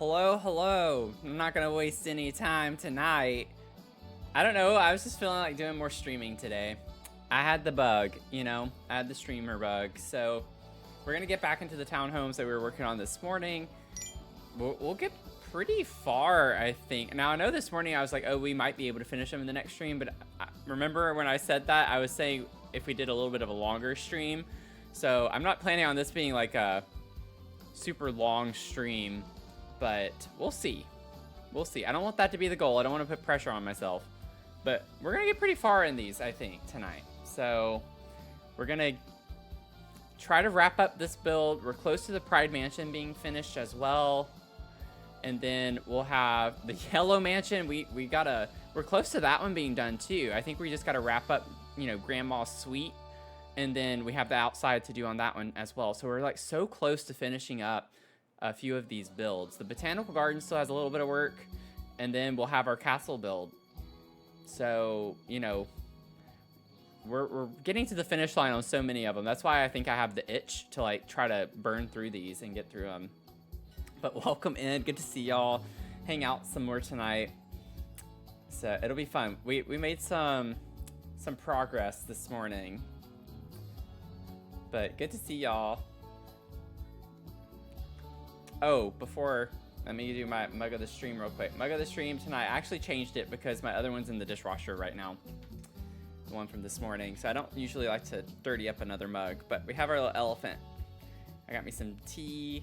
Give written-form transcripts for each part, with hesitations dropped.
Hello, hello. I'm not gonna waste any time tonight. I don't know, I was just feeling like doing more streaming today. I had the bug, I had the streamer bug. So we're gonna get back into the townhomes that we were working on this morning. We'll get pretty far, I think. Now, I know this morning I was like, oh, we might be able to finish them in the next stream, but remember when I said that, I was saying if we did a little bit of a longer stream. So I'm not planning on this being like a super long stream, but we'll see. We'll see. I don't want that to be the goal. I don't want to put pressure on myself, but we're going to get pretty far in these, I think, tonight. So we're going to try to wrap up this build. We're close to the Pride Mansion being finished as well. And then we'll have the Yellow Mansion. We're close to that one being done too. I think we just got to wrap up, Grandma's Suite. And then we have the outside to do on that one as well. So we're like so close to finishing up a few of these builds. The Botanical Garden still has a little bit of work. And then we'll have our castle build. So, we're getting to the finish line on so many of them. That's why I think I have the itch to like try to burn through these and get through them. But welcome in. Good to see y'all. Hang out some more tonight. So it'll be fun. We made some progress this morning. But good to see y'all. Oh, let me do my mug of the stream real quick. Mug of the stream tonight. I actually changed it because my other one's in the dishwasher right now. The one from this morning. So I don't usually like to dirty up another mug. But we have our little elephant. I got me some tea.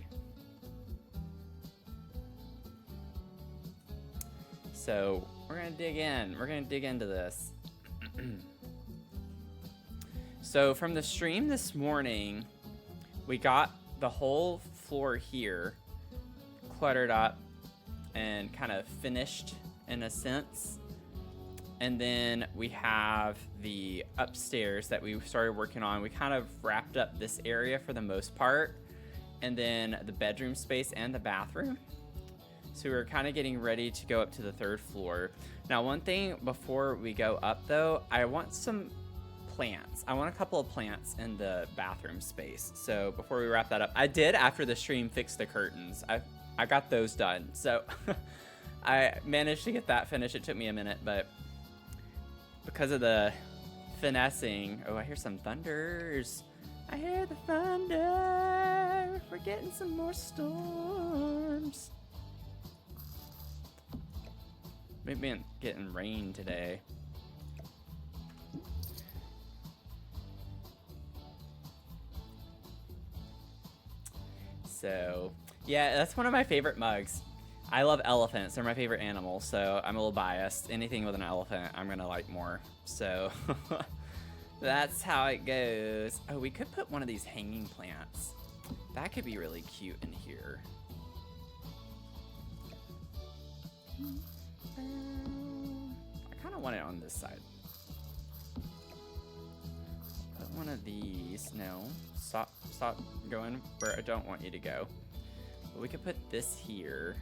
So we're going to dig in. We're going to dig into this. So from the stream this morning, we got the whole floor here cluttered up and kind of finished in a sense. And then we have the upstairs that we started working on. We kind of wrapped up this area for the most part. And then the bedroom space and the bathroom. So we're kind of getting ready to go up to the third floor. Now, one thing before we go up though, I want some plants. I want a couple of plants in the bathroom space. So before we wrap that up, I did after the stream fix the curtains. I got those done. So I managed to get that finished. It took me a minute, but because of the finessing, oh, I hear some thunders. I hear the thunder. We're getting some more storms. We've been getting rain today. So, yeah, that's one of my favorite mugs. I love elephants. They're my favorite animal, so I'm a little biased. Anything with an elephant, I'm going to like more. So, that's how it goes. Oh, we could put one of these hanging plants. That could be really cute in here. I kind of want it on this side. Put one of these. No. Stop going where I don't want you to go. But we could put this here.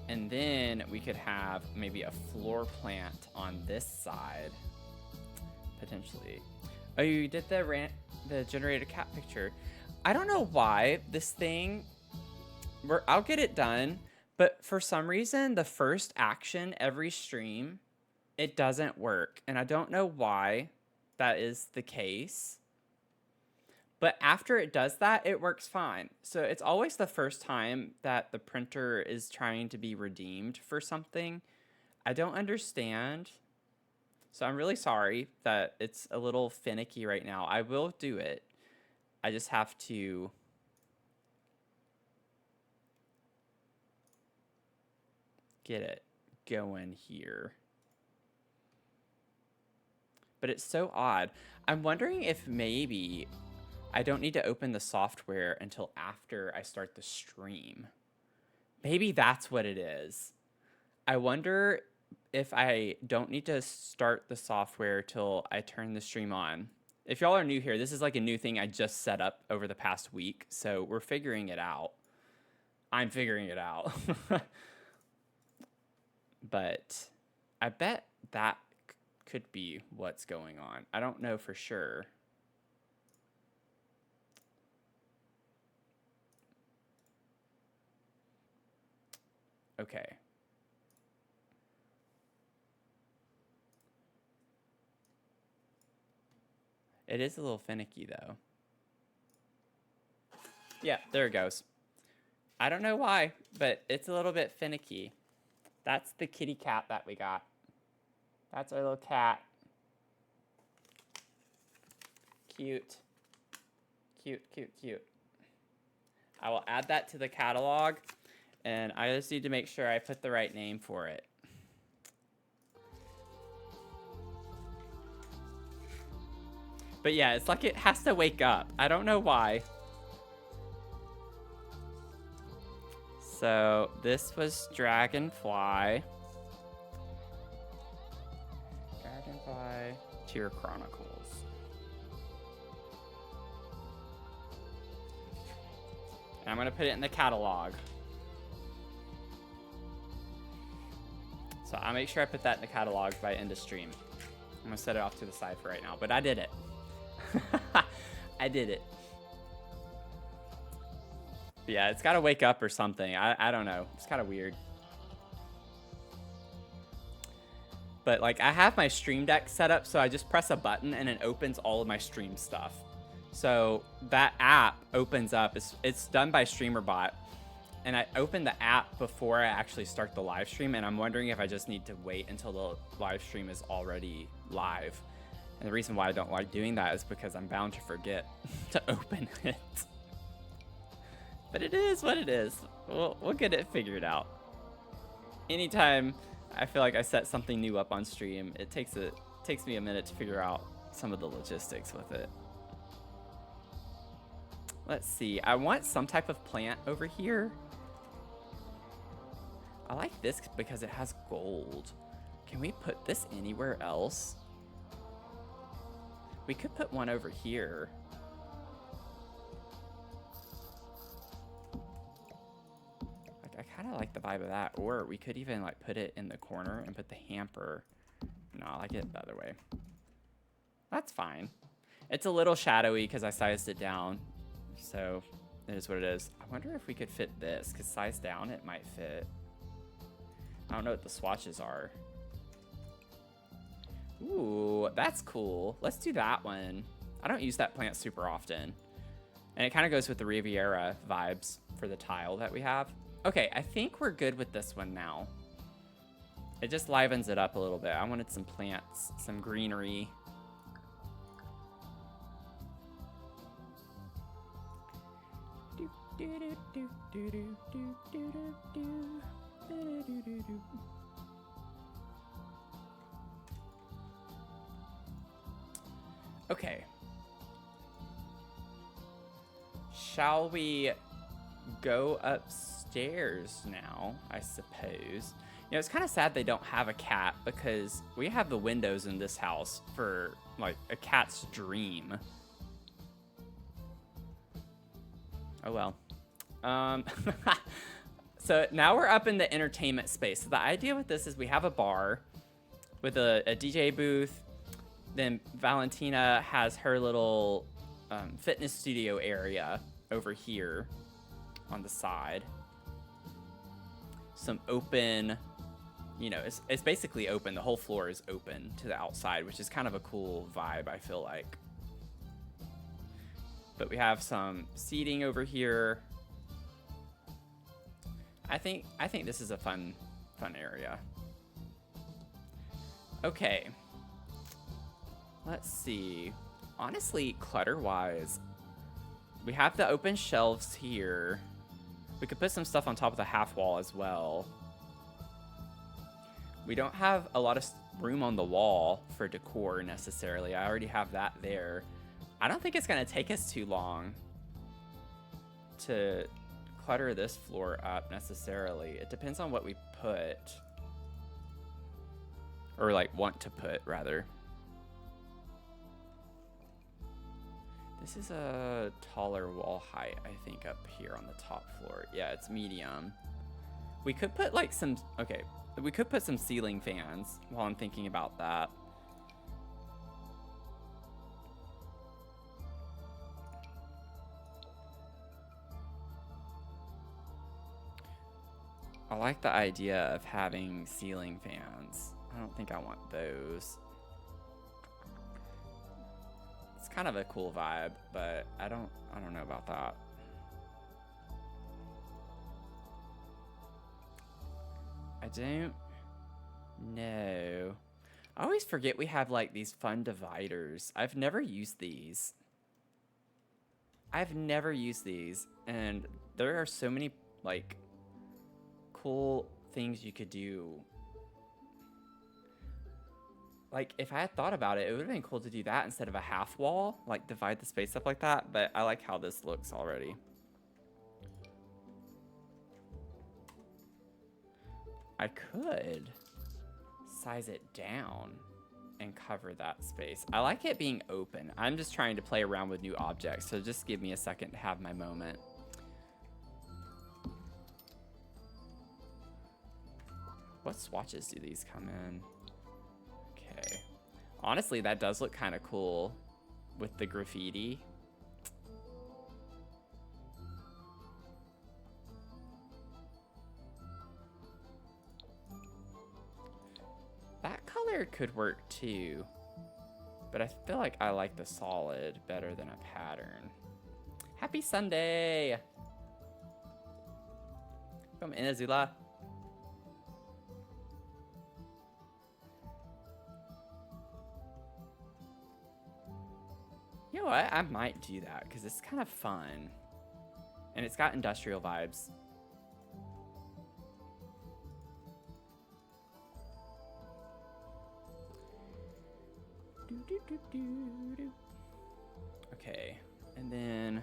And then we could have maybe a floor plant on this side. Potentially. Oh, you did the generated cat picture. I don't know why this thing... I'll get it done. But for some reason, the first action every stream, it doesn't work. And I don't know why that is the case. But after it does that, it works fine. So it's always the first time that the printer is trying to be redeemed for something. I don't understand. So I'm really sorry that it's a little finicky right now. I will do it. I just have to... get it going here. But it's so odd. I'm wondering if maybe I don't need to open the software until after I start the stream. Maybe that's what it is. I wonder if I don't need to start the software till I turn the stream on. If y'all are new here, this is like a new thing I just set up over the past week. So we're figuring it out. I'm figuring it out. But I bet that could be what's going on. I don't know for sure. Okay. It is a little finicky though. Yeah, there it goes. I don't know why, but it's a little bit finicky. That's the kitty cat that we got. That's our little cat. Cute. Cute, cute, cute. I will add that to the catalog, and I just need to make sure I put the right name for it. But yeah, it's like it has to wake up. I don't know why. So this was Dragonfly. Dragonfly Tier Chronicles. And I'm going to put it in the catalog. So I'll make sure I put that in the catalog by end of stream. I'm going to set it off to the side for right now, but I did it. I did it. But yeah, it's got to wake up or something. I don't know. It's kind of weird. But like I have my Stream Deck set up, so I just press a button and it opens all of my stream stuff. So that app opens up. It's done by StreamerBot. And I opened the app before I actually start the live stream, and I'm wondering if I just need to wait until the live stream is already live. And the reason why I don't like doing that is because I'm bound to forget to open it. But it is what it is. We'll get it figured out. Anytime I feel like I set something new up on stream, it takes me a minute to figure out some of the logistics with it. Let's see. I want some type of plant over here. I like this because it has gold. Can we put this anywhere else? We could put one over here. Like, I kind of like the vibe of that. Or we could even like put it in the corner and put the hamper. No, I like it the other way. That's fine. It's a little shadowy because I sized it down. So it is what it is. I wonder if we could fit this, because size down it might fit. I don't know what the swatches are. Ooh, that's cool. Let's do that one. I don't use that plant super often. And it kind of goes with the Riviera vibes for the tile that we have. Okay, I think we're good with this one now. It just livens it up a little bit. I wanted some plants, some greenery. Okay. Shall we go upstairs now, I suppose? You know, it's kind of sad they don't have a cat because we have the windows in this house for, like, a cat's dream. Oh, well. So now we're up in the entertainment space. So the idea with this is we have a bar with a DJ booth. Then Valentina has her little fitness studio area over here on the side. Some open, you know, it's basically open. The whole floor is open to the outside, which is kind of a cool vibe, I feel like. But we have some seating over here. I think this is a fun area. Okay. Let's see. Honestly, clutter-wise, we have the open shelves here. We could put some stuff on top of the half wall as well. We don't have a lot of room on the wall for decor necessarily. I already have that there. I don't think it's going to take us too long to clutter this floor up necessarily. It depends on what we put. Or like want to put, rather. This is a taller wall height, I think, up here on the top floor. Yeah, it's medium. We could put like some, okay, we could put some ceiling fans while I'm thinking about that. I like the idea of having ceiling fans. I don't think I want those. It's kind of a cool vibe, but I don't know about that. I don't know. I always forget we have like these fun dividers. I've never used these. And there are so many like cool things you could do. Like, if I had thought about it, it would have been cool to do that instead of a half wall, like divide the space up like that, but I like how this looks already. I could size it down and cover that space. I like it being open. I'm just trying to play around with new objects, so just give me a second to have my moment. What swatches do these come in? Okay. Honestly, that does look kind of cool with the graffiti. That color could work too, but I feel like I like the solid better than a pattern. Happy Sunday! Come in, Azula. You know what? I might do that because it's kind of fun. And it's got industrial vibes. Okay, and then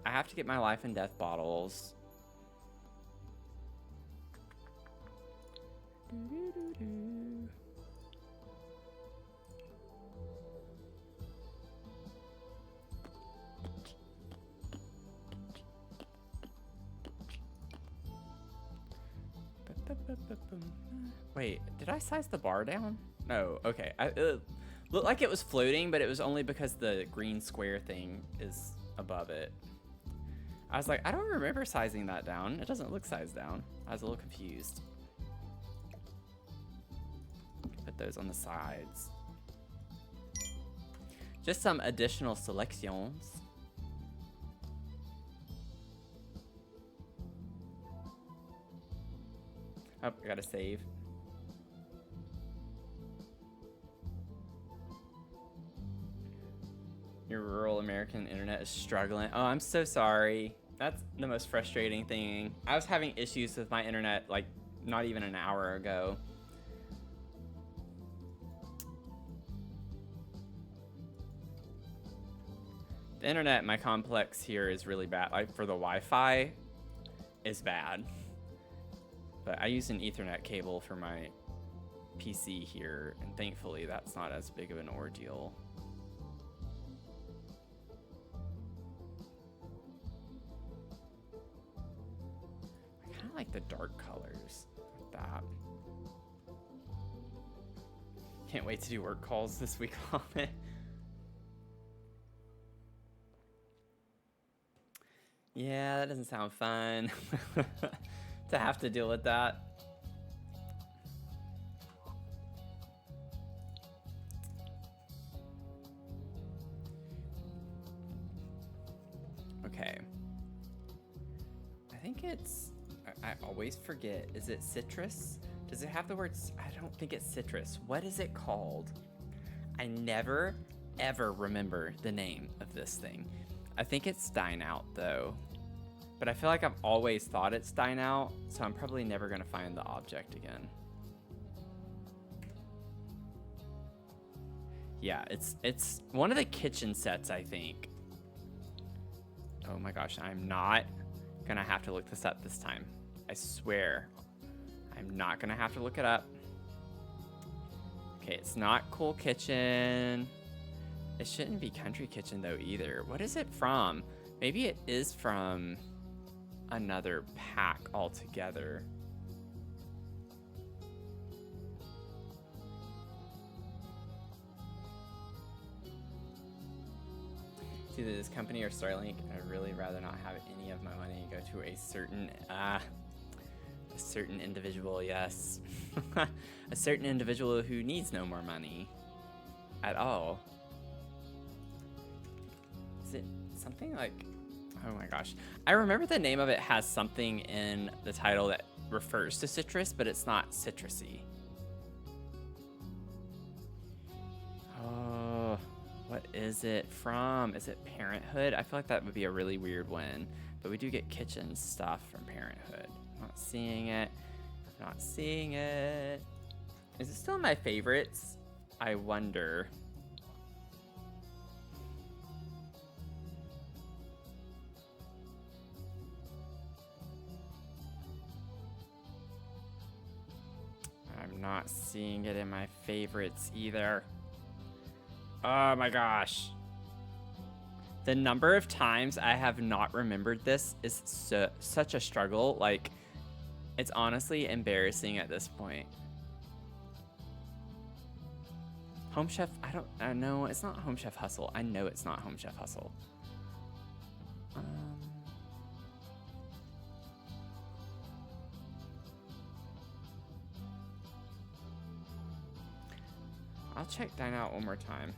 I have to get my life and death bottles. Wait, did I size the bar down? No, okay. It looked like it was floating, but it was only because the green square thing is above it. I was like, I don't remember sizing that down. It doesn't look sized down. I was a little confused. Put those on the sides. Just some additional selections. Oh, I gotta save. Your rural American internet is struggling. Oh, I'm so sorry. That's the most frustrating thing. I was having issues with my internet like not even an hour ago. The internet in my complex here is really bad. Like for the Wi-Fi is bad. But I use an Ethernet cable for my PC here, and thankfully that's not as big of an ordeal. I kind of like the dark colors with that. Can't wait to do work calls this week on it. Yeah, that doesn't sound fun. To have to deal with that. Okay. I think it's, I always forget. Is it citrus? Does it have the words? I don't think it's citrus. What is it called? I never, ever remember the name of this thing. I think it's Dine Out though. But I feel like I've always thought it's Dine Out, so I'm probably never gonna find the object again. Yeah, it's one of the kitchen sets, I think. Oh my gosh, I'm not gonna have to look this up this time. I swear. I'm not gonna have to look it up. Okay, it's not Cool Kitchen. It shouldn't be Country Kitchen though either. What is it from? Maybe it is from another pack altogether. It's either this company or Starlink. I'd really rather not have any of my money go to a certain A certain individual, yes. A certain individual who needs no more money at all. Is it something like, oh my gosh. I remember the name of it has something in the title that refers to citrus, but it's not citrusy. Oh, what is it from? Is it Parenthood? I feel like that would be a really weird one, but we do get kitchen stuff from Parenthood. I'm not seeing it. I'm not seeing it. Is it still in my favorites? I wonder. I'm not seeing it in my favorites either. Oh my gosh. The number of times I have not remembered this is such a struggle. Like, it's honestly embarrassing at this point. Home Chef, I know it's not Home Chef Hustle. I know it's not Home Chef Hustle. I'll check Dine Out one more time.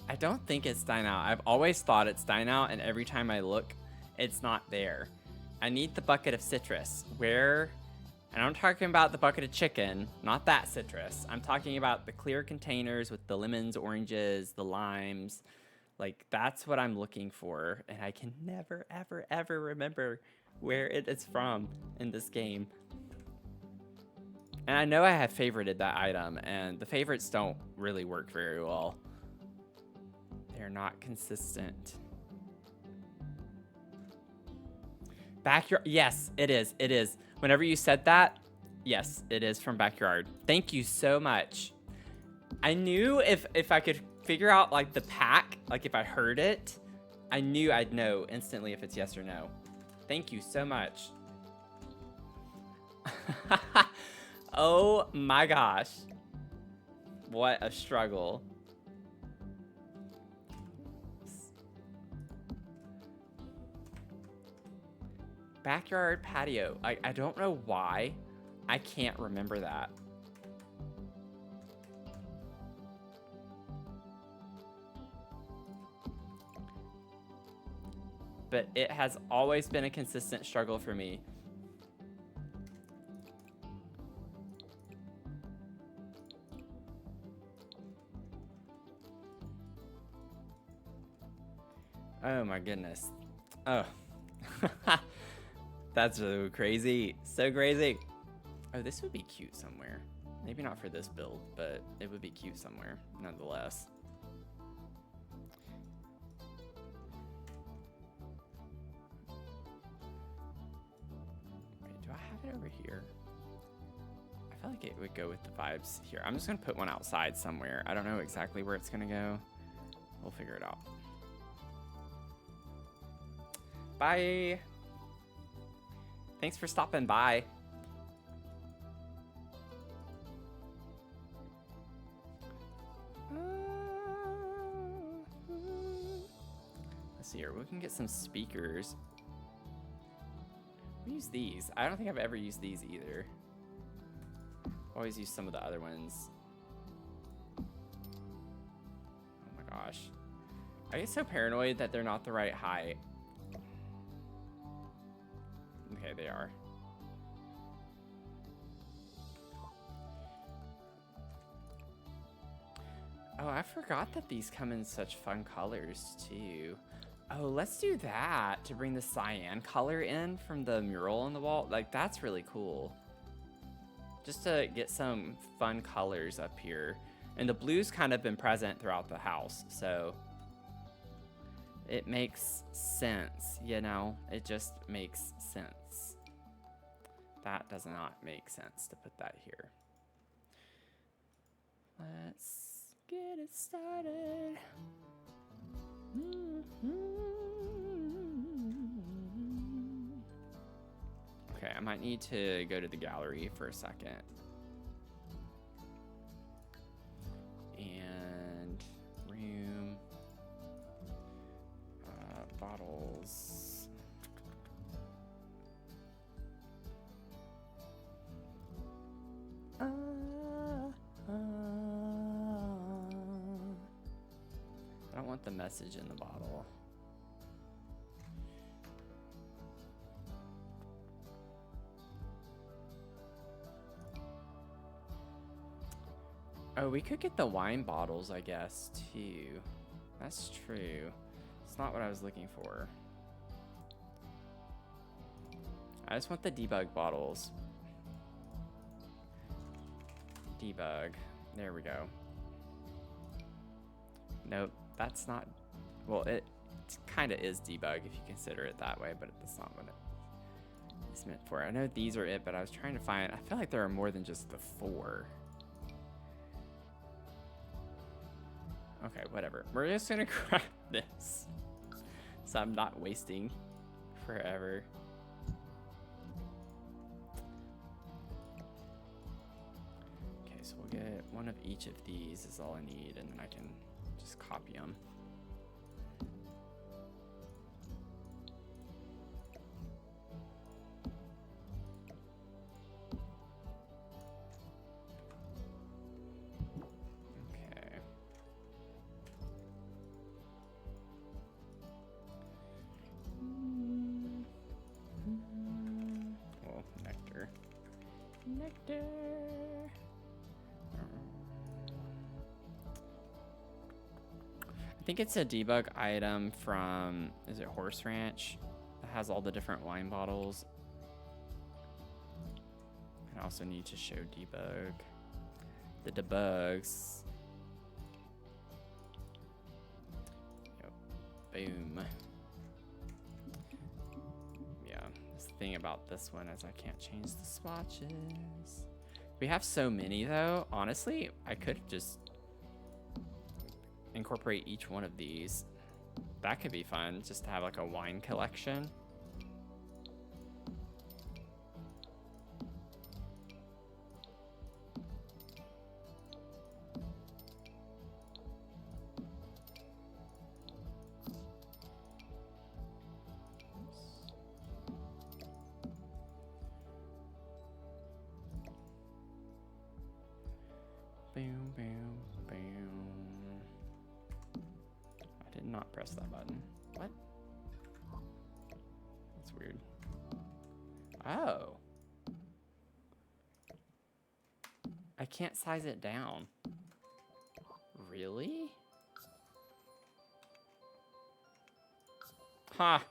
I don't think it's Dine Out. I've always thought it's Dine Out, and every time I look, it's not there. I need the bucket of citrus. Where? And I'm talking about the bucket of chicken, not that citrus. I'm talking about the clear containers with the lemons, oranges, the limes. Like, that's what I'm looking for, and I can never, ever, ever remember where it is from in this game. And I know I have favorited that item, and the favorites don't really work very well. They're not consistent. Backyard, yes, it is, it is. Whenever you said that, yes, it is from Backyard. Thank you so much. I knew if I could figure out like the pack, like if I heard it, I knew I'd know instantly if it's yes or no. Thank you so much. Oh my gosh. What a struggle. Backyard patio. I don't know why. I can't remember that. But it has always been a consistent struggle for me. Oh my goodness. Oh. That's so crazy. So crazy. Oh, this would be cute somewhere. Maybe not for this build, but it would be cute somewhere, nonetheless. Wait, do I have it over here? I feel like it would go with the vibes here. I'm just gonna put one outside somewhere. I don't know exactly where it's gonna go. We'll figure it out. Bye. Thanks for stopping by. Let's see here. We can get some speakers. We use these. I don't think I've ever used these either. Always use some of the other ones. Oh my gosh. I get so paranoid that they're not the right height. Okay, they are. Oh, I forgot that these come in such fun colors too. Oh, let's do that to bring the cyan color in from the mural on the wall. Like, that's really cool. Just to get some fun colors up here. And the blue's kind of been present throughout the house, so it makes sense, you know? It just makes sense. That does not make sense to put that here. Let's get it started. Okay, I might need to go to the gallery for a second. And room. Bottles. want the message in the bottle. Oh, we could get the wine bottles, I guess, too. That's true. It's not what I was looking for. I just want the debug bottles. Debug. There we go. Nope, that's not... Well, it kind of is debug if you consider it that way, but that's not what it's meant for. I know these are it, but I was trying to find... I feel like there are more than just the 4. Okay, whatever. We're just gonna grab this, so I'm not wasting forever. Okay, so we'll get one of each of these is all I need, and then I can just copy them. Nectar. I think it's a debug item from, is it Horse Ranch? That has all the different wine bottles. I also need to show debug. The debugs. Yep. Boom. Thing about this one is I can't change the swatches. We have so many though. Honestly, I could just incorporate each one of these. That could be fun, just to have like a wine collection. Boom, boom, boom. I did not press that button. What? That's weird. Oh. I can't size it down. Really? Ha!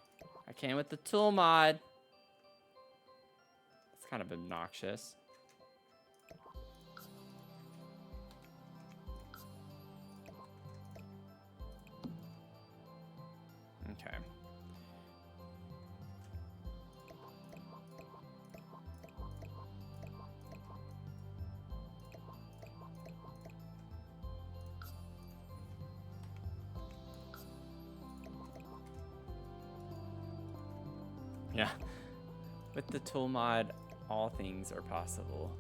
I came with the tool mod. It's kind of obnoxious. Okay. Yeah. With the tool mod, all things are possible.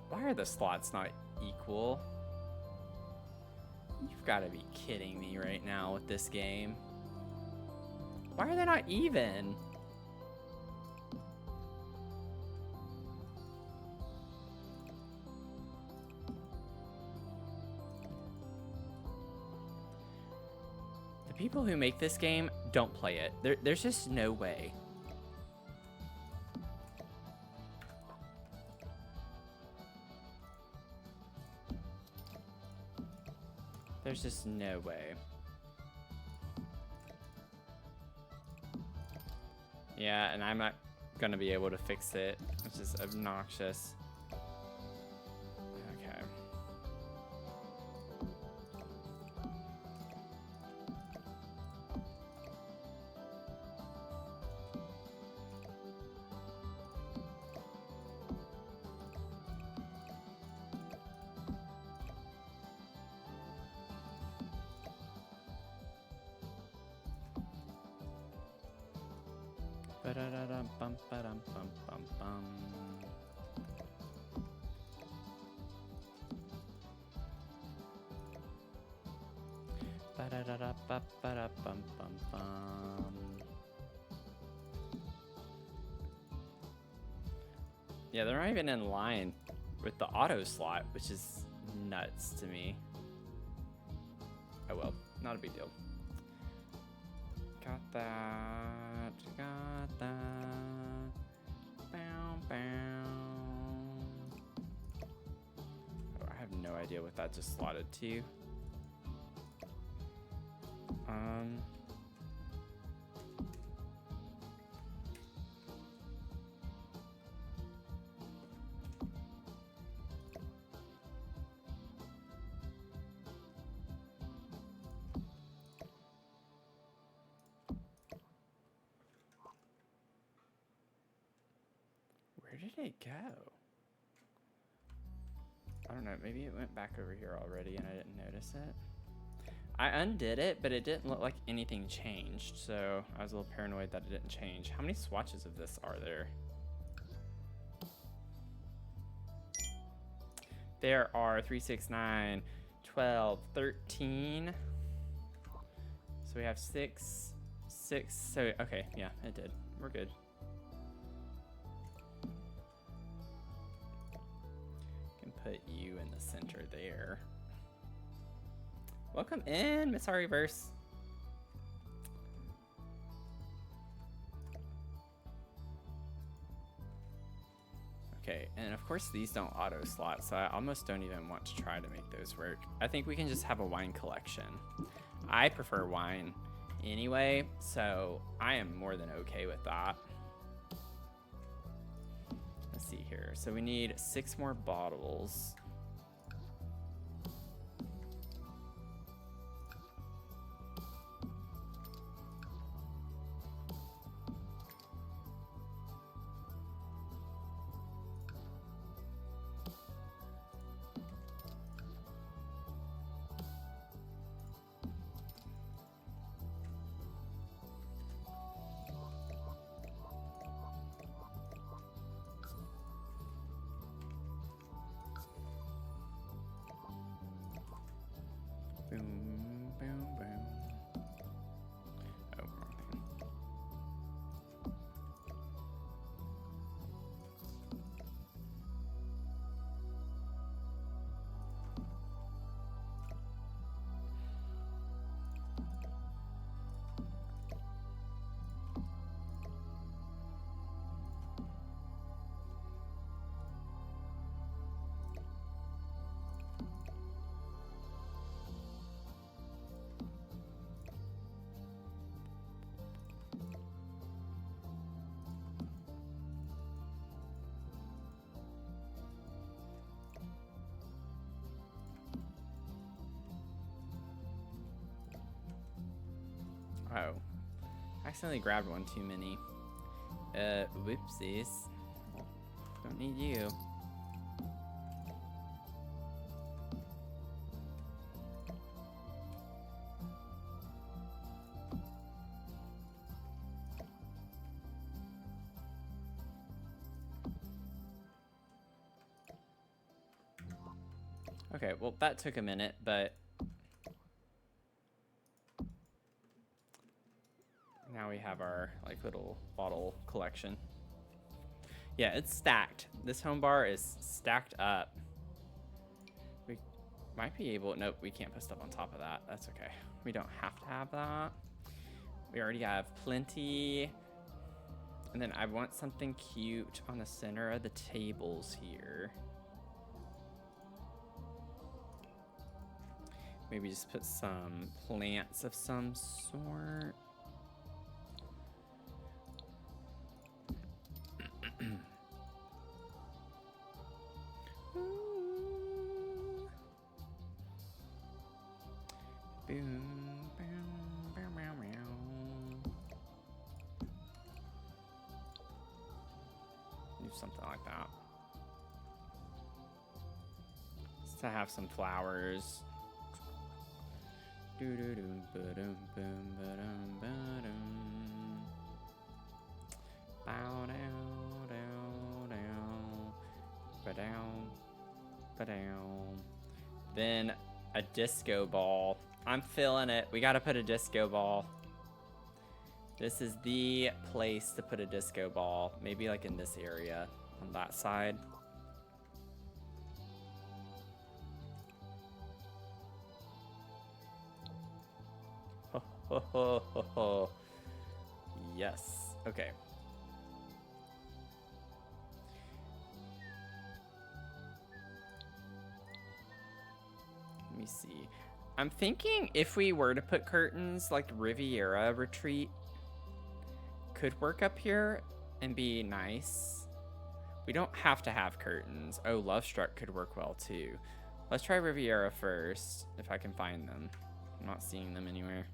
Why are the slots not equal? You've got to be kidding me right now with this game. Why are they not even? The people who make this game don't play it. There's just no way. There's just no way. Yeah, and I'm not gonna be able to fix it, which is obnoxious. Okay. Ba-da-da-dum, bum, ba-dum, bum, bum, bum. Ba-da-da-da, ba-ba-da, bum, bum, bum. Yeah, they're not even in line with the auto slot, which is nuts to me. Oh well, not a big deal. Got that. Got that. Bow, bow. Oh, I have no idea what that just slotted to. Where did it go? I don't know, maybe it went back over here already and I didn't notice it. I undid it, but it didn't look like anything changed, so I was a little paranoid that it didn't change. How many swatches of this are there? There are 3, 6, 9, 12, 13. So we have 6. So, okay, yeah, it did. We're good. Can put you in the center there. Welcome in, Miss Harryverse. Okay, and of course these don't auto slot, so I almost don't even want to try to make those work. I think we can just have a wine collection. I prefer wine anyway, so I am more than okay with that. Let's see here. So we need 6 more bottles. Boom, boom, boom. Oh, wrong thing. Oh, I accidentally grabbed one too many. Whoopsies. Don't need you. Okay, well that took a minute, but now we have our like little bottle collection. Yeah, it's stacked. This home bar is stacked up. We might be able, nope, we can't put stuff on top of that. That's okay. We don't have to have that. We already have plenty. And then I want something cute on the center of the tables here. Maybe just put some plants of some sort. Boom, boom, bow, bow, bow. Do something like that. Just to have some flowers. Do do do ba-dum bum ba-dum ba-dum. Bow down down down ba-down ba-down. Then a disco ball. I'm feeling it. We gotta put a disco ball. This is the place to put a disco ball. Maybe like in this area. on that side. Ho, ho, ho, ho, ho. Yes. Okay. Let me see. I'm thinking if we were to put curtains, like Riviera Retreat could work up here and be nice. We don't have to have curtains. Oh, Love Struck could work well too. Let's try Riviera first, if I can find them. I'm not seeing them anywhere.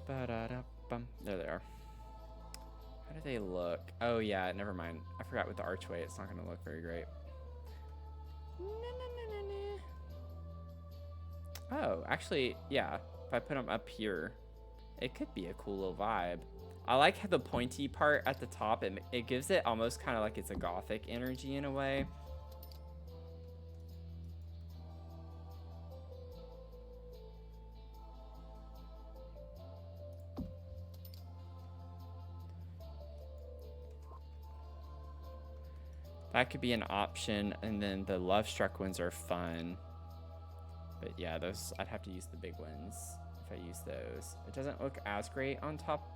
There they are. How do they look? Oh yeah, never mind. I forgot with the archway, it's not gonna look very great. Oh, actually, yeah. If I put them up here, it could be a cool little vibe. I like how the pointy part at the top, it gives it almost kind of like it's a gothic energy in a way. That could be an option, and then the Love Struck ones are fun. But yeah, those, I'd have to use the big ones if I use those. It doesn't look as great on top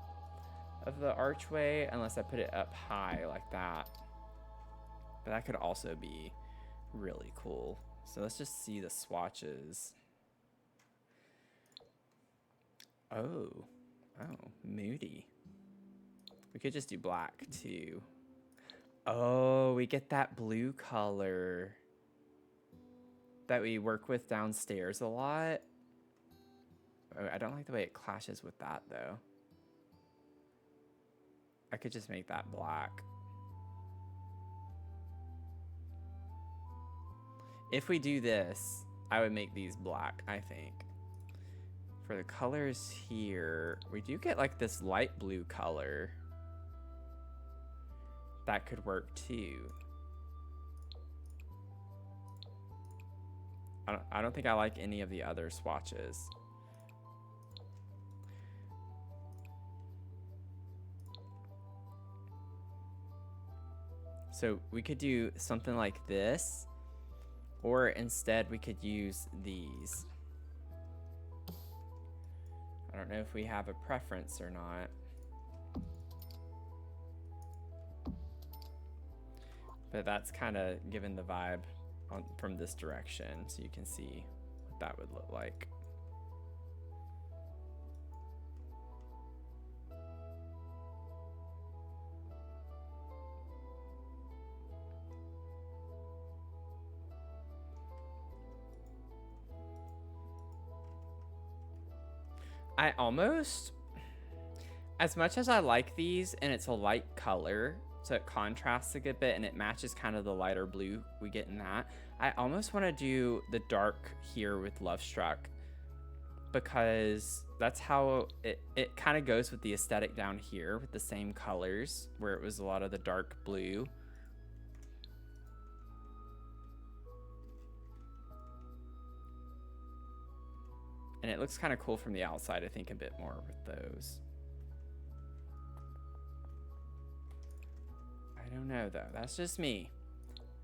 of the archway unless I put it up high like that. But that could also be really cool. So let's just see the swatches. Oh, moody. We could just do black too. Oh, we get that blue color that we work with downstairs a lot. Oh, I don't like the way it clashes with that though. I could just make that black. If we do this, I would make these black, I think. For the colors here, we do get like this light blue color. That could work too. I don't think I like any of the other swatches. So we could do something like this, or instead we could use these. I don't know if we have a preference or not. But that's kind of given the vibe from this direction, so you can see what that would look like. I almost, as much as I like these and it's a light color, so it contrasts a good bit and it matches kind of the lighter blue we get in that, I almost want to do the dark here with Love Struck, because that's how it kind of goes with the aesthetic down here with the same colors where it was a lot of the dark blue. And it looks kind of cool from the outside, I think, a bit more with those. I don't know, though. That's just me.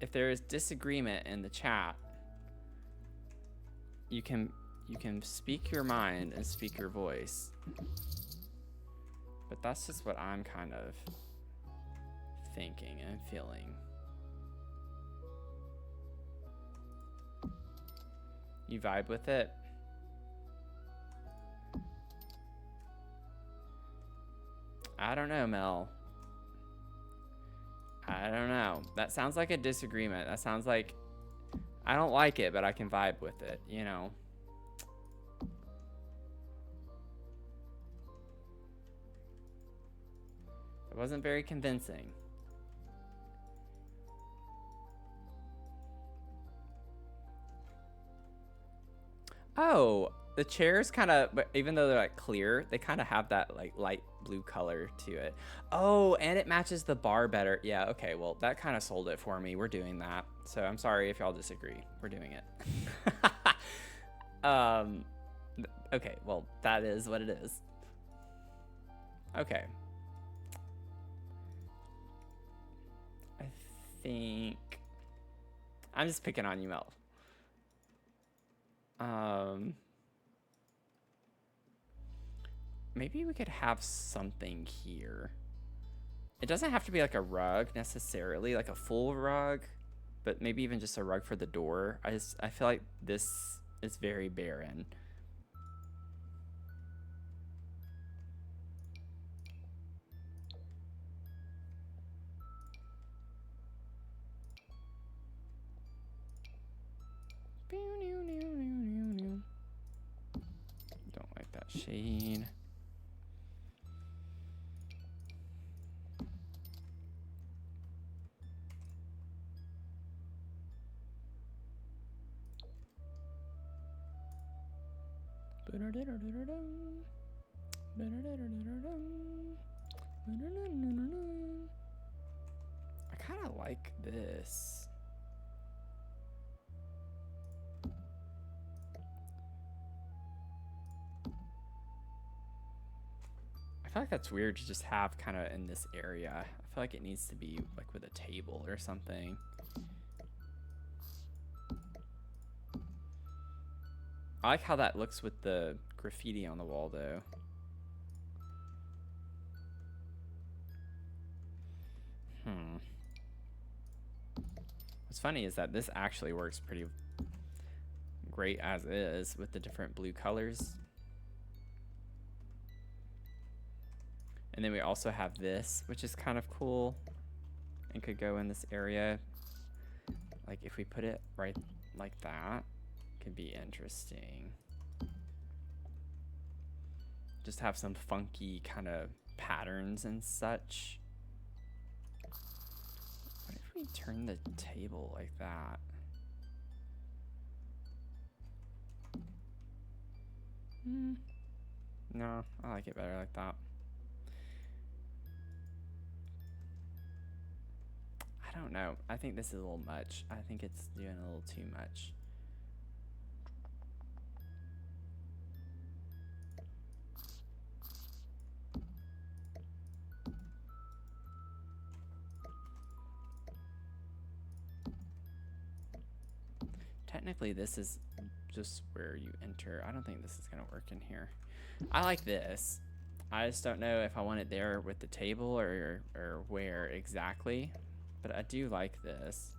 If there is disagreement in the chat, you can speak your mind and speak your voice. But that's just what I'm kind of thinking and feeling. You vibe with it? I don't know, Mel. I don't know. That sounds like a disagreement. That sounds like I don't like it, but I can vibe with it, you know? It wasn't very convincing. Oh, the chairs kind of, but even though they're like clear, they kind of have that like light blue color to it. Oh, and it matches the bar better. Yeah, okay, well, that kind of sold it for me. We're doing that. So I'm sorry if y'all disagree. We're doing it. Okay, well, that is what it is. Okay. I think I'm just picking on you, Mel. Maybe we could have something here. It doesn't have to be like a rug necessarily, like a full rug, but maybe even just a rug for the door. I feel like this is very barren. Don't like that shade. I kind of like this. I feel like that's weird to just have kind of in this area. I feel like it needs to be like with a table or something. I like how that looks with the graffiti on the wall though. What's funny is that this actually works pretty great as is with the different blue colors. And then we also have this, which is kind of cool and could go in this area. Like if we put it right like that, could be interesting. Just have some funky kind of patterns and such. What if we turn the table like that? No, I like it better like that. I don't know. I think this is a little much. I think it's doing a little too much. Technically, this is just where you enter. I don't think this is going to work in here. I like this. I just don't know if I want it there with the table or where exactly. But I do like this.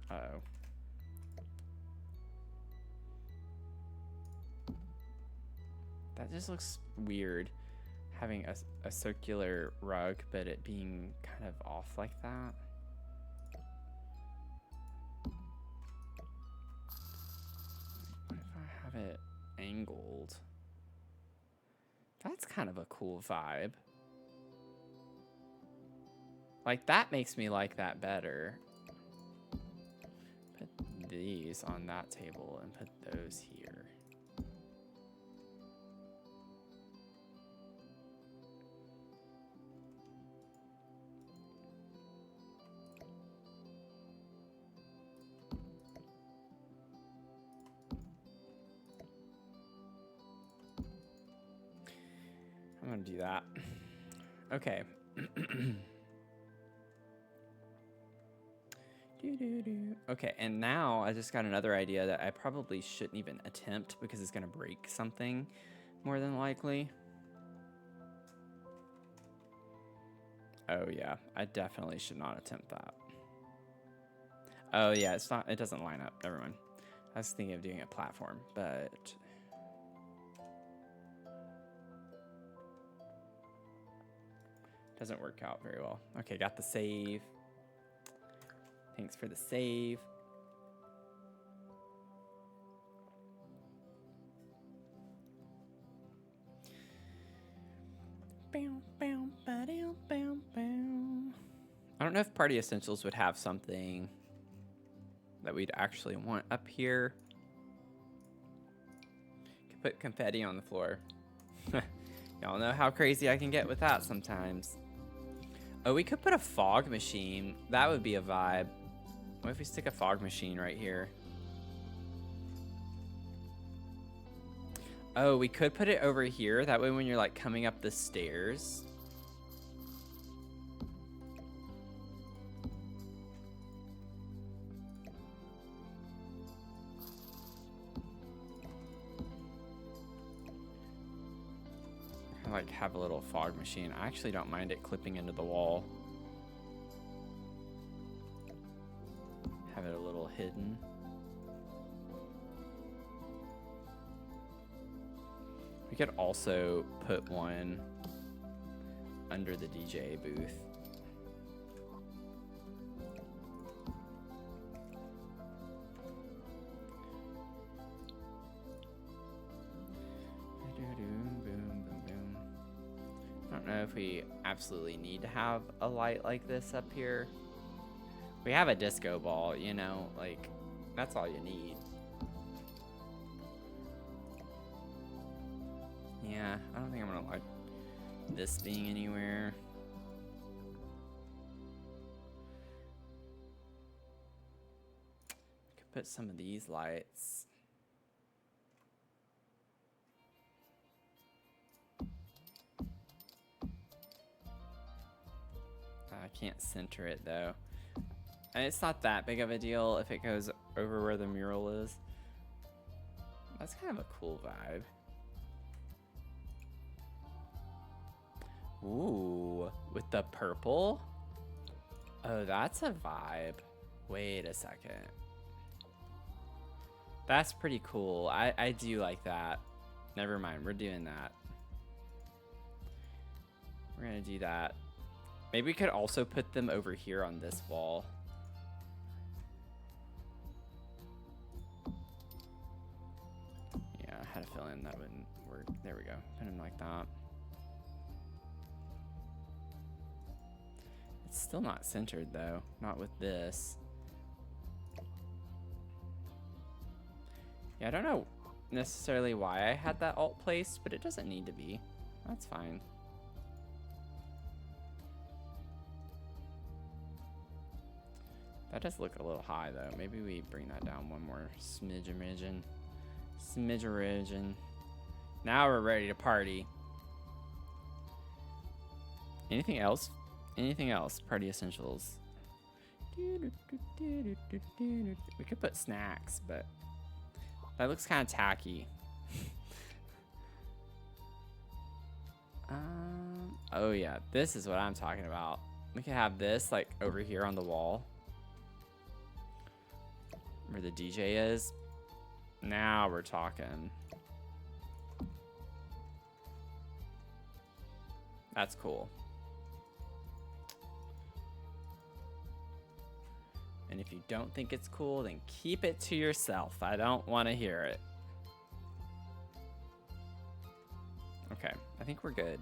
Uh-oh. That just looks weird, having a circular rug, but it being kind of off like that. What if I have it angled? That's kind of a cool vibe. Like, that makes me like that better. Put these on that table and put those here. I'm gonna do that. Okay. Okay, and now I just got another idea that I probably shouldn't even attempt because it's gonna break something more than likely. Oh yeah, I definitely should not attempt that. Oh yeah, it doesn't line up, never mind. I was thinking of doing a platform, but doesn't work out very well. Okay, got the save. Thanks for the save. I don't know if Party Essentials would have something that we'd actually want up here. Could put confetti on the floor. Y'all know how crazy I can get with that sometimes. Oh, we could put a fog machine. That would be a vibe. What if we stick a fog machine right here? Oh, we could put it over here. That way when you're like coming up the stairs. Like have a little fog machine. I actually don't mind it clipping into the wall. Have it a little hidden. We could also put one under the DJ booth. I don't know if we absolutely need to have a light like this up here. We have a disco ball, you know, like that's all you need. Yeah, I don't think I'm gonna like this being anywhere. Could put some of these lights. I can't center it though. And it's not that big of a deal if it goes over where the mural is. That's kind of a cool vibe. Ooh, with the purple? Oh, that's a vibe. Wait a second. That's pretty cool. I do like that. Never mind, we're doing that. We're gonna do that. Maybe we could also put them over here on this wall. Yeah, I had a feeling that wouldn't work. There we go. Put them like that. It's still not centered though. Not with this. Yeah, I don't know necessarily why I had that alt placed, but it doesn't need to be. That's fine. That does look a little high though. Maybe we bring that down one more smidgen. Now we're ready to party. Anything else? Anything else? Party essentials. We could put snacks, but that looks kind of tacky. Oh yeah, this is what I'm talking about. We could have this like over here on the wall where the DJ is. Now we're talking. That's cool. And if you don't think it's cool, then keep it to yourself. I don't want to hear it. Okay, I think we're good.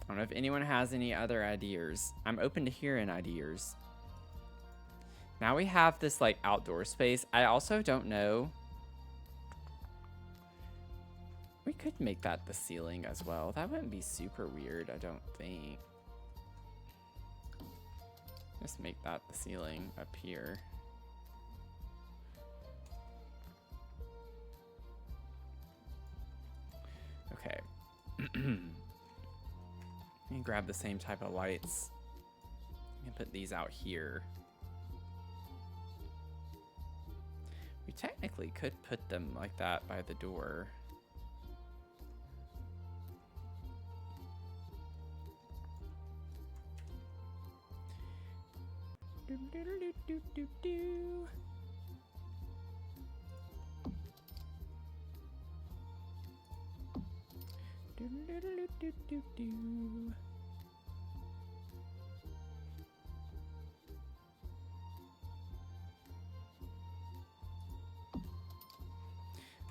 I don't know if anyone has any other ideas. I'm open to hearing ideas. Now we have this like outdoor space. I also don't know. We could make that the ceiling as well. That wouldn't be super weird, I don't think. Just make that the ceiling up here. Okay. Let me grab the same type of lights. I'm gonna put these out here. We technically could put them like that by the door.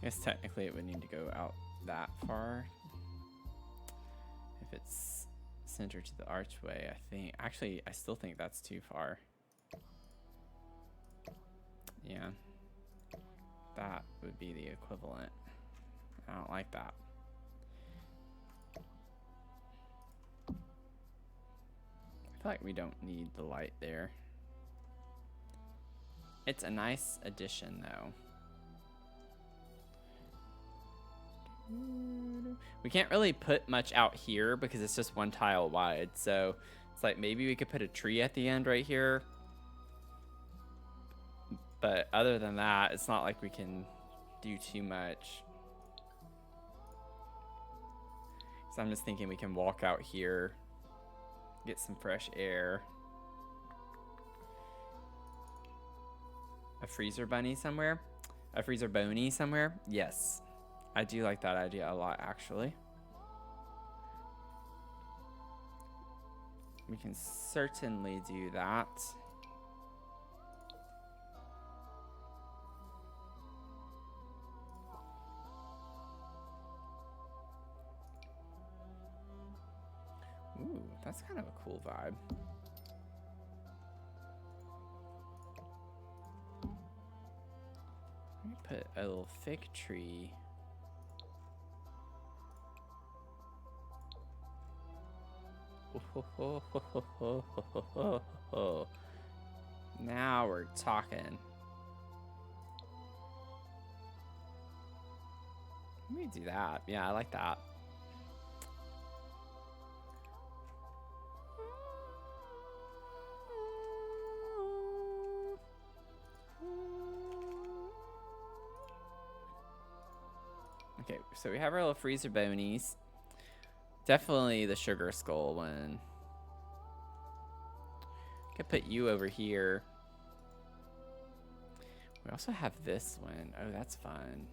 I guess technically it would need to go out that far. If it's centered to the archway, I think. Actually, I still think that's too far. Yeah. That would be the equivalent. I don't like that. I feel like we don't need the light there. It's a nice addition though. We can't really put much out here because it's just one tile wide. So it's like maybe we could put a tree at the end right here. But other than that, it's not like we can do too much. So I'm just thinking we can walk out here, get some fresh air. A freezer bunny somewhere? A freezer bony somewhere? Yes. I do like that idea a lot, actually. We can certainly do that. Ooh, that's kind of a cool vibe. Let me put a little fig tree. Now we're talking. Let me do that. Yeah, I like that. Okay, so we have our little freezer bonies. Definitely the sugar skull one. Could put you over here. We also have this one. Oh, that's fun.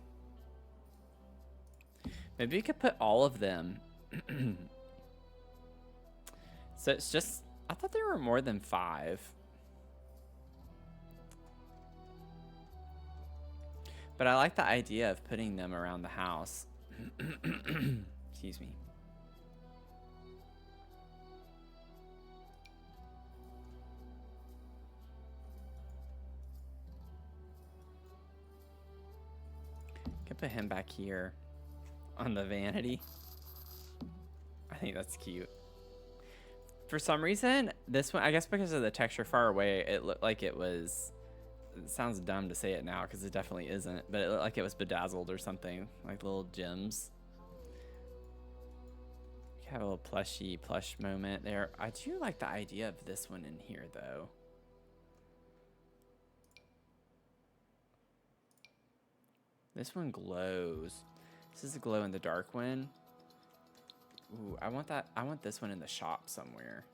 Maybe we could put all of them. So it's just, I thought there were more than 5. But I like the idea of putting them around the house. Excuse me. Could put him back here on the vanity. I think that's cute. For some reason, this one, I guess because of the texture far away, it looked like it was, it sounds dumb to say it now because it definitely isn't, but it looked like it was bedazzled or something, like little gems. We have a little plush moment there. I do like the idea of this one in here though. This one glows. This is a glow in the dark one. Ooh, I want that. I want this one in the shop somewhere.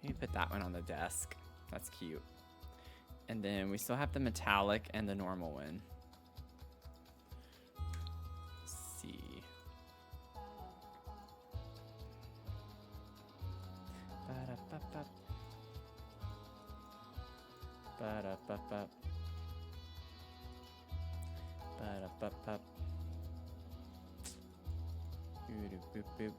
Maybe put that one on the desk. That's cute. And then we still have the metallic and the normal one. Let's see. Ba-da-ba-ba. Ba-da-ba-ba. Ba-da-ba-ba. Boop-boop-boop.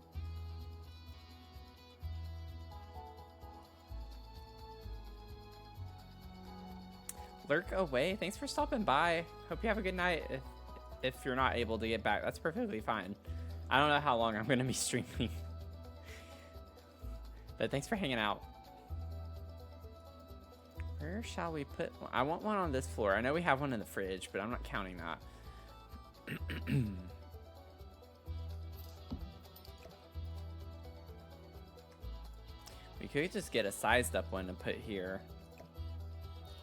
Lurk away. Thanks for stopping by. Hope you have a good night. If you're not able to get back, that's perfectly fine. I don't know how long I'm going to be streaming. But thanks for hanging out. Where shall we put one? I want one on this floor. I know we have one in the fridge, but I'm not counting that. We could just get a sized up one and put here.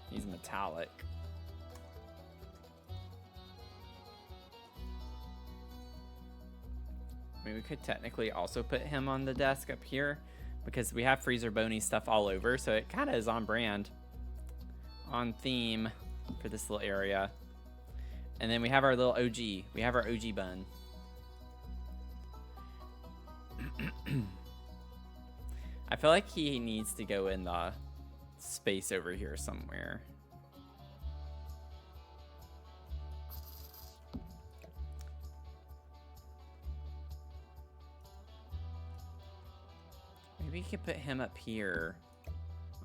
He's metallic. I mean, we could technically also put him on the desk up here because we have freezer bony stuff all over, so it kind of is on brand, on theme for this little area. And then we have our little OG. We have our OG bun. I feel like he needs to go in the space over here somewhere. Maybe we could put him up here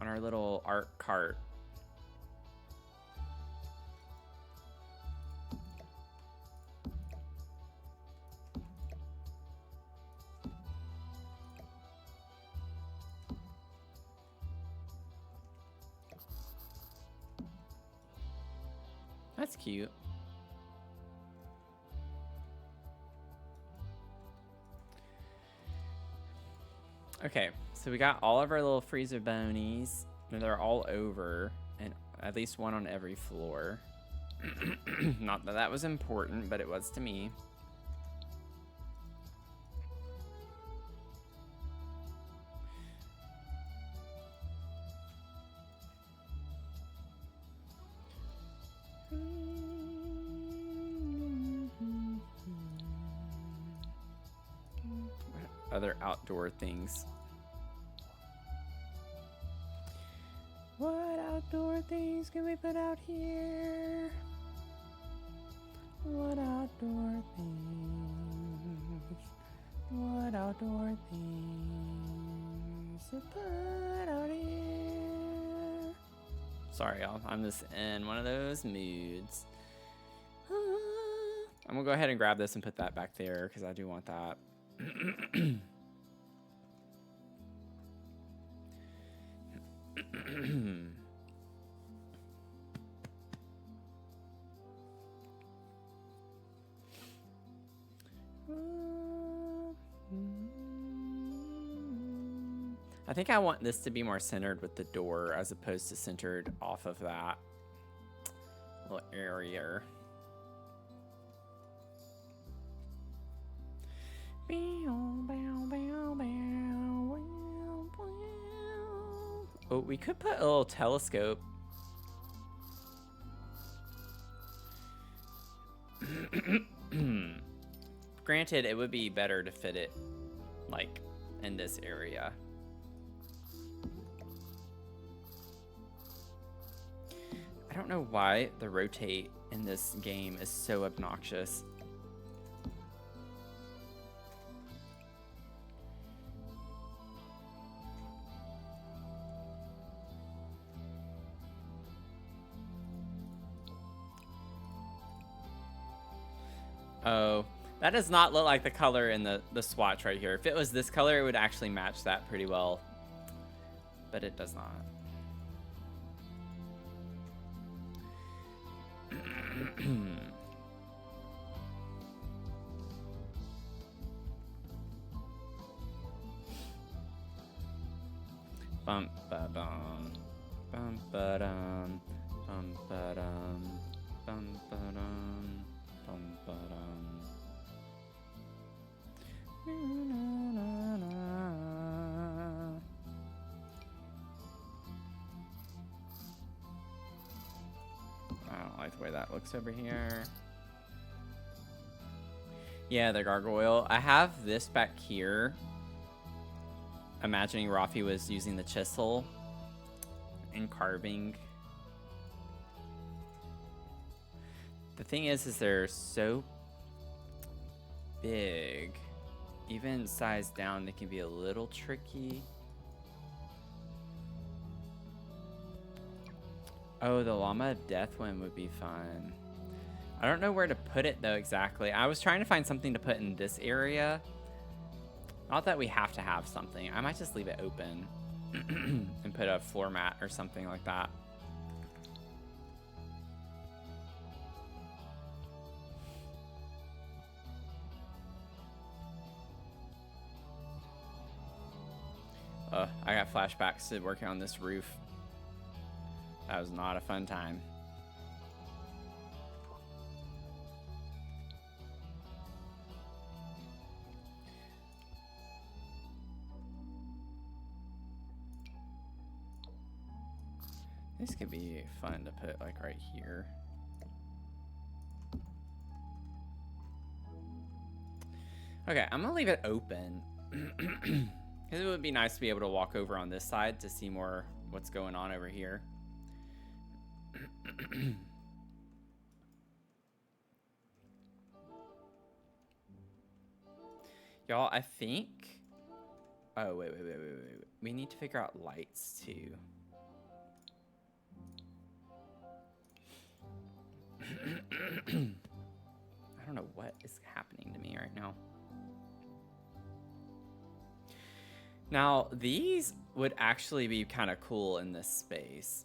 on our little art cart. That's cute. Okay, so we got all of our little freezer bonies. They're all over, and at least one on every floor. Not that that was important, but it was to me. Other outdoor things. What outdoor things can we put out here? What outdoor things? What outdoor things to put out here? Sorry, y'all. I'm just in one of those moods. I'm gonna go ahead and grab this and put that back there because I do want that. I think I want this to be more centered with the door as opposed to centered off of that little area. Oh, we could put a little telescope. Granted, it would be better to fit it like in this area. I don't know why the rotate in this game is so obnoxious. Oh, that does not look like the color in the swatch right here. If it was this color, it would actually match that pretty well. But it does not. Bum ba bum, bum ba dum, bum ba dum, bum ba dum, bum ba dum. I don't like the way that looks over here. Yeah, the gargoyle. I have this back here. Imagining Rafi was using the chisel and carving. The thing is they're so big. Even sized down, they can be a little tricky. Oh, the Llama of Death one would be fun. I don't know where to put it, though, exactly. I was trying to find something to put in this area. Not that we have to have something. I might just leave it open and put a floor mat or something like that. I got flashbacks to working on this roof. That was not a fun time. This could be fun to put like right here. Okay, I'm gonna leave it open. Because it would be nice to be able to walk over on this side to see more what's going on over here. Y'all, I think... Oh, wait. We need to figure out lights, too. I don't know what is happening to me right now. Now, these would actually be kind of cool in this space.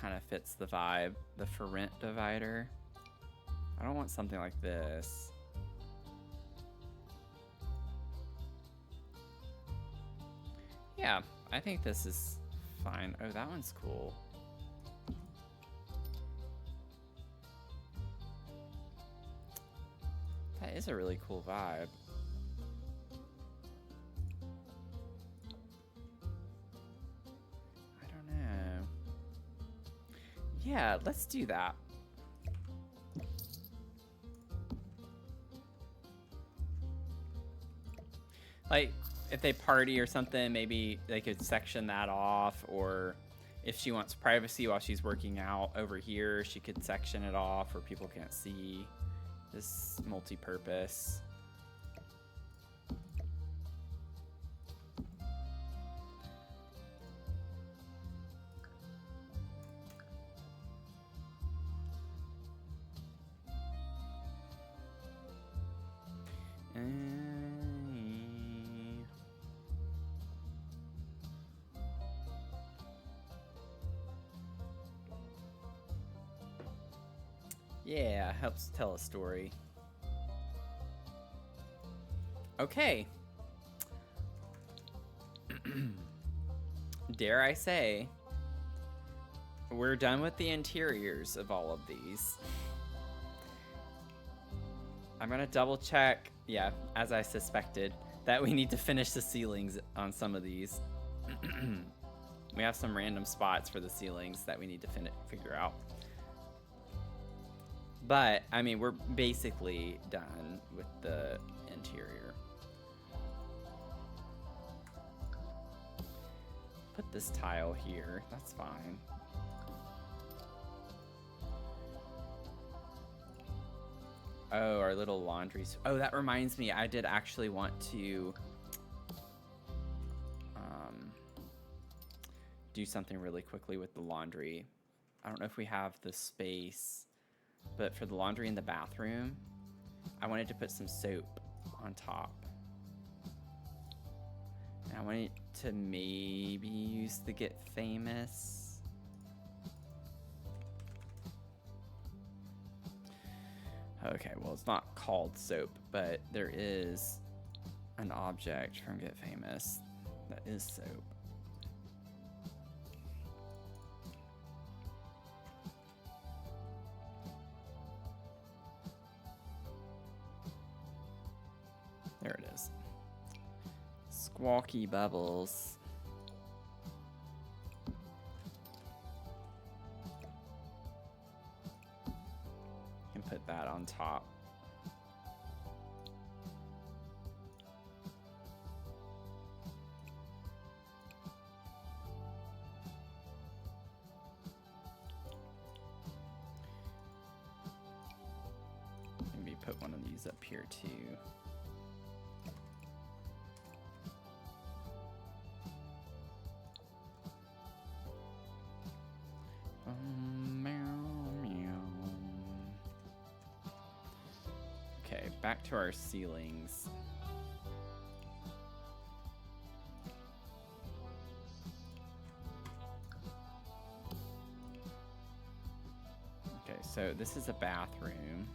kind of fits the vibe. The for rent divider. I don't want something like this. Yeah, I think this is fine. Oh, that one's cool. That is a really cool vibe. I don't know. Yeah, let's do that. Like, if they party or something, maybe they could section that off, or if she wants privacy while she's working out over here, she could section it off where people can't see. This multi-purpose. Yeah, helps tell a story. Okay. Dare I say, we're done with the interiors of all of these. I'm gonna double check, yeah, as I suspected, that we need to finish the ceilings on some of these. We have some random spots for the ceilings that we need to figure out. But, I mean, we're basically done with the interior. Put this tile here, that's fine. Oh, our little laundry. Oh, that reminds me, I did actually want to do something really quickly with the laundry. I don't know if we have the space, but for the laundry in the bathroom, I wanted to put some soap on top. And I wanted to maybe use the Get Famous. Okay, well, it's not called soap, but there is an object from Get Famous that is soap. There it is. Squawky Bubbles. You can put that on top. Maybe put one of these up here too. Okay, back to our ceilings. Okay, so this is a bathroom.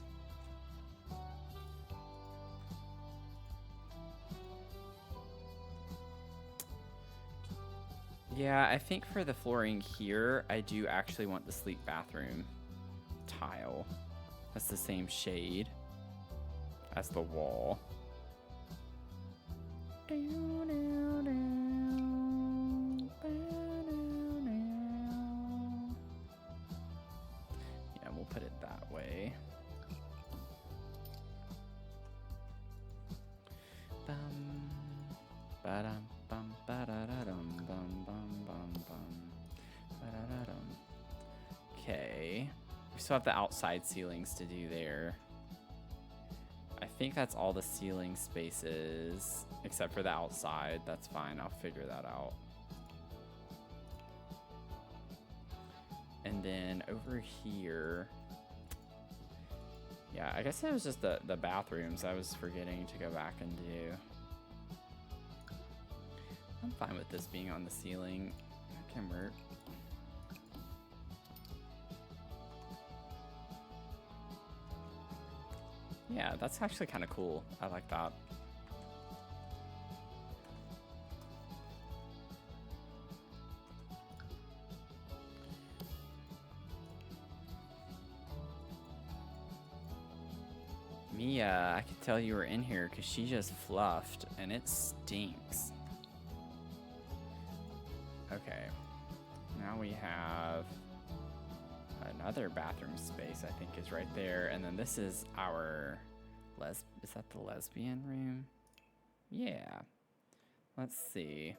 Yeah, I think for the flooring here, I do actually want the sleep bathroom tile. That's the same shade as the wall. Yeah, we'll put it that way. Okay, we still have the outside ceilings to do there. I think that's all the ceiling spaces, except for the outside. That's fine, I'll figure that out. And then over here, yeah, I guess it was just the bathrooms I was forgetting to go back and do. I'm fine with this being on the ceiling. That can work. Yeah, that's actually kind of cool. I like that. Mia, I could tell you were in here because she just fluffed and it stinks. Okay. Now we have another bathroom space, I think is right there. And then this is our is that the lesbian room? Yeah. Let's see.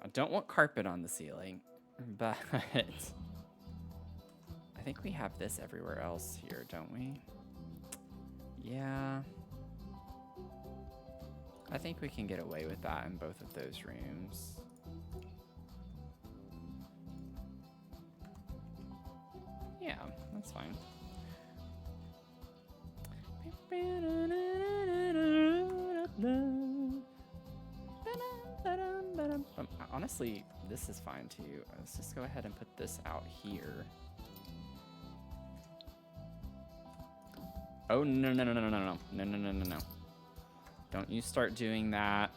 I don't want carpet on the ceiling, but I think we have this everywhere else here, don't we? Yeah. I think we can get away with that in both of those rooms. Yeah, that's fine. Honestly, this is fine too. Let's just go ahead and put this out here. Oh, no, no, no, no, no, no, no, no, no, no, no, no. Don't you start doing that.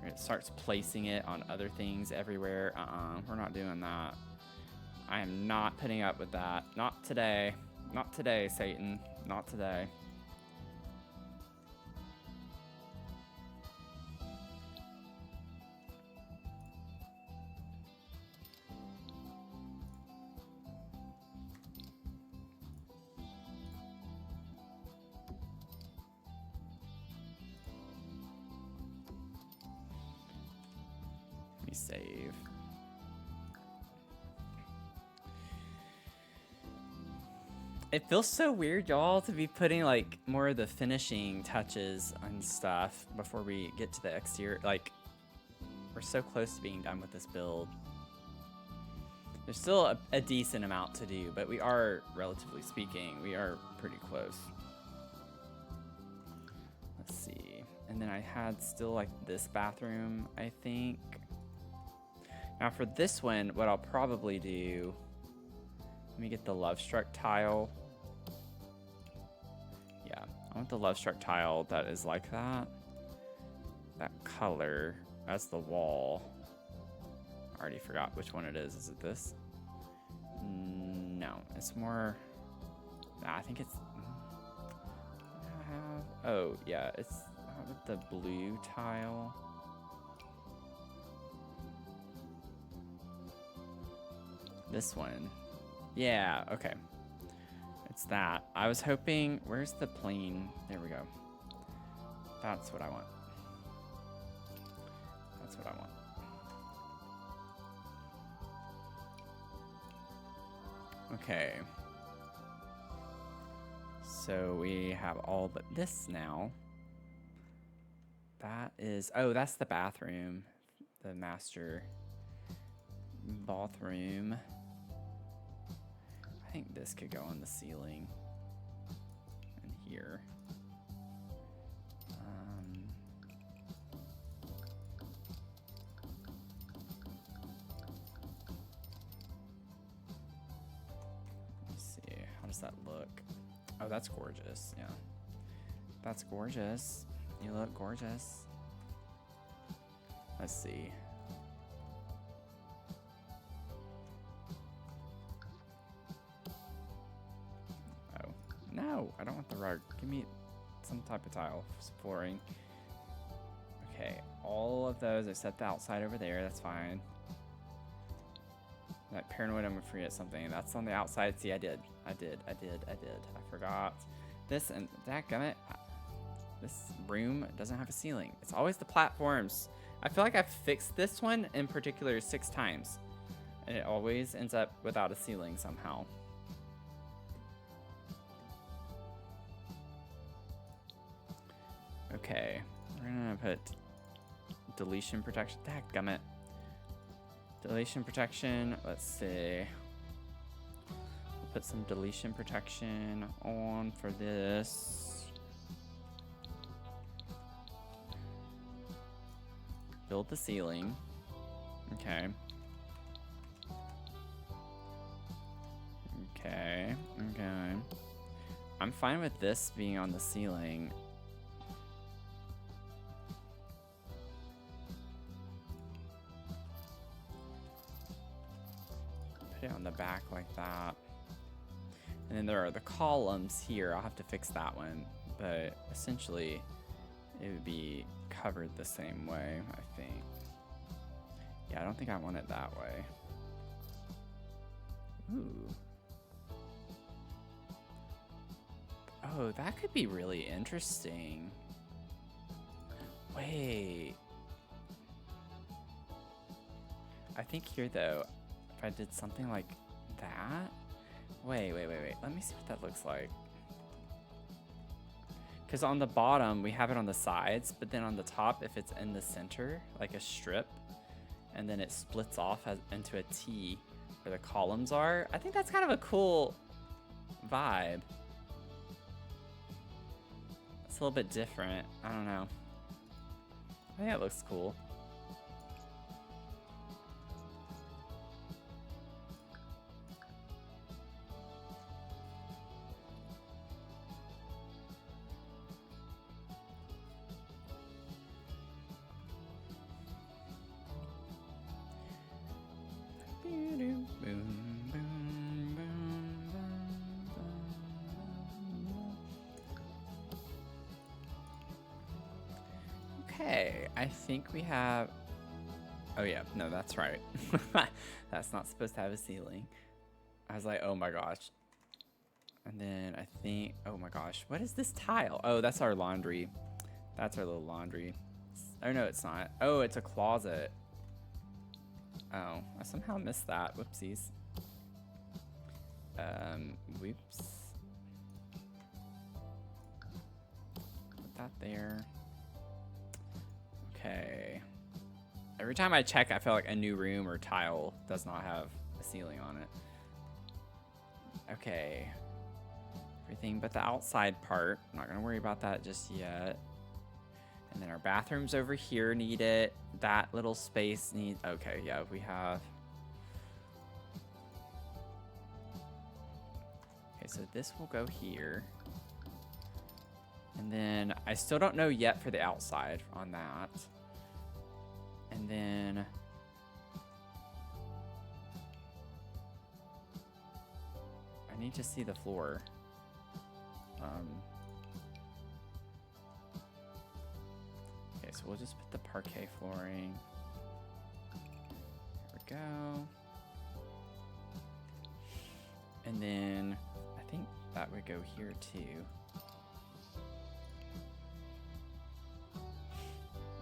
It starts placing it on other things everywhere. We're not doing that. I am not putting up with that. Not today. Not today, Satan. Not today. Let me save. It feels so weird, y'all, to be putting like more of the finishing touches on stuff before we get to the exterior. Like, we're so close to being done with this build. There's still a decent amount to do, but we are, relatively speaking, we are pretty close. Let's see. And then I had still like this bathroom, I think. Now for this one, what I'll probably do, let me get the Love Struck tile. Yeah, I want the Love Struck tile that is like that. That color as the wall. I already forgot which one it is. Is it this? No, it's more, I think it's, oh yeah, it's with the blue tile. This one. Yeah, okay. It's that. I was hoping, where's the plane? There we go. That's what I want. That's what I want. Okay. So we have all but this now. That is, oh, that's the bathroom. The master bathroom. I think this could go on the ceiling and here. Let's see, how does that look? Oh, that's gorgeous, yeah. That's gorgeous. You look gorgeous. Let's see. No, I don't want the rug. Give me some type of tile flooring. Okay, all of those. I set the outside over there. That's fine. That paranoid, I'm gonna forget something. That's on the outside. See, I did. I forgot. This and dadgummit. This room doesn't have a ceiling. It's always the platforms. I feel like I've fixed this one in particular 6 times. And it always ends up without a ceiling somehow. Okay, we're gonna put deletion protection. Dadgummit. Deletion protection. Let's see. We'll put some deletion protection on for this. Build the ceiling. Okay. I'm fine with this being on the ceiling. Put it on the back like that. And then there are the columns here. I'll have to fix that one. But essentially, it would be covered the same way, I think. Yeah, I don't think I want it that way. Ooh. Oh, that could be really interesting. Wait. I think here, though, if I did something like that. Wait. Let me see what that looks like. Because on the bottom, we have it on the sides, but then on the top, if it's in the center, like a strip, and then it splits off into a T where the columns are, I think that's kind of a cool vibe. It's a little bit different. I don't know. I think it looks cool. Okay, I think we have... Oh yeah, no, that's right. That's not supposed to have a ceiling. I was like, oh my gosh. And then I think, oh my gosh, what is this tile? Oh, that's our laundry. That's our little laundry. Oh no, it's not. Oh, it's a closet. Oh, I somehow missed that. Whoopsies. Whoops. Put that there. Okay. Every time I check, I feel like a new room or tile does not have a ceiling on it. Okay. Everything but the outside part. I'm not gonna worry about that just yet. And then our bathrooms over here need it. That little space needs... Okay, yeah, we have... Okay, so this will go here. And then I still don't know yet for the outside on that. And then... I need to see the floor. Okay, so we'll just put the parquet flooring. There we go. And then I think that would go here too.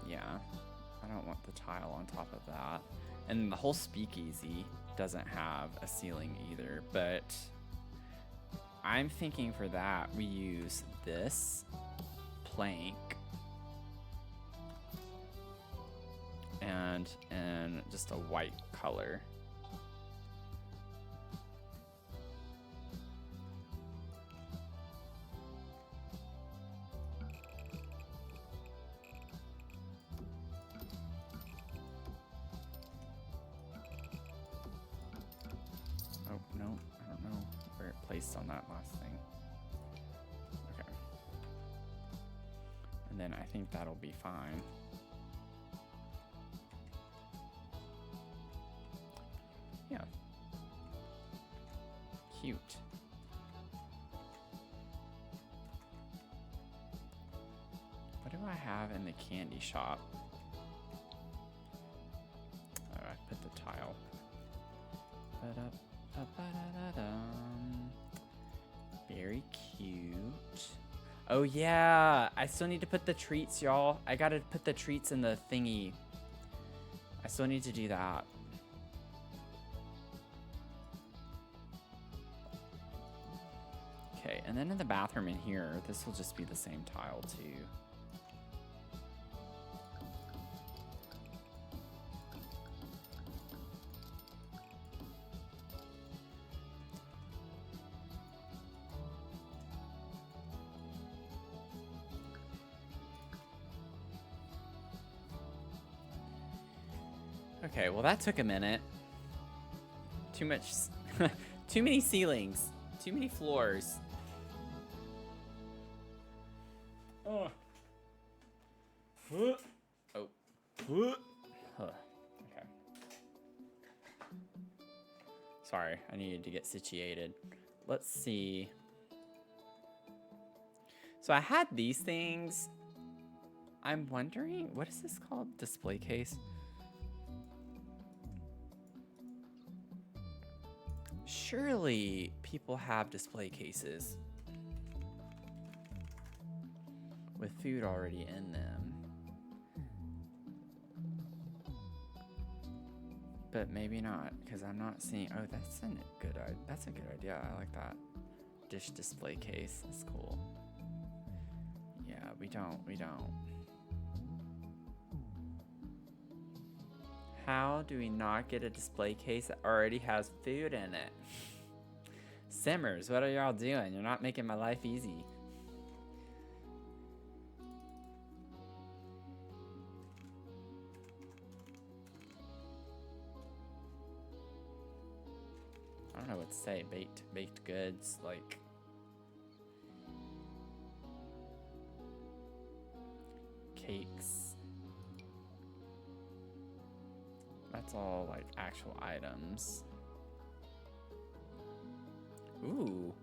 Yeah, I don't want the tile on top of that. And the whole speakeasy doesn't have a ceiling either, but I'm thinking for that we use this plank and just a white color. Oh, no, I don't know where it placed on that last thing. Okay. And then I think that'll be fine. Yeah. Cute. What do I have in the candy shop? Oh, I put the tile. Very cute. Oh yeah, I still need to put the treats, y'all. I gotta put the treats in the thingy. I still need to do that. Okay, and then in the bathroom in here, this will just be the same tile too. Okay, well that took a minute. Too much, too many ceilings, too many floors. Oh. Okay. Sorry, I needed to get situated. Let's see. So I had these things. I'm wondering, what is this called? Display case? Surely people have display cases with food already in them. But maybe not, because I'm not seeing. Oh, that's a good idea. I like that. Dish display case. That's cool. Yeah, we don't. How do we not get a display case that already has food in it? Simmers, what are y'all doing? You're not making my life easy. I don't know what to say. Baked goods, like cakes. That's all like actual items. Ooh.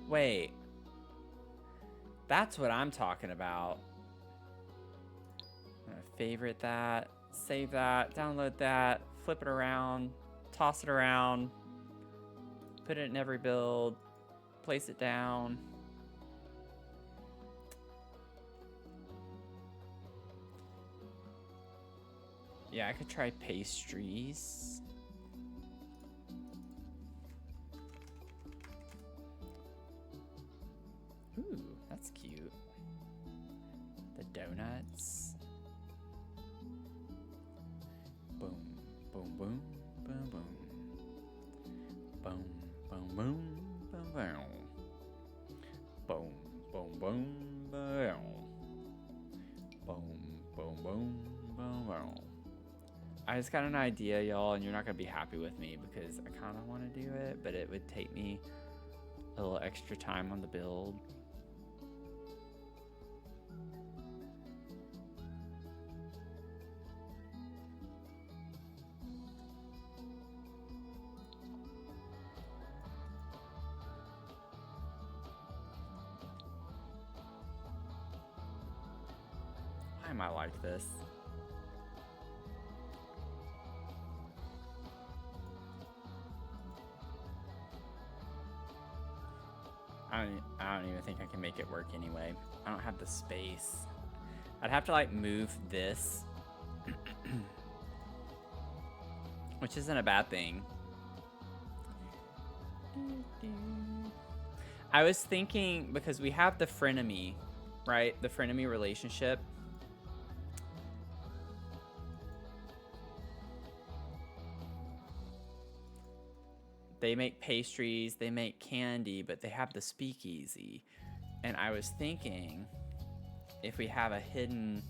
Wait. That's what I'm talking about. I'm gonna favorite that, save that, download that, flip it around, toss it around, put it in every build, place it down. Yeah, I could try pastries. Ooh, that's cute. The donuts. Boom, boom, boom, boom, boom. Boom, boom, boom, boom, boom. Boom, boom, boom, boom. Boom, boom, boom, boom, boom. I just got an idea, y'all, and you're not gonna be happy with me because I kind of want to do it, but it would take me a little extra time on the build. Why am I like this? I don't even think I can make it work anyway. I don't have the space. I'd have to like move this, which isn't a bad thing. I was thinking, because we have the frenemy, right? The frenemy relationship. They make pastries, they make candy, but they have the speakeasy. And I was thinking, if we have a hidden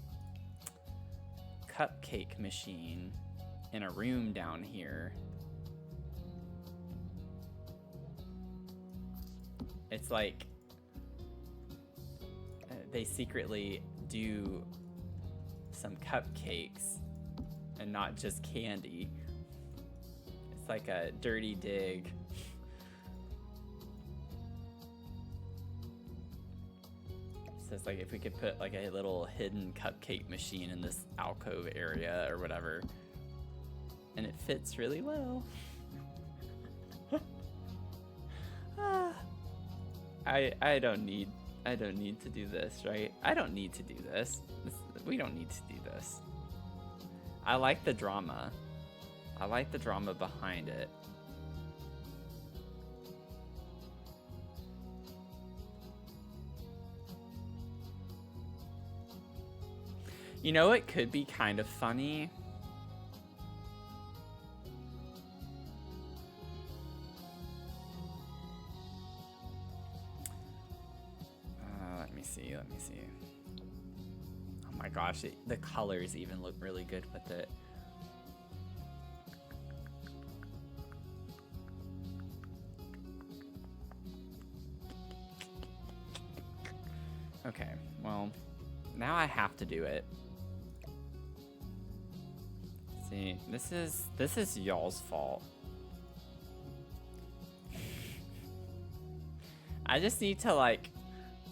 cupcake machine in a room down here, it's like they secretly do some cupcakes and not just candy. It's like a dirty dig. So it's like if we could put like a little hidden cupcake machine in this alcove area or whatever, and it fits really well. I don't need to do this, right? I don't need to do this. We don't need to do this. I like the drama. I like the drama behind it. You know, it could be kind of funny. Let me see. Oh my gosh, the colors even look really good with it. Okay, well, Now I have to do it. See, this is y'all's fault. I just need to like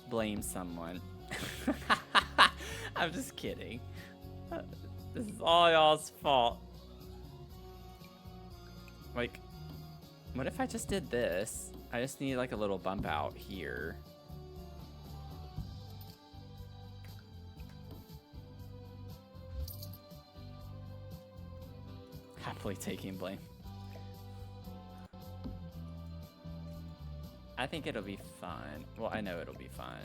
blame someone. I'm just kidding. This is all y'all's fault. Like, what if I just did this? I just need like a little bump out here. Happily taking blame. I think it'll be fun. Well, I know it'll be fun.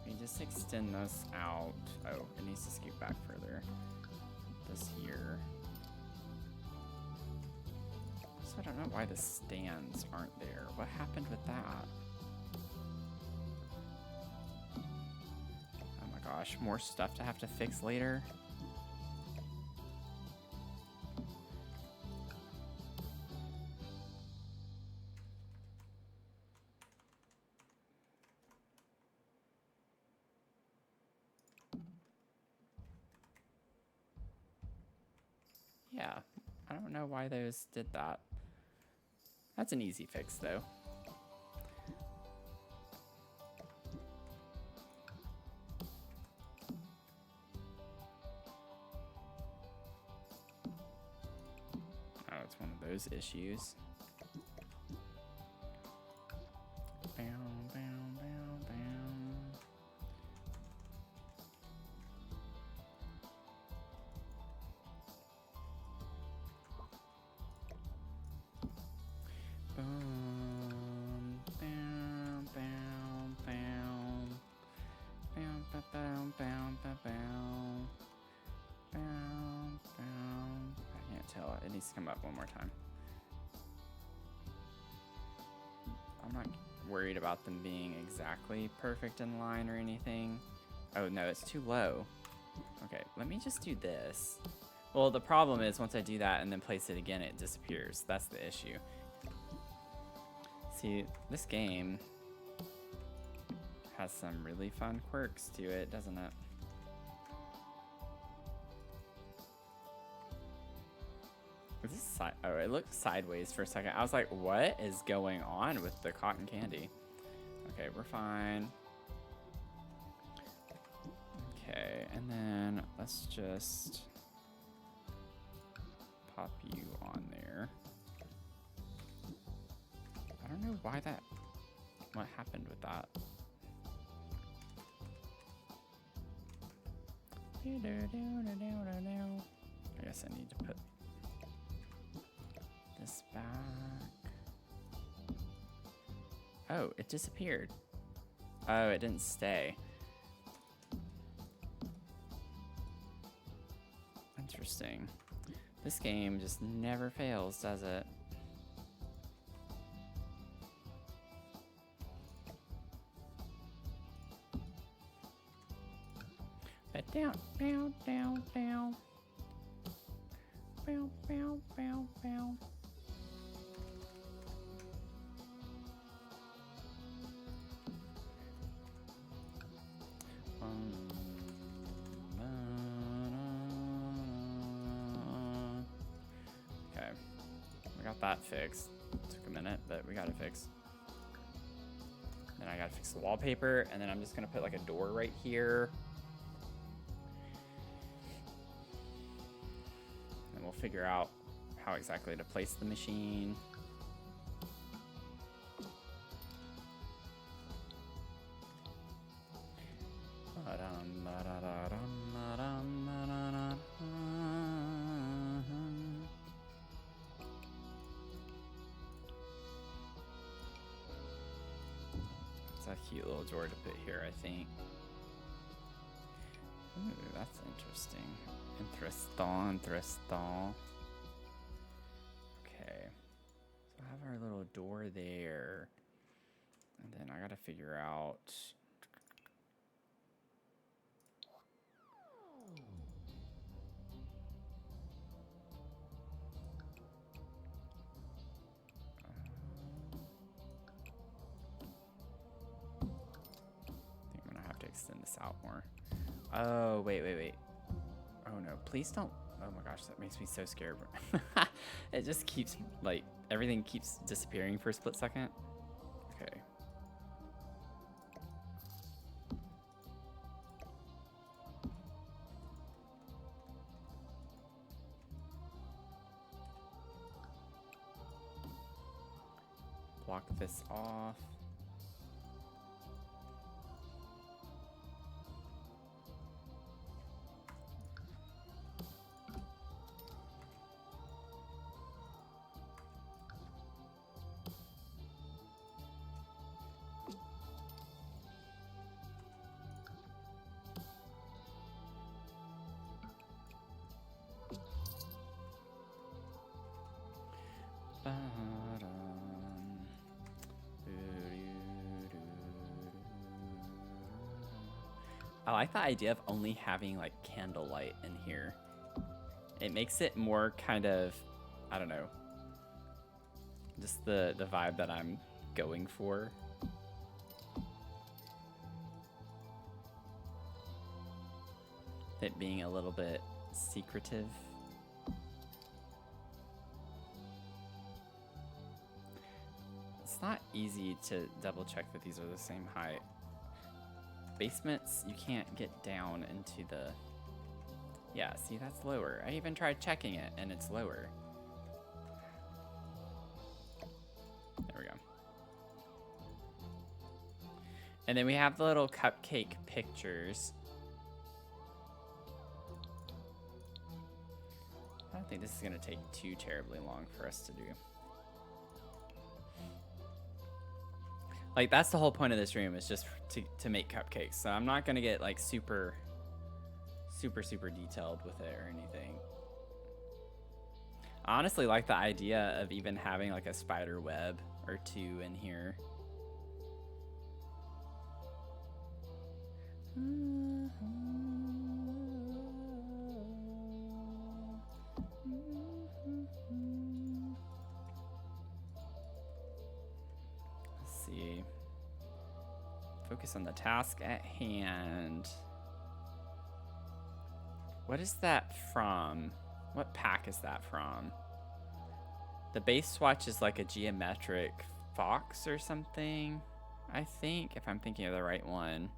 We just extend this out. Oh, it needs to scoot back further. This here. So I don't know why the stands aren't there. What happened with that? Oh my gosh, more stuff to have to fix later. Yeah, I don't know why those did that. That's an easy fix though. Oh, it's one of those issues. I can't tell. It needs to come up one more time. I'm not worried about them being exactly perfect in line or anything. Oh no, it's too low. Okay, let me just do this. Well, the problem is once I do that and then place it again, it disappears. That's the issue. See, this game has some really fun quirks to it, doesn't it? Is this side? Oh, it looked sideways for a second. I was like, what is going on with the cotton candy? Okay, we're fine. Okay, and then let's just pop you on there. I don't know why that, what happened with that. I guess I need to put this back. Oh, it disappeared. Oh, it didn't stay. Interesting. This game just never fails, does it? Down, down, down, down. Bow, bow, bow, bow. Okay, we got that fixed. Took a minute, but we got it fixed. Then I gotta fix the wallpaper, and then I'm just gonna put like a door right here. And we'll figure out how exactly to place the machine. It's a cute little door to put here, I think. Ooh, that's interesting. Interesting. Okay. So I have our little door there. And then I gotta figure out more. Oh, wait. Oh no, please don't. Oh my gosh, that makes me so scared. It just keeps, like, everything keeps disappearing for a split second. Okay. Block this off. I like the idea of only having like candlelight in here. It makes it more kind of, I don't know, just the vibe that I'm going for. It being a little bit secretive. It's not easy to double check that these are the same height. Basements, you can't get down into the... Yeah, see, that's lower. I even tried checking it, and it's lower. There we go. And then we have the little cupcake pictures. I don't think this is going to take too terribly long for us to do. Like, that's the whole point of this room, is just to make cupcakes. So I'm not going to get, like, super detailed with it or anything. I honestly like the idea of even having, like, a spider web or two in here. Let's see. Focus on the task at hand. What is that from? What pack is that from? The base swatch is like a geometric fox or something, I think, if I'm thinking of the right one.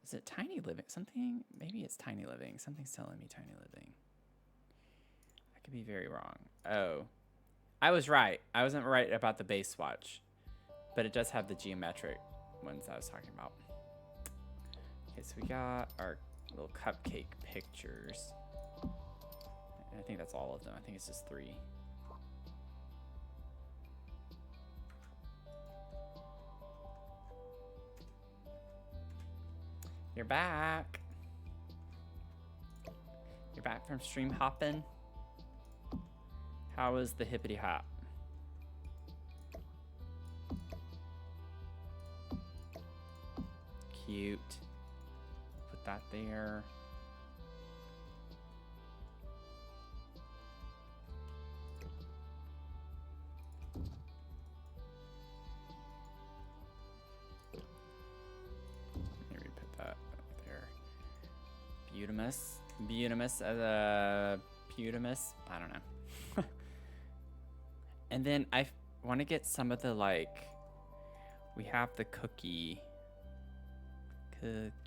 Is it Tiny Living? Something? Maybe it's Tiny Living. Something's telling me Tiny Living. I could be very wrong. Oh. I was right. I wasn't right about the base swatch. But it does have the geometric ones I was talking about. Okay, so we got our little cupcake pictures. And I think that's all of them. I think it's just 3. You're back. You're back from stream hopping. How was the hippity hop? Cute. Put that there. Maybe put that there. Butamus. Butamus as a Butamus. I don't know. And then I want to get some of the, like, we have the cookie. Cookie.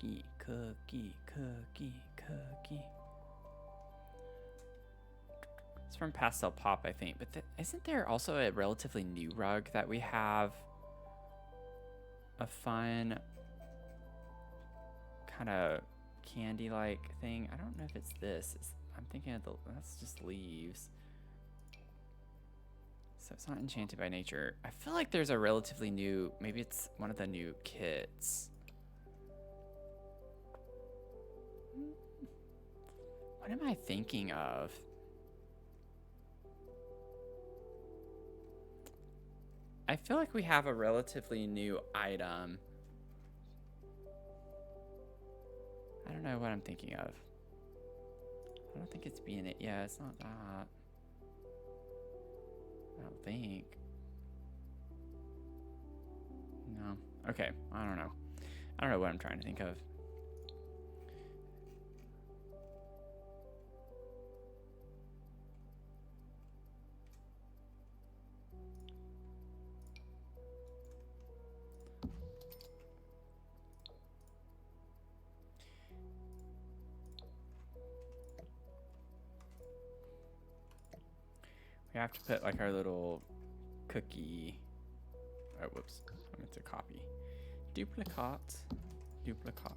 It's from Pastel Pop, I think. But isn't there also a relatively new rug that we have? A fun kind of candy-like thing. I don't know if it's this. I'm thinking of that's just leaves. So it's not enchanted by nature. I feel like there's a relatively new, maybe it's one of the new kits. What am I thinking of? I feel like we have a relatively new item. I don't know what I'm thinking of. I don't think it's being it. Yeah, it's not that. I don't think. No. Okay, I don't know. I don't know what I'm trying to think of. We have to put like our little cookie. Oh, whoops. I meant to copy. Duplicate. Duplicate.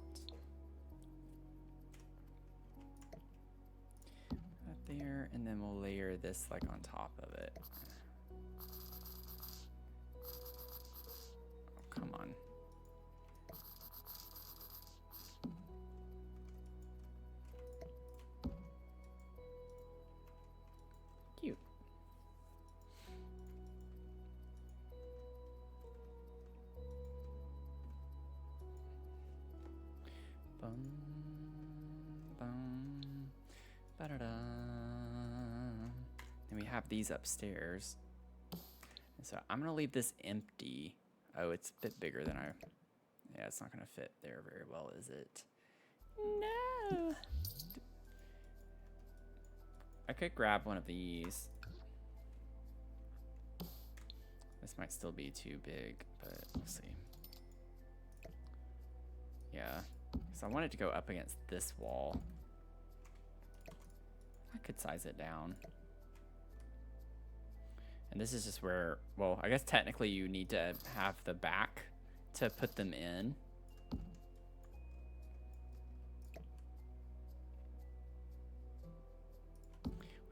That there, and then we'll layer this like on top of it. Oh, come on. Cute. Bum, bum, ba-da-da. And we have these upstairs. And so I'm gonna leave this empty. Oh, it's a bit bigger than I. Yeah, it's not gonna fit there very well, is it? No. I could grab one of these. This might still be too big, but we'll see. Yeah, so I want it to go up against this wall. I could size it down. And this is just where, well, I guess technically you need to have the back to put them in.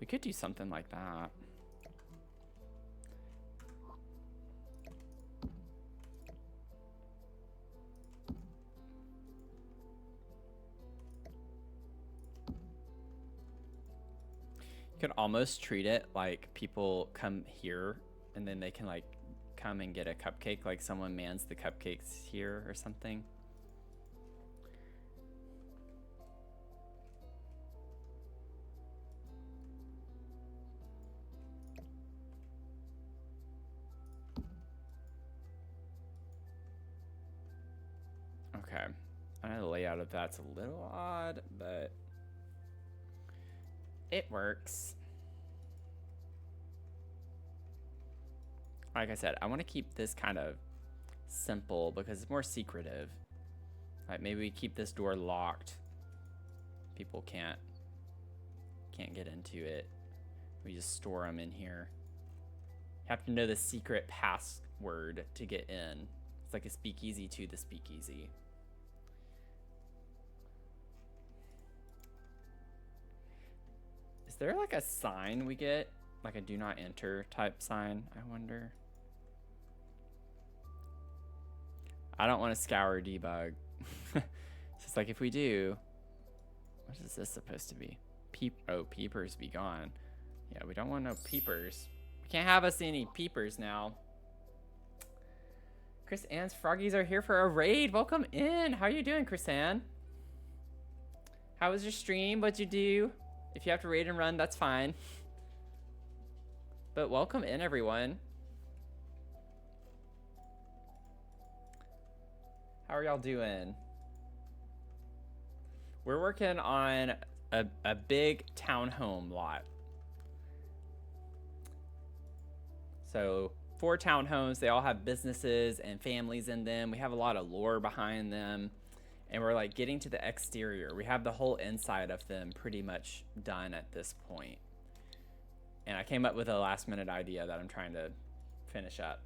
We could do something like that. You could almost treat it like people come here and then they can like come and get a cupcake, like someone mans the cupcakes here or something. Okay, I know the layout of that's a little odd, but it works. Like I said, I want to keep this kind of simple because it's more secretive. Like maybe we keep this door locked. People can't get into it. We just store them in here. You have to know the secret password to get in. It's like a speakeasy to the speakeasy. Is there like a sign we get? Like a do not enter type sign, I wonder. I don't want to scour debug. It's just like if we do, what is this supposed to be? Oh, peepers be gone. Yeah, we don't want no peepers. We can't have us any peepers now. Chris Ann's Froggies are here for a raid. Welcome in. How are you doing, Chris Ann? How was your stream? What'd you do? If you have to raid and run, that's fine. But welcome in, everyone. How are y'all doing? We're working on a big townhome lot. So 4 townhomes, they all have businesses and families in them. We have a lot of lore behind them. And we're like getting to the exterior. We have the whole inside of them pretty much done at this point. And I came up with a last minute idea that I'm trying to finish up.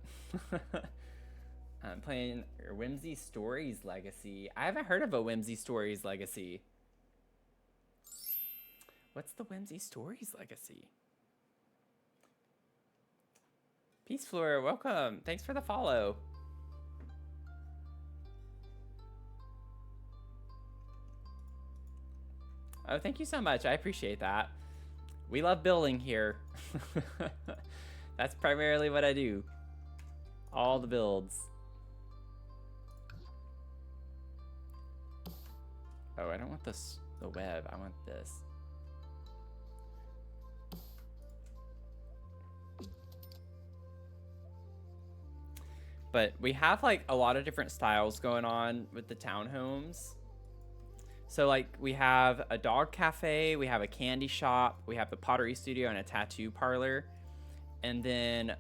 I'm playing Whimsy Stories Legacy. I haven't heard of a Whimsy Stories Legacy. What's the Whimsy Stories Legacy? Peace Floor, welcome. Thanks for the follow. Oh, thank you so much. I appreciate that. We love building here. That's primarily what I do. All the builds. Oh, I don't want this, the web. I want this. But we have like a lot of different styles going on with the townhomes. So like we have a dog cafe, we have a candy shop, we have a pottery studio and a tattoo parlor. And then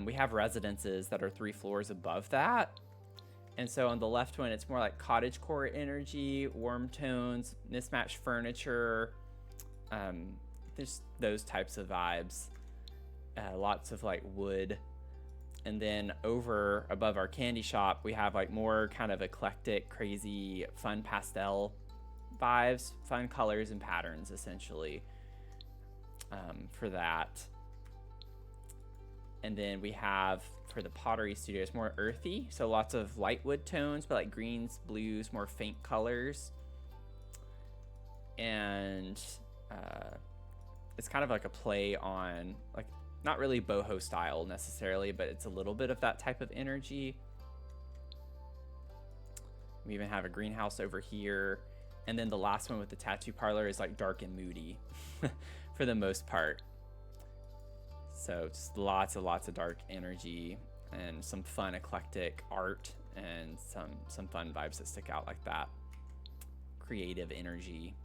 we have residences that are 3 floors above that. And so on the left one, it's more like cottagecore energy, warm tones, mismatched furniture, just those types of vibes. Lots of like wood. And then over above our candy shop, we have like more kind of eclectic, crazy, fun pastel vibes, fun colors and patterns essentially for that. And then we have for the pottery studio, it's more earthy, so lots of light wood tones, but like greens, blues, more faint colors. And it's kind of like a play on like not really boho style necessarily, but it's a little bit of that type of energy. We even have a greenhouse over here. And then the last one with the tattoo parlor is like dark and moody for the most part. So just lots of dark energy and some fun eclectic art and some fun vibes that stick out like that. Creative energy.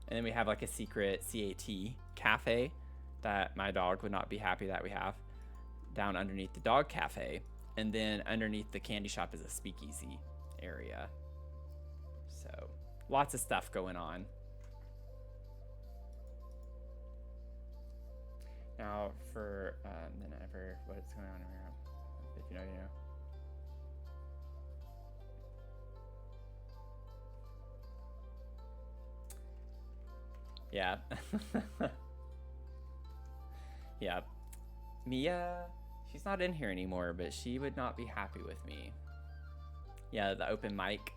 And then we have like a secret CAT cafe that my dog would not be happy that we have down underneath the dog cafe. And then underneath the candy shop is a speakeasy area. So lots of stuff going on. Now for then ever what's going on here, if you know, you know. Yeah. Yeah. Mia, she's not in here anymore, but she would not be happy with me. Yeah, the open mic.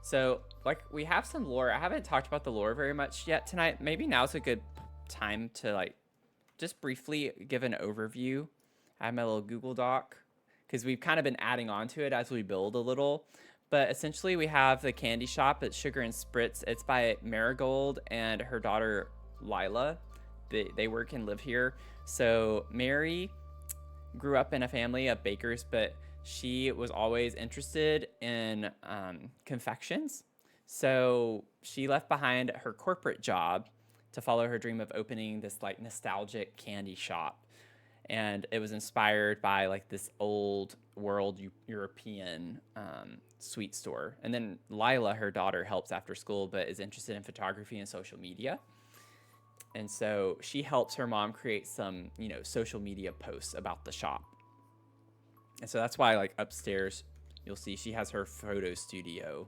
So, like, we have some lore. I haven't talked about the lore very much yet tonight. Maybe now's a good time to, like, just briefly give an overview. I have my little Google Doc, because we've kind of been adding on to it as we build a little. But essentially, we have the candy shop at Sugar and Spritz. It's by Marigold and her daughter, Lila. They work and live here. So Mary grew up in a family of bakers, but she was always interested in confections. So she left behind her corporate job to follow her dream of opening this like nostalgic candy shop. And it was inspired by like this old world European sweet store. And then Lila, her daughter, helps after school, but is interested in photography and social media. And so she helps her mom create some, you know, social media posts about the shop. And so that's why, like, upstairs, you'll see she has her photo studio,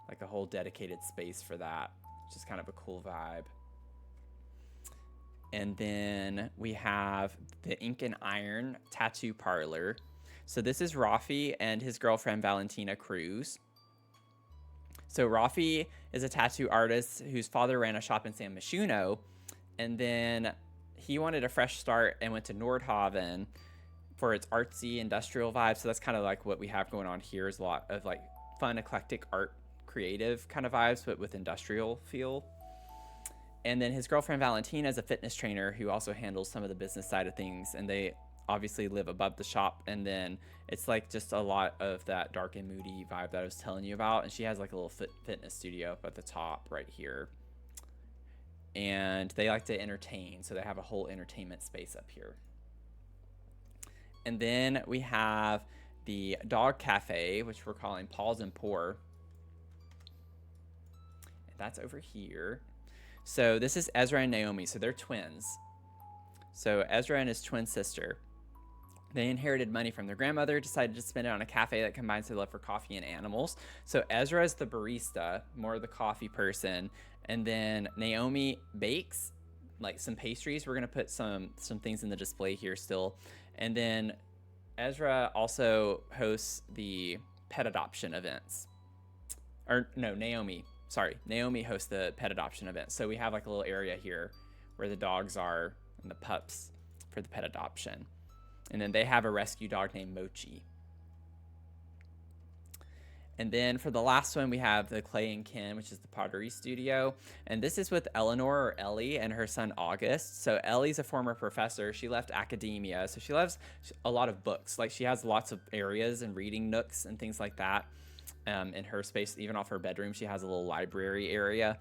like a whole dedicated space for that, which is kind of a cool vibe. And then we have the Ink and Iron tattoo parlor. So this is Rafi and his girlfriend, Valentina Cruz. So Rafi is a tattoo artist whose father ran a shop in San Myshuno. And then he wanted a fresh start and went to Nordhaven for its artsy industrial vibe. So that's kind of like what we have going on here is a lot of like fun, eclectic art, creative kind of vibes, but with industrial feel. And then his girlfriend Valentina is a fitness trainer who also handles some of the business side of things. And they obviously live above the shop. And then it's like just a lot of that dark and moody vibe that I was telling you about. And she has like a little fitness studio up at the top right here. And they like to entertain, so they have a whole entertainment space up here. And then we have the dog cafe, which we're calling Paws and Pour. And that's over here. So this is Ezra and Naomi, so they're twins. So Ezra and his twin sister, they inherited money from their grandmother, decided to spend it on a cafe that combines their love for coffee and animals. So Ezra is the barista, more the coffee person. And then Naomi bakes like some pastries. We're going to put some things in the display here still. And then Ezra also hosts the pet adoption events. Or no, Naomi. Sorry, Naomi hosts the pet adoption event. So we have like a little area here where the dogs are and the pups for the pet adoption. And then they have a rescue dog named Mochi. And then for the last one, we have the Clay and Ken, which is the pottery studio. And this is with Eleanor or Ellie and her son August. So Ellie's a former professor. She left academia. So she loves a lot of books. Like she has lots of areas and reading nooks and things like that. In her space, even off her bedroom, she has a little library area.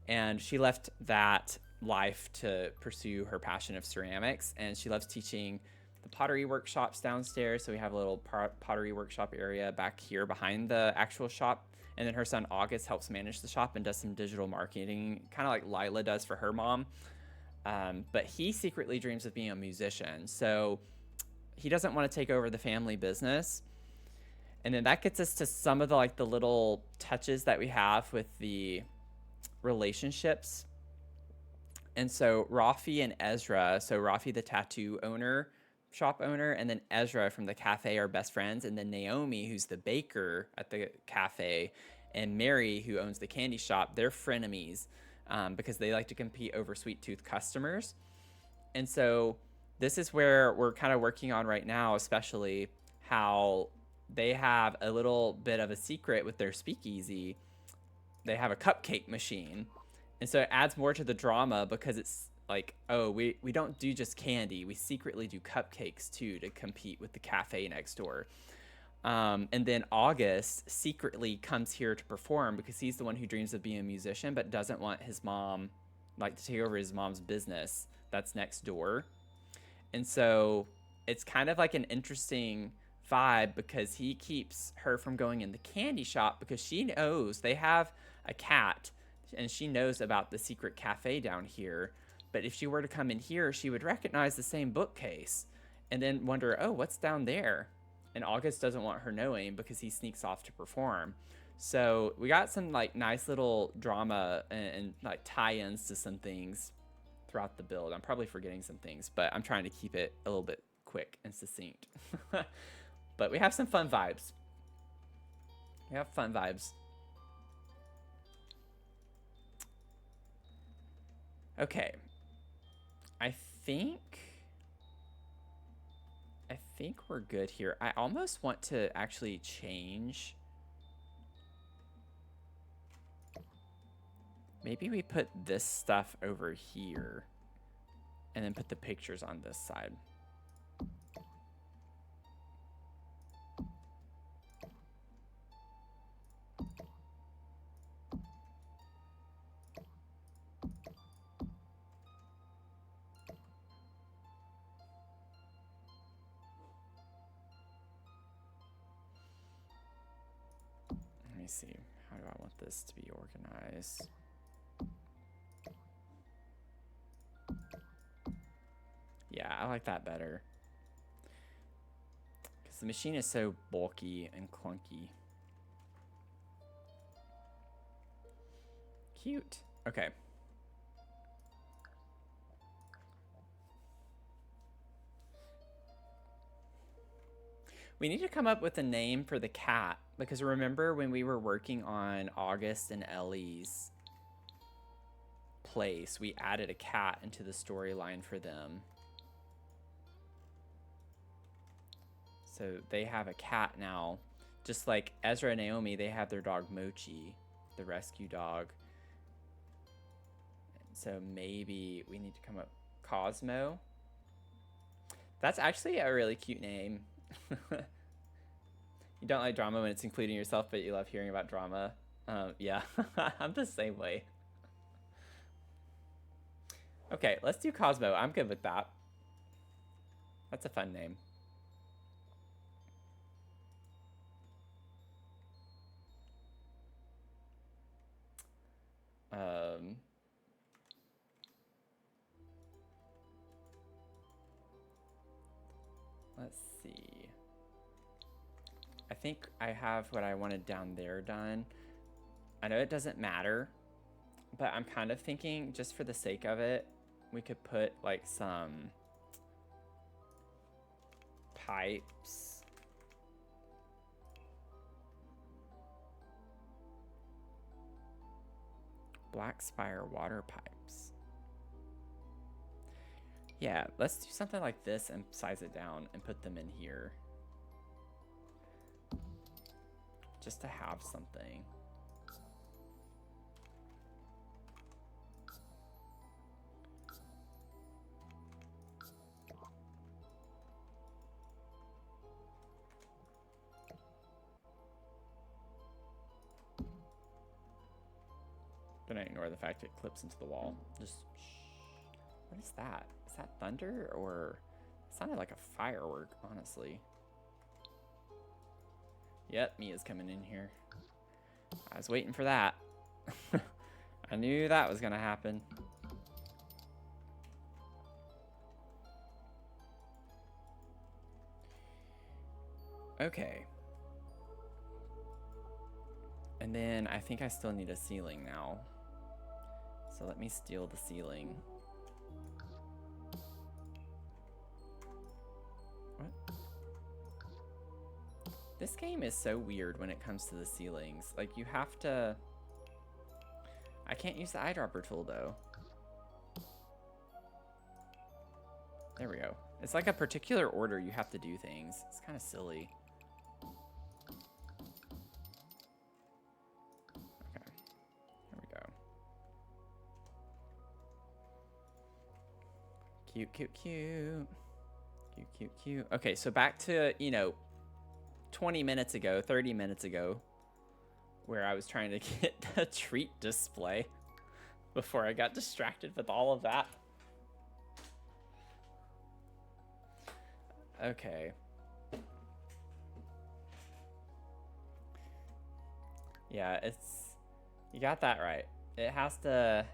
And she left that life to pursue her passion of ceramics. And she loves teaching the pottery workshops downstairs. So we have a little pottery workshop area back here behind the actual shop. And then her son August helps manage the shop and does some digital marketing, kind of like Lila does for her mom. But he secretly dreams of being a musician. So he doesn't want to take over the family business. And then that gets us to some of the little touches that we have with the relationships. And so Rafi and Ezra, so Rafi the tattoo owner, shop owner, and then Ezra from the cafe are best friends. And then Naomi, who's the baker at the cafe, and Mary, who owns the candy shop, they're frenemies because they like to compete over sweet tooth customers. And so this is where we're kind of working on right now, especially how they have a little bit of a secret with their speakeasy. They have a cupcake machine. And so it adds more to the drama because it's like, oh, we don't do just candy. We secretly do cupcakes too to compete with the cafe next door. And then August secretly comes here to perform because he's the one who dreams of being a musician but doesn't want his mom, like, to take over his mom's business that's next door. And so it's kind of like an interesting vibe because he keeps her from going in the candy shop because she knows they have a cat and she knows about the secret cafe down here. But if she were to come in here, she would recognize the same bookcase and then wonder, oh, what's down there? And August doesn't want her knowing because he sneaks off to perform. So we got some like nice little drama and like tie-ins to some things throughout the build. I'm probably forgetting some things, but I'm trying to keep it a little bit quick and succinct. But we have some fun vibes. We have fun vibes. Okay. I think we're good here. I almost want to actually change. Maybe we put this stuff over here and then put the pictures on this side. Let me see. How do I want this to be organized? Yeah, I like that better. Because the machine is so bulky and clunky. Cute. Okay. We need to come up with a name for the cat because remember when we were working on August and Ellie's place, we added a cat into the storyline for them. So they have a cat now. Just like Ezra and Naomi, they have their dog Mochi, the rescue dog. So maybe we need to come up Cosmo. That's actually a really cute name. You don't like drama when it's including yourself, but you love hearing about drama. Yeah, I'm the same way. Okay, let's do Cosmo. I'm good with that. That's a fun name. Let's see. I think I have what I wanted down there done. I know it doesn't matter, but I'm kind of thinking just for the sake of it, we could put like some pipes. Black Spire water pipes. Yeah, let's do something like this and size it down and put them in here. just to have something. Gonna ignore the fact it clips into the wall. Just shh. What is that? Is that thunder or it sounded like a firework, honestly. Yep, Mia's coming in here. I was waiting for that. I knew that was gonna happen. Okay. And then I think I still need a ceiling now. So let me steal the ceiling. What? This game is so weird when it comes to the ceilings. Like, you have to... I can't use the eyedropper tool, though. There we go. It's like a particular order you have to do things. It's kind of silly. Okay. There we go. Cute, cute, cute. Cute, cute, cute. Okay, so back to, you know, 20 minutes ago, 30 minutes ago, where I was trying to get a treat display before I got distracted with all of that. Okay. Yeah, it's, you got that right. It has to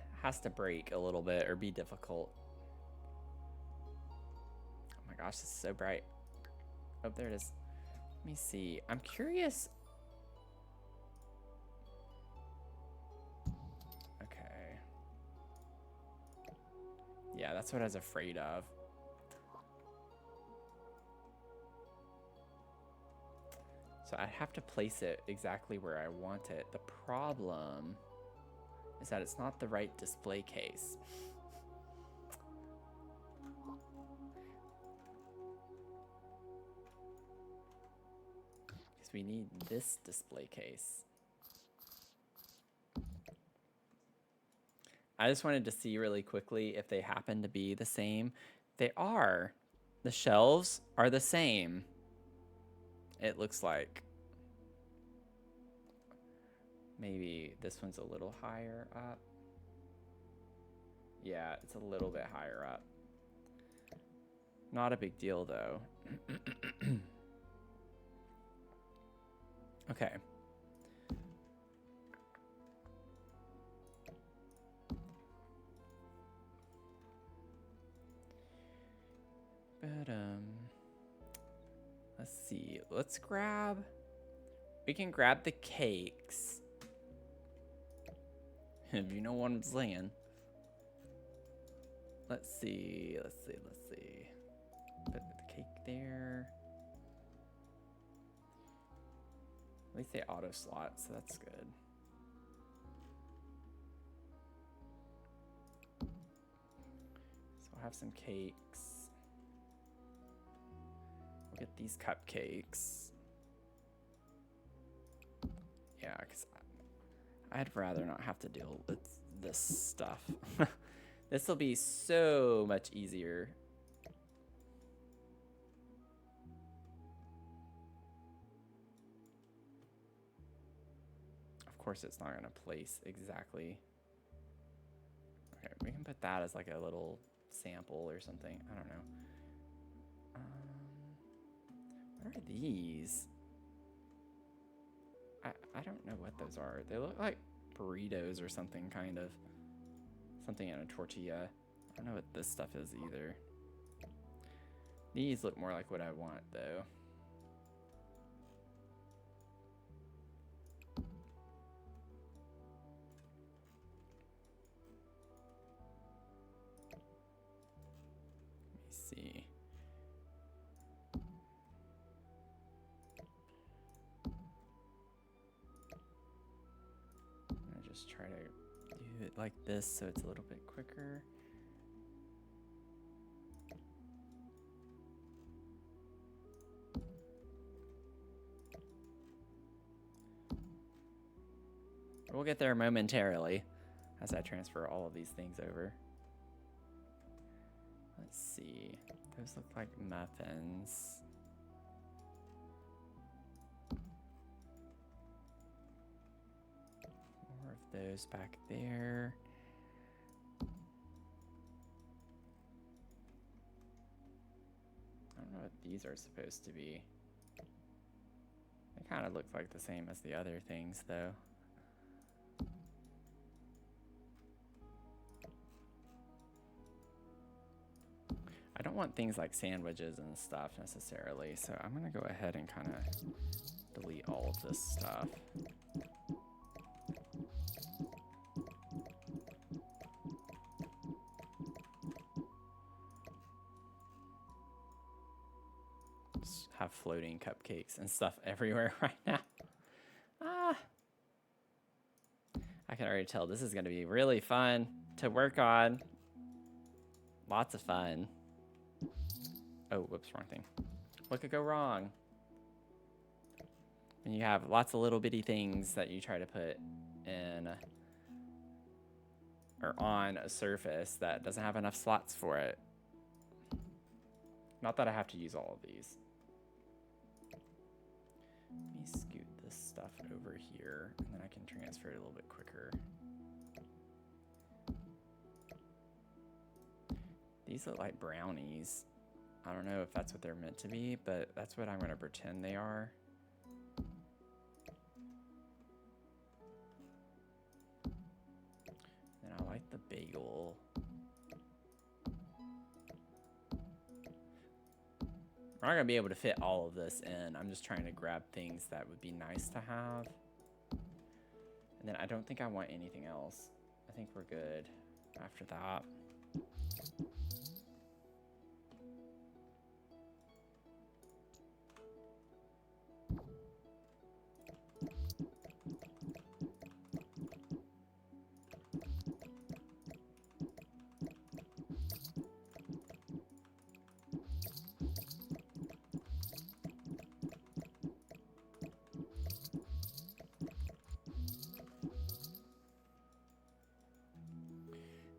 break a little bit or be difficult. Oh my gosh, this is so bright. Oh, there it is. Let me see. I'm curious. Okay. Yeah, that's what I was afraid of. So I have to place it exactly where I want it. The problem is that it's not the right display case. Because we need this display case. I just wanted to see really quickly if they happen to be the same. They are. The shelves are the same. It looks like. Maybe this one's a little higher up. Yeah, it's a little bit higher up. Not a big deal, though. Okay. But, let's see. Let's grab... We can grab the cakes. If you know what I'm saying. Let's see. Put the cake there. At least they auto slot, so that's good. So we'll have some cakes. We'll get these cupcakes. Yeah, because I'd rather not have to deal with this stuff. This will be so much easier. Of course, it's not going to place exactly. Okay, we can put that as like a little sample or something. I don't know. What are these? I don't know what those are. They look like burritos or something, kind of. Something in a tortilla. I don't know what this stuff is either. These look more like what I want, though. Let me see. I'm gonna just try to do it like this so it's a little bit quicker. We'll get there momentarily as I transfer all of these things over. Let's see. Those look like muffins. More of those back there. I don't know what these are supposed to be. They kind of look like the same as the other things, though. I don't want things like sandwiches and stuff necessarily, so I'm going to go ahead and kind of delete all of this stuff. Just have floating cupcakes and stuff everywhere right now. Ah! I can already tell this is going to be really fun to work on. Lots of fun. Oh, whoops, wrong thing. What could go wrong? When you have lots of little bitty things that you try to put in or on a surface that doesn't have enough slots for it. Not that I have to use all of these. Let me scoot this stuff over here, and then I can transfer it a little bit quicker. These look like brownies. I don't know if that's what they're meant to be, but that's what I'm going to pretend they are. And I like the bagel. We're not going to be able to fit all of this in. I'm just trying to grab things that would be nice to have. And then I don't think I want anything else. I think we're good after that.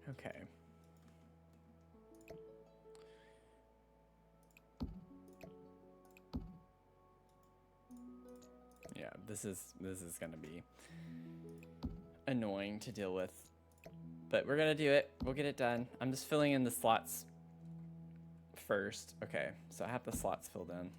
Okay. Yeah, this is gonna be annoying to deal with, but we're gonna do it. We'll get it done. I'm just filling in the slots first. Okay, so I have the slots filled in.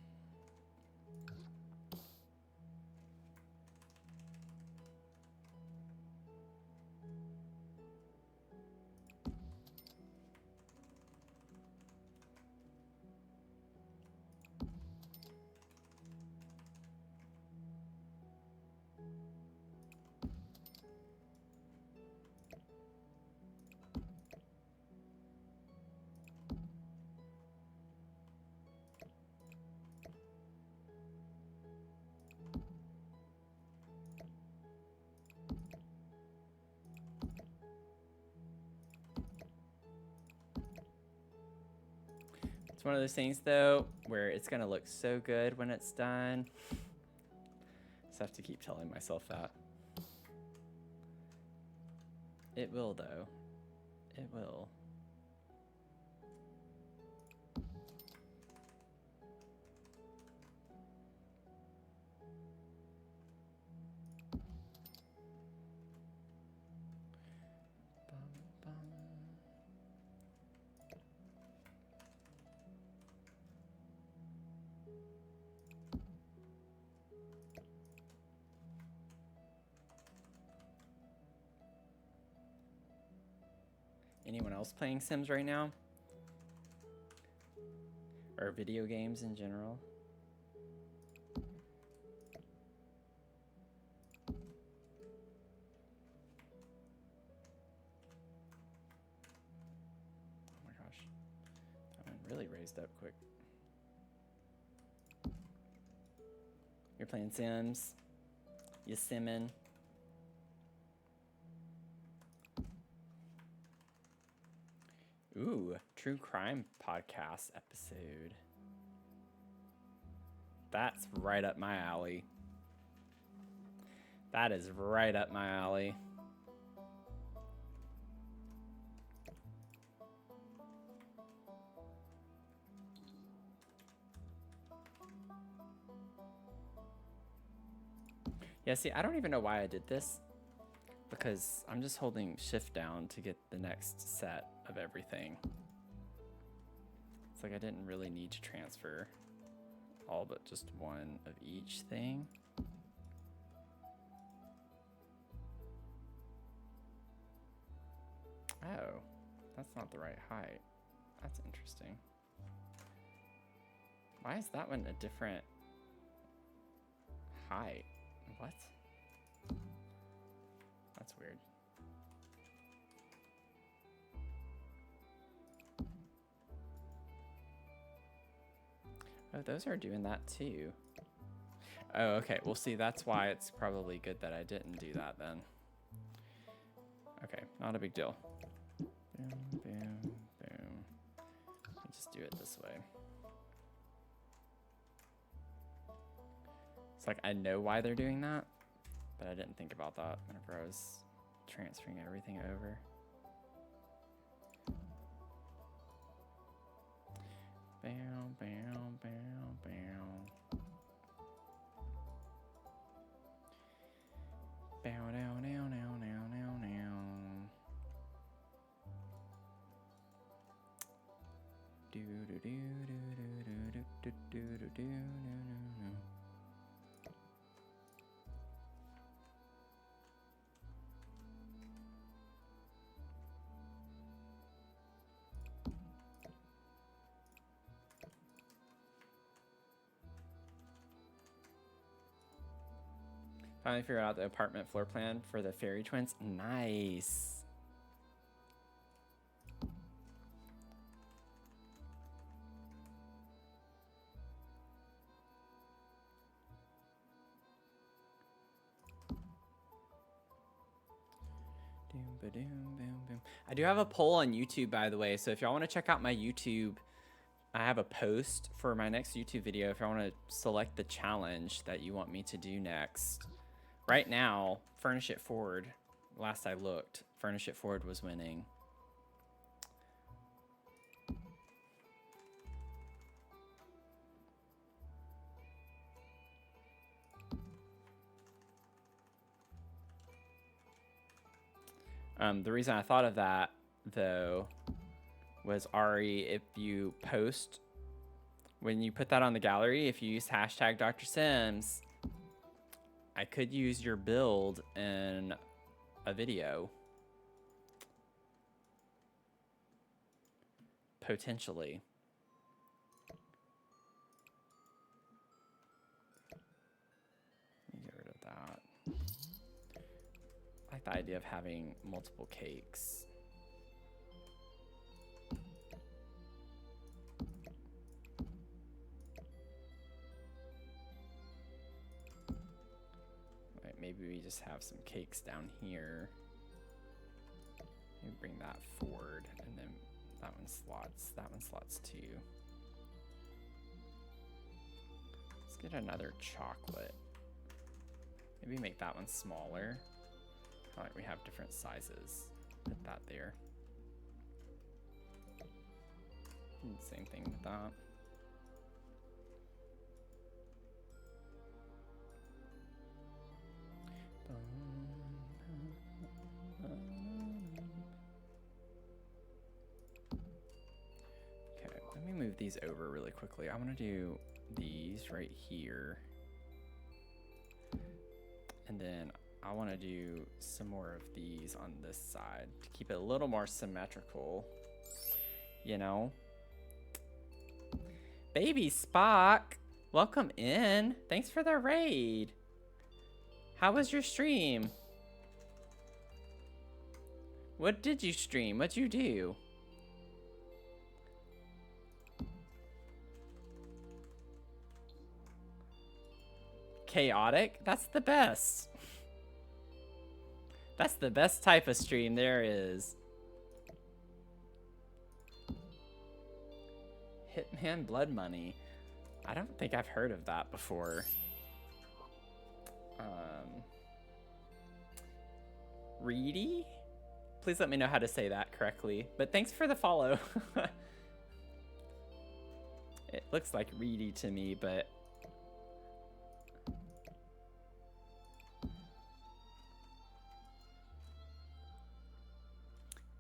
It's one of those things, though, where it's going to look so good when it's done. Just have to keep telling myself that. It will, though. It will. Anyone else playing Sims right now? Or video games in general? Oh my gosh. That one really raised up quick. You're playing Sims? You simming? Ooh, true crime podcast episode. That's right up my alley. That is right up my alley. Yeah, see, I don't even know why I did this, because I'm just holding shift down to get the next set of everything. It's like I didn't really need to transfer all but just one of each thing. Oh, that's not the right height. That's interesting. Why is that one a different height? What? That's weird. Oh, those are doing that too. Oh, okay. Well, see, that's why it's probably good that I didn't do that then. Okay, not a big deal. Boom, boom, boom. Let me just do it this way. It's like I know why they're doing that, but I didn't think about that whenever I was transferring everything over. Bam, bam, bam, bam. Bow, down, down, down, down, down, down. Do do do do do do do do do do do. Finally figured out the apartment floor plan for the fairy twins. Nice. Doom, ba-doom, boom, boom. I do have a poll on YouTube, by the way, so if y'all want to check out my YouTube, I have a post for my next YouTube video if y'all want to select the challenge that you want me to do next. Right now, Furnish It Forward, last I looked, Furnish It Forward was winning. The reason I thought of that, though, was Ari, if you post, when you put that on the gallery, if you use hashtag Dr. Sims, I could use your build in a video. Potentially. Let me get rid of that. I like the idea of having multiple cakes. Right, maybe we just have some cakes down here. Maybe bring that forward, and then that one slots too. Let's get another chocolate. Maybe make that one smaller. All right, we have different sizes. Put that there. And same thing with that. Okay, let me move these over really quickly. I want to do these right here. And then I want to do some more of these on this side to keep it a little more symmetrical, you know? Baby Spock, welcome in. Thanks for the raid. How was your stream? What did you stream? What'd you do? Chaotic? That's the best. That's the best type of stream there is. Hitman Blood Money. I don't think I've heard of that before. Reedy? Please let me know how to say that correctly. But thanks for the follow. It looks like Reedy to me, but...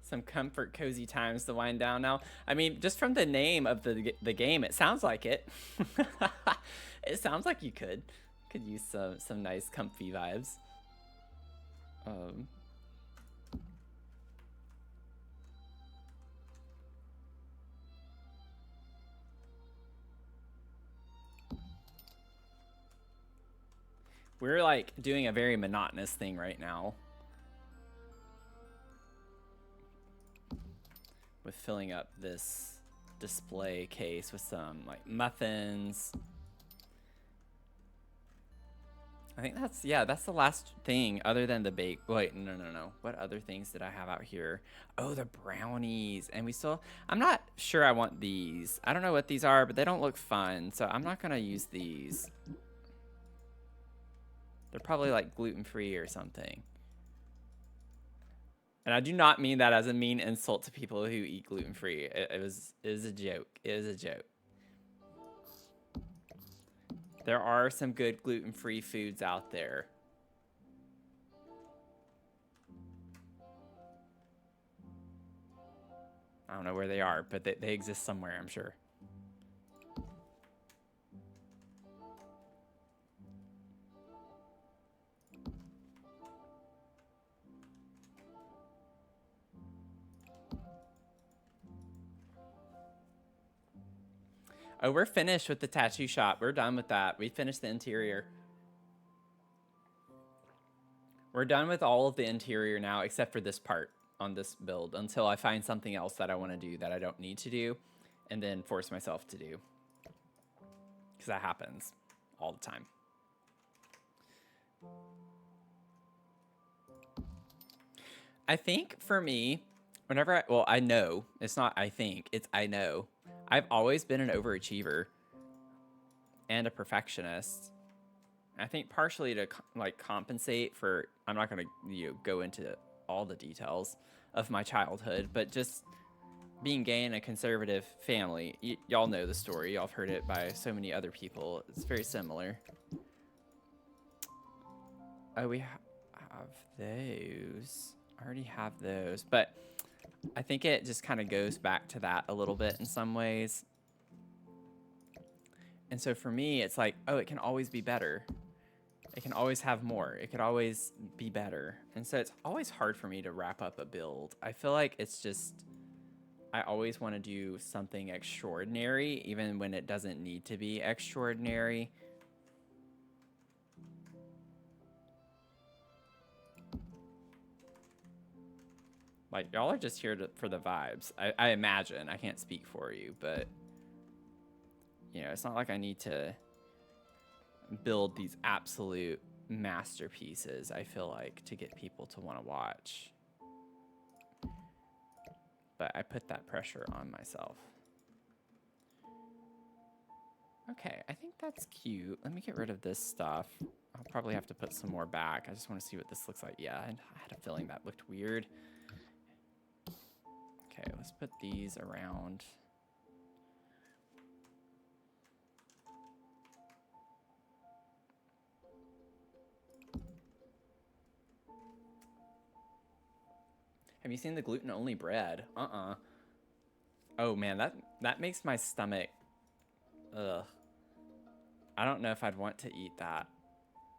Some comfort, cozy times to wind down now. I mean, just from the name of the game, it sounds like it. It sounds like you could use some nice comfy vibes. We're like doing a very monotonous thing right now with filling up this display case with some like muffins. I think that's the last thing other than the bake. Wait, no. What other things did I have out here? Oh, the brownies. And we still, I'm not sure I want these. I don't know what these are, but they don't look fun. So I'm not going to use these. They're probably like gluten-free or something. And I do not mean that as a mean insult to people who eat gluten-free. It was a joke. It was a joke. There are some good gluten-free foods out there. I don't know where they are, but they exist somewhere, I'm sure. Oh, we're finished with the tattoo shop. We're done with that. We finished the interior. We're done with all of the interior now, except for this part on this build, until I find something else that I want to do that I don't need to do, and then force myself to do. Because that happens all the time. I think for me, whenever I know, it's not I think, it's I know. I've always been an overachiever and a perfectionist. I think partially to like compensate for, I'm not going to go into all the details of my childhood, but just being gay in a conservative family. Y'all know the story. Y'all have heard it by so many other people. It's very similar. Oh, we have those. I already have those, but I think it just kind of goes back to that a little bit in some ways. And so for me, it's like, oh, it can always be better. It can always have more. It could always be better. And so it's always hard for me to wrap up a build. I feel like it's just, I always want to do something extraordinary, even when it doesn't need to be extraordinary. Like, y'all are just here for the vibes. I imagine. I can't speak for you, but, you know, it's not like I need to build these absolute masterpieces, I feel like, to get people to want to watch. But I put that pressure on myself. Okay, I think that's cute. Let me get rid of this stuff. I'll probably have to put some more back. I just want to see what this looks like. Yeah, I had a feeling that looked weird. Okay, let's put these around. Have you seen the gluten-only bread? Oh man, that makes my stomach, ugh. I don't know if I'd want to eat that.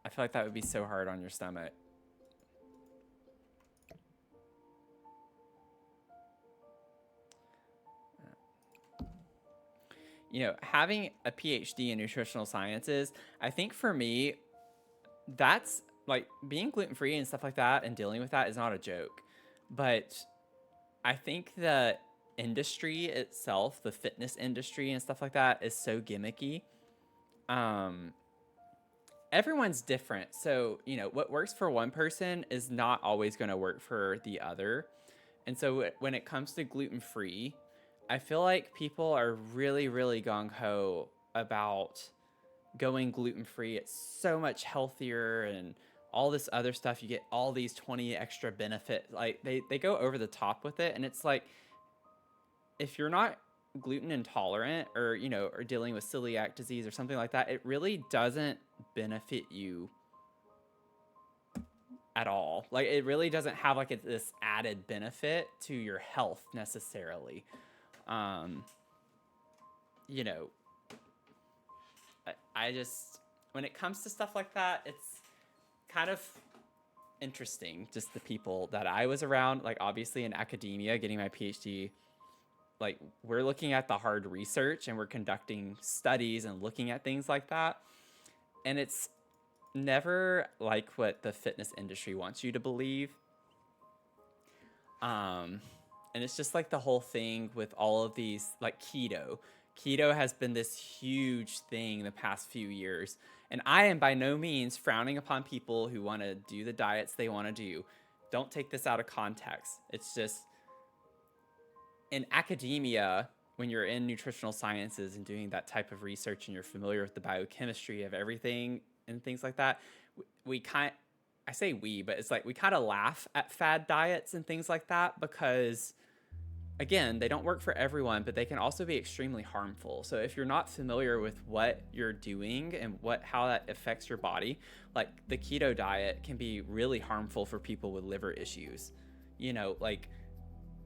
I feel like that would be so hard on your stomach. You know, having a PhD in nutritional sciences, I think for me, that's like being gluten-free and stuff like that and dealing with that is not a joke. But I think the industry itself, the fitness industry and stuff like that, is so gimmicky. Everyone's different. So, you know, what works for one person is not always going to work for the other. And so when it comes to gluten-free, I feel like people are really, really gung-ho about going gluten-free. It's so much healthier and all this other stuff. You get all these 20 extra benefits. Like they go over the top with it. And it's like, if you're not gluten intolerant or, or dealing with celiac disease or something like that, it really doesn't benefit you at all. Like, it really doesn't have like this added benefit to your health necessarily. You know, I just, when it comes to stuff like that, it's kind of interesting, just the people that I was around, like obviously in academia, getting my PhD, like we're looking at the hard research and we're conducting studies and looking at things like that. And it's never like what the fitness industry wants you to believe. And it's just like the whole thing with all of these, like keto. Keto has been this huge thing the past few years. And I am by no means frowning upon people who want to do the diets they want to do. Don't take this out of context. It's just, in academia, when you're in nutritional sciences and doing that type of research and you're familiar with the biochemistry of everything and things like that, I say we, but it's like we kind of laugh at fad diets and things like that because, again, they don't work for everyone, but they can also be extremely harmful. So if you're not familiar with what you're doing and how that affects your body, like the keto diet can be really harmful for people with liver issues. Like,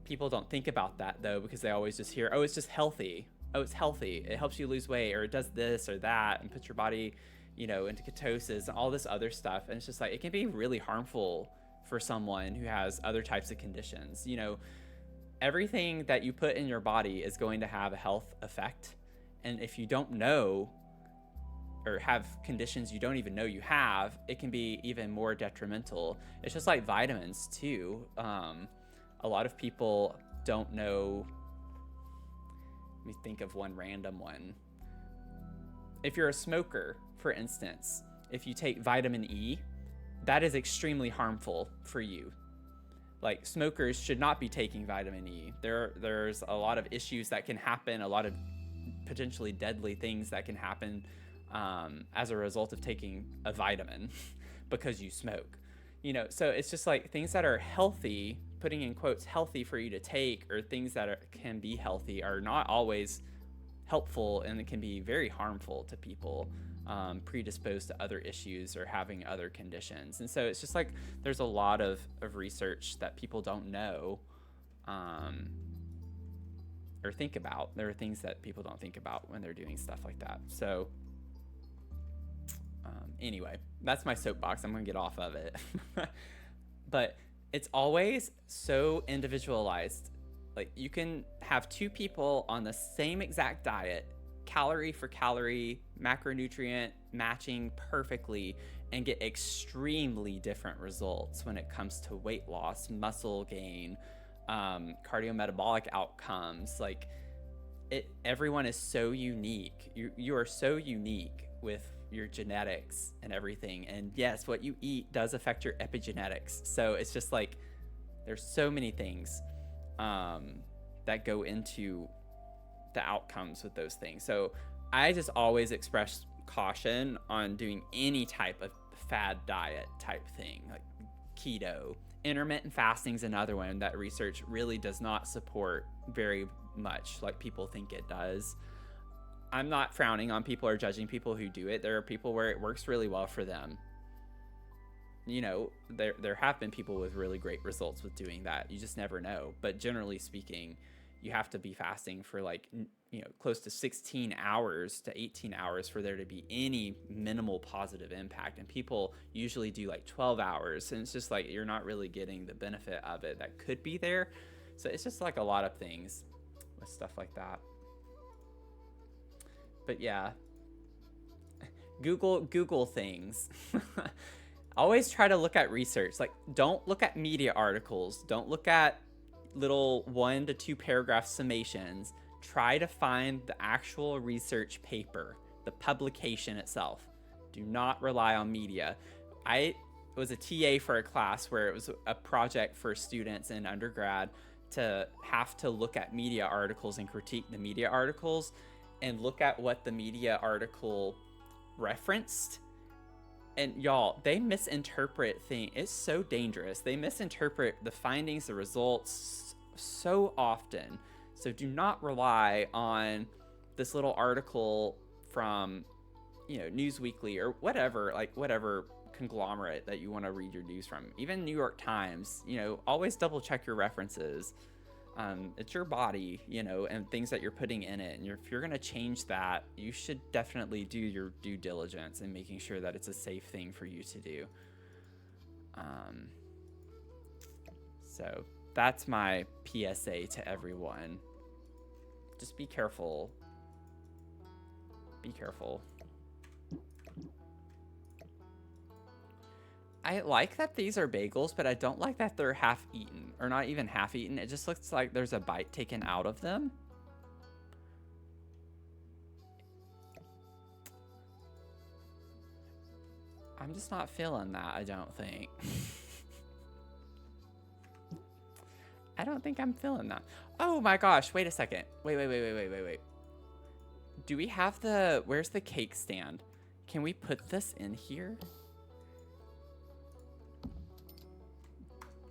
people don't think about that though, because they always just hear, oh, it's just healthy. Oh, it's healthy. It helps you lose weight, or it does this or that and puts your body, into ketosis and all this other stuff. And it's just like, it can be really harmful for someone who has other types of conditions. Everything that you put in your body is going to have a health effect. And if you don't know or have conditions you don't even know you have, it can be even more detrimental. It's just like vitamins too. A lot of people don't know. Let me think of one random one. If you're a smoker, for instance, if you take vitamin E, that is extremely harmful for you. Like, smokers should not be taking vitamin E. There's a lot of issues that can happen, a lot of potentially deadly things that can happen as a result of taking a vitamin because you smoke. So it's just like things that are healthy, putting in quotes, healthy for you to take, or things that can be healthy are not always helpful, and it can be very harmful to people predisposed to other issues or having other conditions. And so it's just like there's a lot of research that people don't know or think about. There are things that people don't think about when they're doing stuff like that. So anyway, that's my soapbox. I'm gonna get off of it. But it's always so individualized. Like, you can have two people on the same exact diet, calorie for calorie, macronutrient matching perfectly, and get extremely different results when it comes to weight loss, muscle gain, cardiometabolic outcomes. Like, everyone is so unique. You are so unique with your genetics and everything. And yes, what you eat does affect your epigenetics. So it's just like, there's so many things that go into the outcomes with those things. So I just always express caution on doing any type of fad diet type thing, like keto. Intermittent fasting is another one that research really does not support very much like people think it does. I'm not frowning on people or judging people who do it. There are people where it works really well for them. There have been people with really great results with doing that. You just never know. But generally speaking, you have to be fasting for close to 16 hours to 18 hours for there to be any minimal positive impact. And people usually do like 12 hours. And it's just like, you're not really getting the benefit of it that could be there. So it's just like a lot of things with stuff like that. But yeah, Google things. Always try to look at research. Like, don't look at media articles. Don't look at little 1 to 2 paragraph summations. Try to find the actual research paper, the publication itself. Do not rely on media. I was a TA for a class where it was a project for students in undergrad to have to look at media articles and critique the media articles and look at what the media article referenced And y'all, they misinterpret things. It's so dangerous. They misinterpret the findings, the results so often. So do not rely on this little article from, News Weekly or whatever, like whatever conglomerate that you want to read your news from. Even New York Times, always double check your references. It's your body, and things that you're putting in it. And if you're going to change that, you should definitely do your due diligence in making sure that it's a safe thing for you to do. So that's my PSA to everyone. Just be careful. Be careful. I like that these are bagels, but I don't like that they're half eaten, or not even half eaten. It just looks like there's a bite taken out of them. I'm just not feeling that, I don't think. I don't think I'm feeling that. Oh my gosh, wait a second. Wait. Do we have where's the cake stand? Can we put this in here?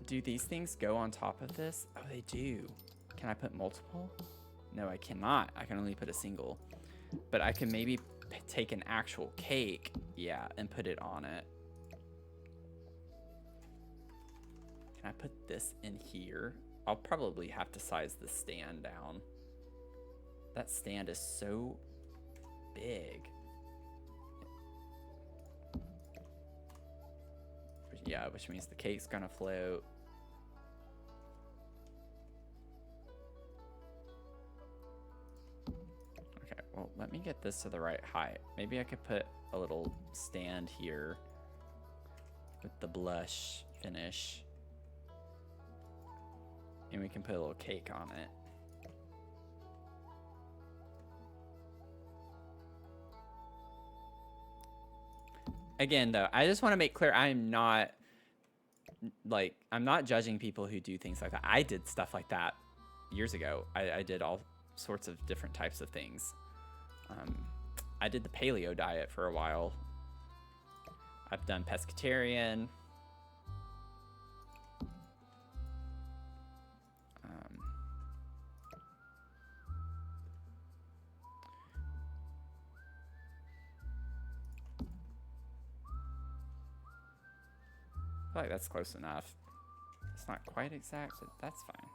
Do these things go on top of this? Oh, they do. Can I put multiple? No, I cannot. I can only put a single. But I can maybe take an actual cake, yeah, and put it on it. Can I put this in here? I'll probably have to size the stand down. That stand is so big. Yeah, which means the cake's gonna float. Okay, well, let me get this to the right height. Maybe I could put a little stand here with the blush finish. And we can put a little cake on it. Again, though, I just want to make clear I'm not judging people who do things like that. I did stuff like that years ago. I did all sorts of different types of things. I did the paleo diet for a while. I've done pescatarian. I feel like that's close enough. It's not quite exact, but that's fine.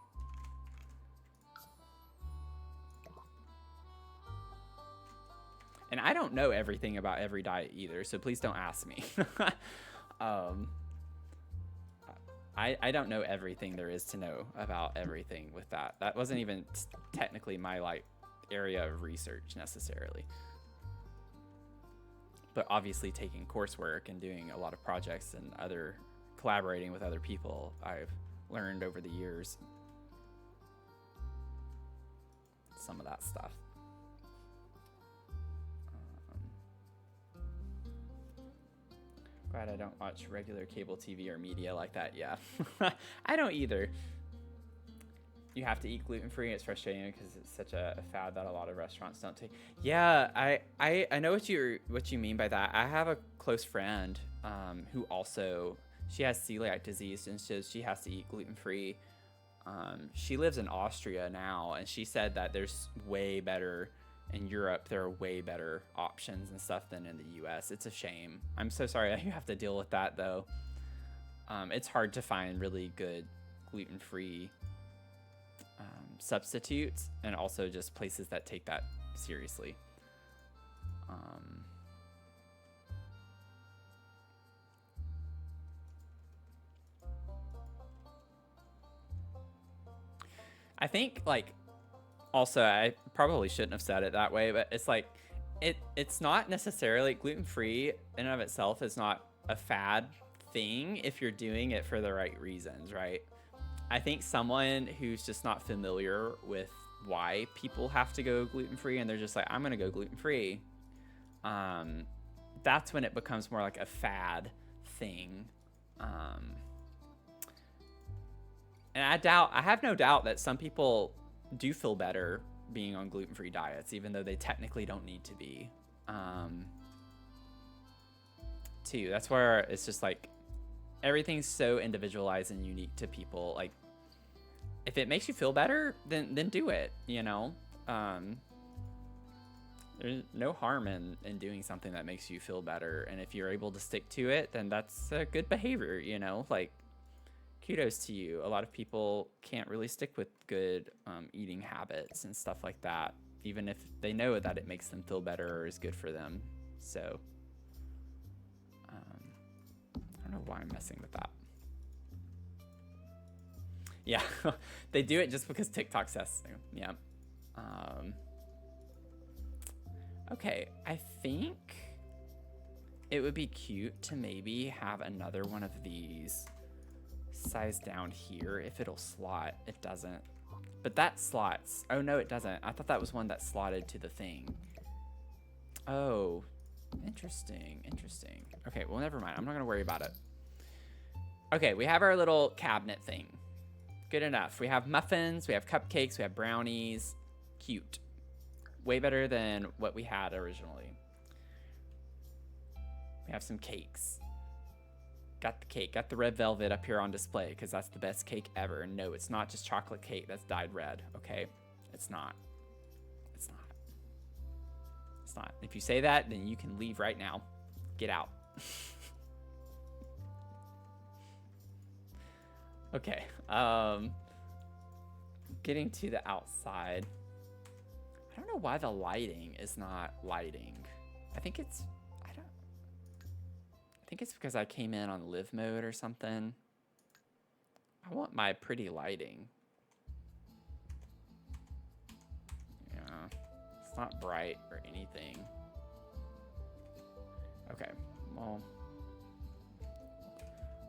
And I don't know everything about every diet either, so please don't ask me. I don't know everything there is to know about everything with that. That wasn't even technically my area of research necessarily. But obviously taking coursework and doing a lot of projects and collaborating with other people, I've learned over the years some of that stuff. Glad I don't watch regular cable TV or media like that. Yeah, I don't either. You have to eat gluten-free. It's frustrating because it's such a fad that a lot of restaurants don't take. Yeah, I know what you mean by that. I have a close friend who also, she has celiac disease, and so she has to eat gluten-free. She lives in Austria now, and she said that there's way better in Europe. There are way better options and stuff than in the US. It's a shame. I'm so sorry that you have to deal with that, though. It's hard to find really good gluten-free substitutes, and also just places that take that seriously. I think also I probably shouldn't have said it that way, but it's it's not necessarily gluten-free in and of itself is not a fad thing if you're doing it for the right reasons, right? I think someone who's just not familiar with why people have to go gluten-free and they're just like, I'm going to go gluten-free. That's when it becomes more like a fad thing. And I have no doubt that some people do feel better being on gluten-free diets, even though they technically don't need to be. too. That's where it's just like everything's so individualized and unique to people. Like, if it makes you feel better, then do it, you know? There's no harm in doing something that makes you feel better. And if you're able to stick to it, then that's a good behavior, you know? Like, kudos to you. A lot of people can't really stick with good eating habits and stuff like that, even if they know that it makes them feel better or is good for them. So, I don't know why I'm messing with that. Yeah, they do it just because TikTok says so. Yeah. Okay, I think it would be cute to maybe have another one of these size down here if it'll slot. It doesn't. But that slots. Oh, no, it doesn't. I thought that was one that slotted to the thing. Oh, interesting. Interesting. Okay, well, never mind. I'm not going to worry about it. Okay, we have our little cabinet thing. Good enough. We have muffins. We have cupcakes. We have brownies. Cute. Way better than what we had originally. We have some cakes. Got the cake. Got the red velvet up here on display because that's the best cake ever. No, it's not just chocolate cake that's dyed red, okay? It's not. It's not. It's not. If you say that, then you can leave right now. Get out. Okay. Getting to the outside. I don't know why the lighting is not lighting. I think it's because I came in on live mode or something. I want my pretty lighting. Yeah, it's not bright or anything. Okay, well,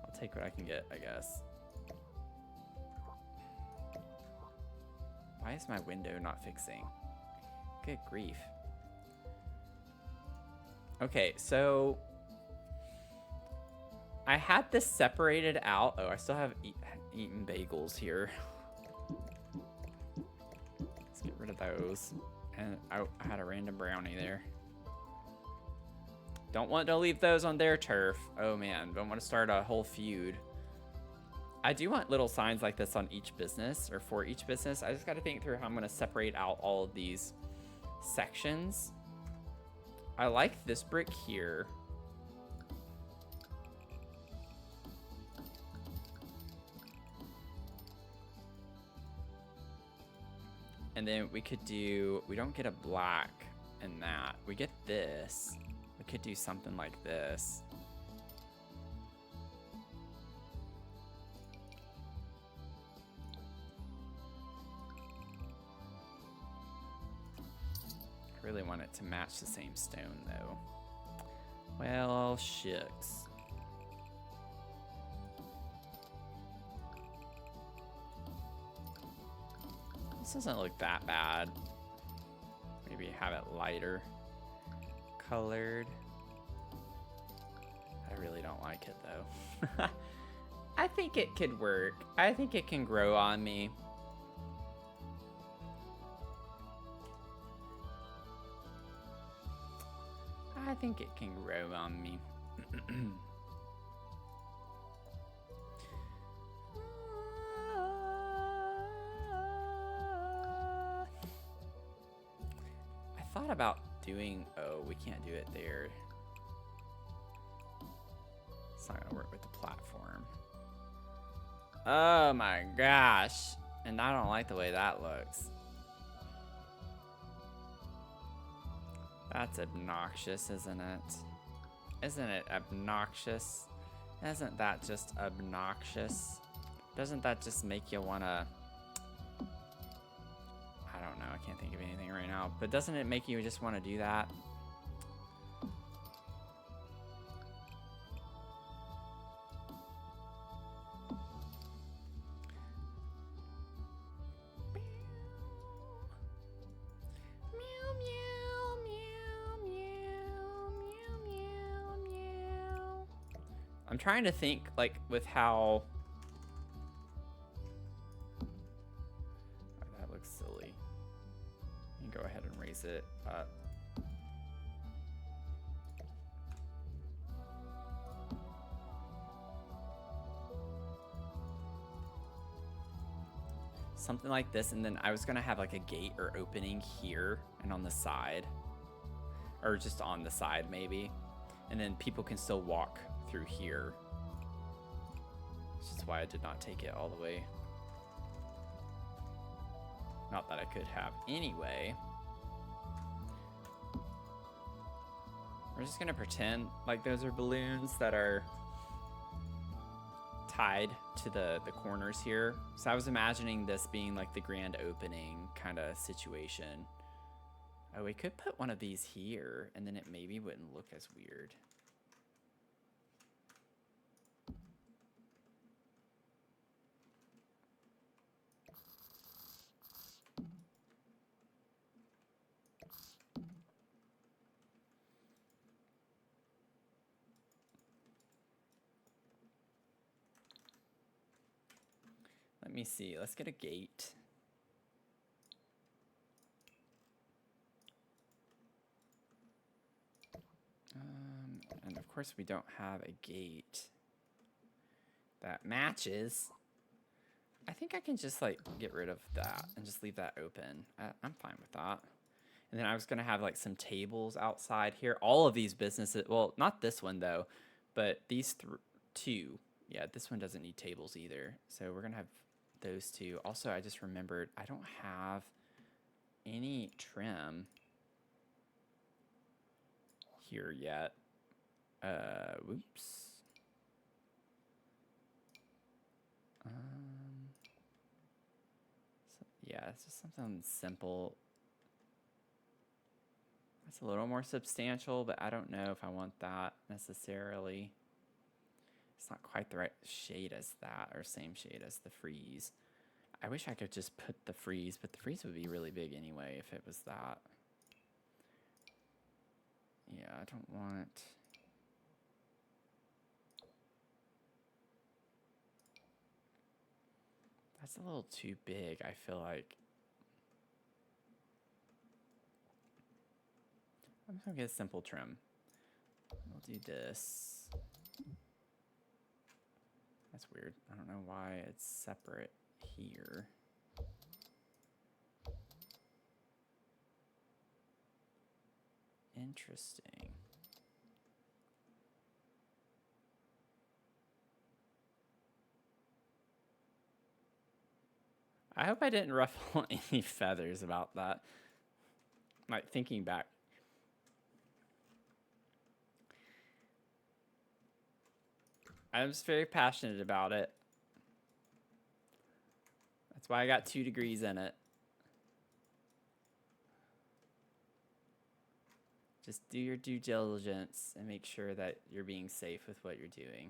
I'll take what I can get, I guess. Why is my window not fixing? Good grief. Okay, so I had this separated out. Oh, I still have eaten bagels here. Let's get rid of those. And I had a random brownie there. Don't want to leave those on their turf. Oh man, don't want to start a whole feud. I do want little signs like this on each business or for each business. I just got to think through how I'm going to separate out all of these sections. I like this brick here. And then we could do, we don't get a black in that. We get this. We could do something like this. I really want it to match the same stone though. Well, shucks. This doesn't look that bad. Maybe have it lighter colored. I really don't like it though. I think it could work. I think it can grow on me. I think it can grow on me. I thought about doing, oh, we can't do it there. It's not gonna work with the platform. Oh my gosh. And I don't like the way that looks. That's obnoxious, isn't it? Isn't it obnoxious? Isn't that just obnoxious? Doesn't that just make you wanna... I don't know, I can't think of anything right now. But doesn't it make you just want to do that? I'm trying to think, like, with how... Oh, that looks silly. You can go ahead and raise it up. something like this, and then I was gonna have like a gate or opening here and on the side, or just on the side maybe, and then people can still walk through here. Which is why I did not take it all the way. Not that I could have anyway. We're just gonna pretend like those are balloons that are tied to the corners here. So I was imagining this being like the grand opening kind of situation. Oh, we could put one of these here and then it maybe wouldn't look as weird. Let me see. Let's get a gate. And of course we don't have a gate that matches. I think I can just like get rid of that and just leave that open. I'm fine with that. And then I was gonna have like some tables outside here. All of these businesses, well, not this one though, but these two. Yeah, this one doesn't need tables either. So we're gonna have those two. Also, I just remembered I don't have any trim here yet. Whoops. So, yeah, it's just something simple. It's a little more substantial, but I don't know if I want that necessarily. It's not quite the right shade as that, or same shade as the frieze. I wish I could just put the frieze, but the frieze would be really big anyway if it was that. Yeah, I don't want... That's a little too big, I feel like. I'm just gonna get a simple trim. We'll do this. That's weird. I don't know why it's separate here. Interesting. I hope I didn't ruffle any feathers about that. Like, thinking back. I was very passionate about it. That's why I got 2 degrees in it. Just do your due diligence and make sure that you're being safe with what you're doing.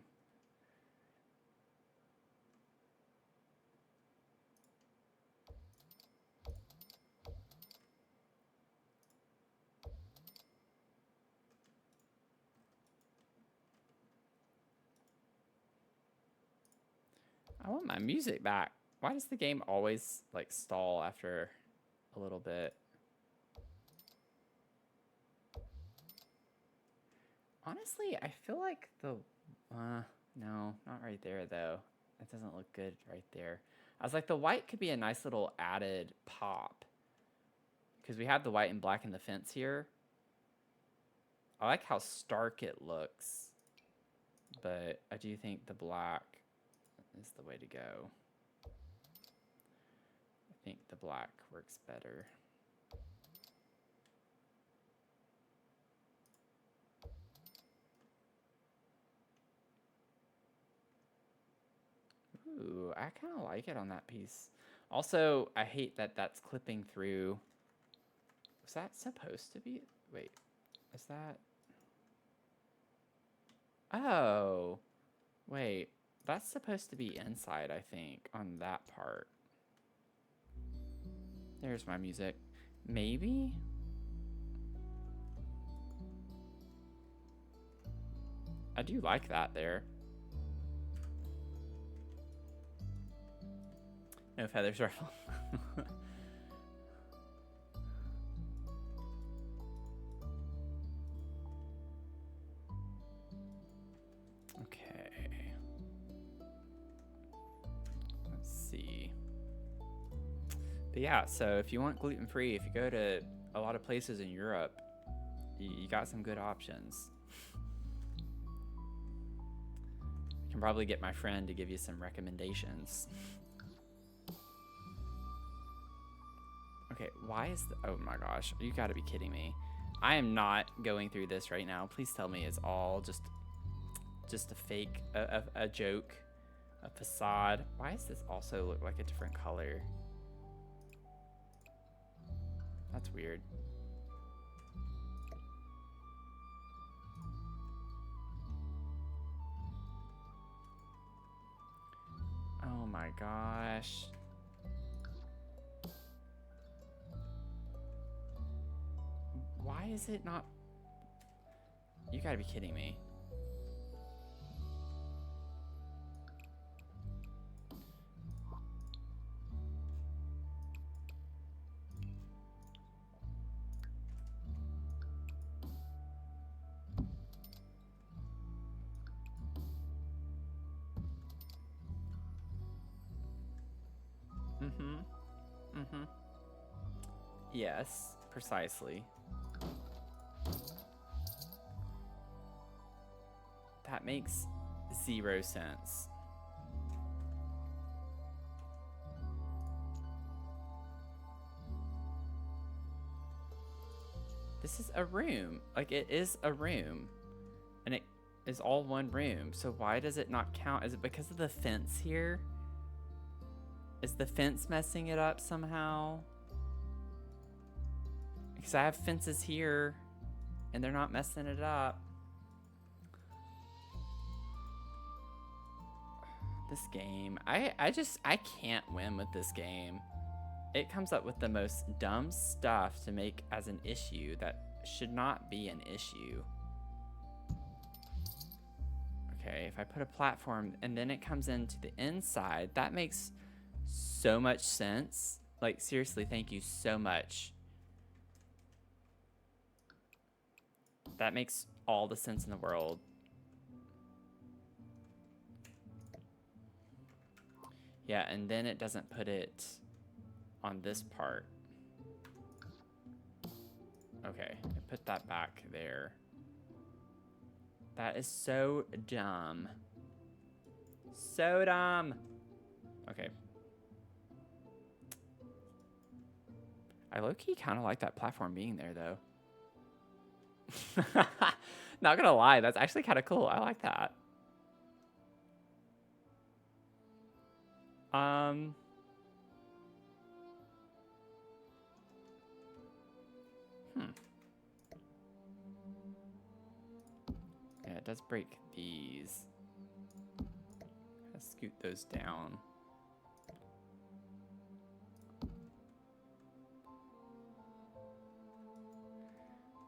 I want my music back. Why does the game always like stall after a little bit? Honestly, I feel like the no, not right there though. That doesn't look good right there. I was like, the white could be a nice little added pop, because we have the white and black in the fence here. I like how stark it looks, but I do think the black is the way to go. I think the black works better. Ooh, I kind of like it on that piece. Also, I hate that that's clipping through. Was that supposed to be? Wait, is that? Oh, wait, that's supposed to be inside, I think, on that part. There's my music. Maybe? I do like that there. No feathers ruffle. Okay. Let's see. But yeah, so if you want gluten-free, if you go to a lot of places in Europe, you got some good options. I can probably get my friend to give you some recommendations. Okay, why is the, oh my gosh, you gotta be kidding me. I am not going through this right now. Please tell me it's all just a fake, a joke, a facade. Why does this also look like a different color? That's weird. Oh my gosh. Why is it not? You gotta be kidding me. Yes, precisely. That makes 0 sense. This is a room. Like, it is a room. And it is all one room. So why does it not count? Is it because of the fence here? Is the fence messing it up somehow? Because I have fences here, and they're not messing it up. This game, I can't win with this game. It comes up with the most dumb stuff to make as an issue that should not be an issue. Okay, if I put a platform and then it comes into the inside, that makes so much sense. Like, seriously, thank you so much. That makes all the sense in the world. Yeah, and then it doesn't put it on this part. Okay, I put that back there. That is so dumb. So dumb. Okay. I low-key kind of like that platform being there, though. Not gonna lie, that's actually kind of cool. I like that. Yeah, it does break these. Let's scoot those down.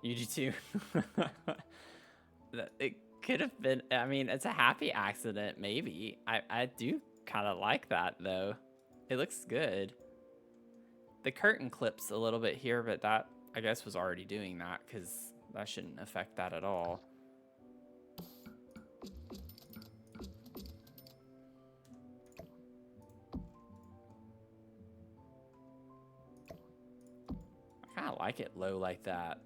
You do too. It could have been, I mean, it's a happy accident, maybe. I do kind of like that, though. It looks good. The curtain clips a little bit here, but that, I guess, was already doing that, because that shouldn't affect that at all. I kind of like it low like that.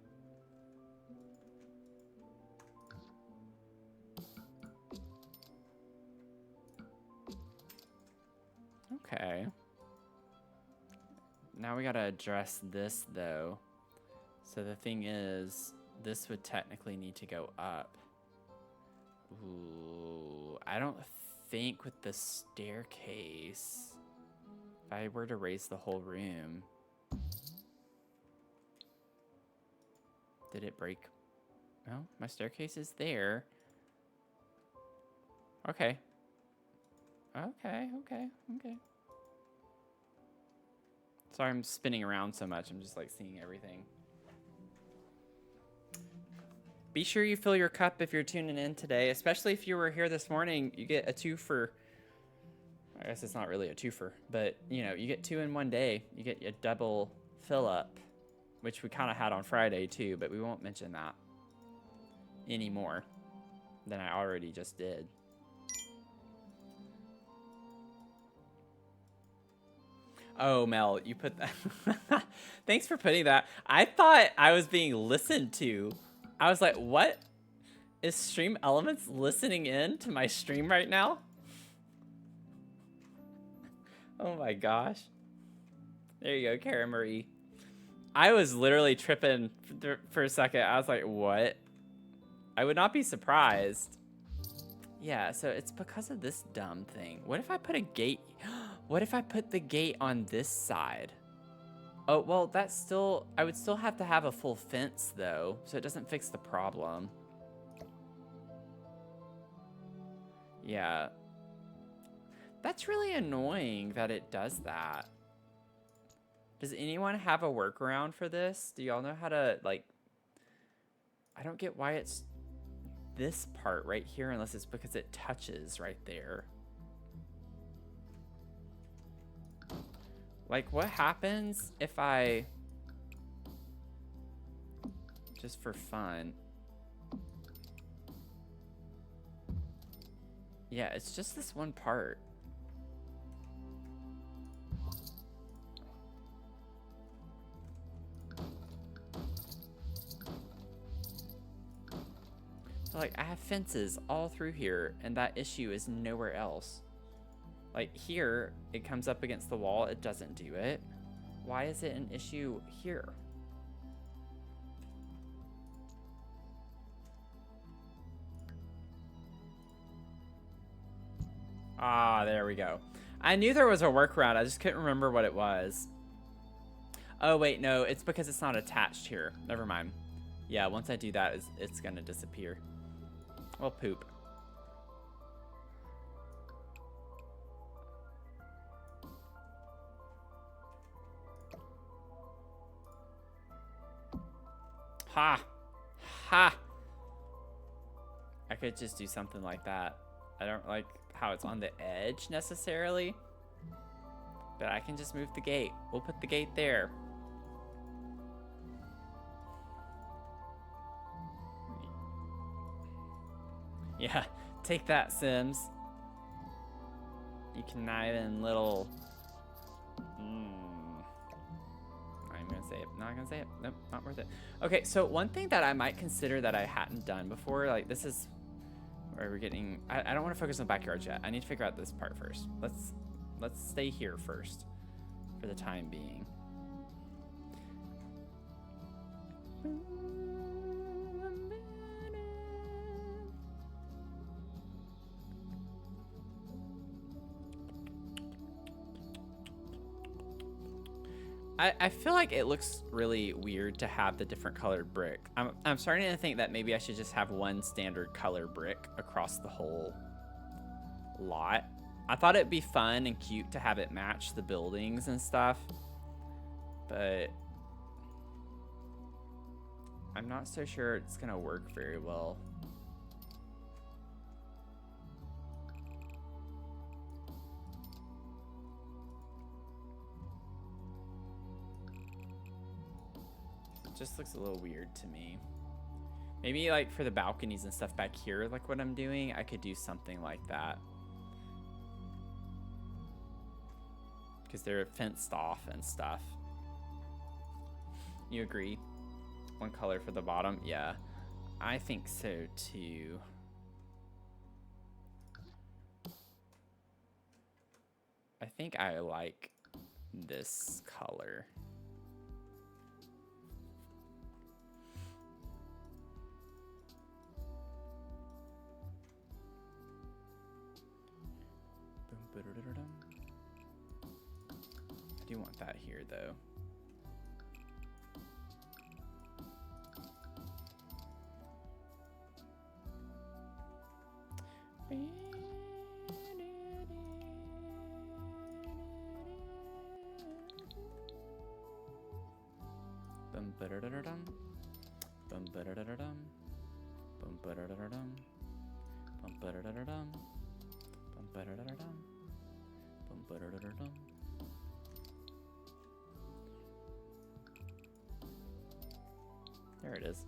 Okay. Now we gotta address this, though. So the thing is, this would technically need to go up. Ooh, I don't think with the staircase, if I were to raise the whole room, did it break? Well, my staircase is there. Okay. Okay. Sorry, I'm spinning around so much. I'm just like seeing everything. Be sure you fill your cup if you're tuning in today, especially if you were here this morning. You get a 2 for, I guess it's not really a 2-fer, but you know, you get 2 in one day. You get a double fill up, which we kind of had on Friday too, but we won't mention that any more than I already just did. Oh, Mel, you put that. Thanks for putting that. I thought I was being listened to. I was like, what? Is Stream Elements listening in to my stream right now? Oh my gosh. There you go, Cara Marie. I was literally tripping for a second. I was like, what? I would not be surprised. Yeah, so it's because of this dumb thing. What if I put a gate? What if I put the gate on this side? Oh, well, that's still... I would still have to have a full fence, though, so it doesn't fix the problem. Yeah. That's really annoying that it does that. Does anyone have a workaround for this? Do y'all know how to, like... I don't get why it's this part right here unless it's because it touches right there. Like, what happens if I... Just for fun... Yeah, it's just this one part. So, like, I have fences all through here, and that issue is nowhere else. Like, here, it comes up against the wall, it doesn't do it. Why is it an issue here? Ah, there we go. I knew there was a workaround. I just couldn't remember what it was. Oh, wait, no. It's because it's not attached here. Never mind. Yeah, once I do that, it's going to disappear. Well, poop. Ha! Ha! I could just do something like that. I don't like how it's on the edge necessarily, but I can just move the gate. We'll put the gate there. Yeah, take that, Sims. You conniving little... I'm gonna say it. Not gonna say it. Nope, not worth it. Okay, so one thing that I might consider that I hadn't done before, like this is where we're getting... I don't want to focus on the backyard yet. I need to figure out this part first. Let's stay here first for the time being. I feel like it looks really weird to have the different colored brick. I'm starting to think that maybe I should just have one standard color brick across the whole lot. I thought it'd be fun and cute to have it match the buildings and stuff, but I'm not so sure it's gonna work very well. Just looks a little weird to me. Maybe like for the balconies and stuff back here, like what I'm doing, I could do something like that. Because they're fenced off and stuff. You agree? One color for the bottom? Yeah, I think so too. I think I like this color. I do want that here though. Bum ba-da-da-da-dum. Bum ba-da-da-da-dum. Bum ba-da-da-da-dum. Bum ba-da-da-da-dum. Bum ba-da-da-da-dum. Bum ba-da-da-da-dum. There it is.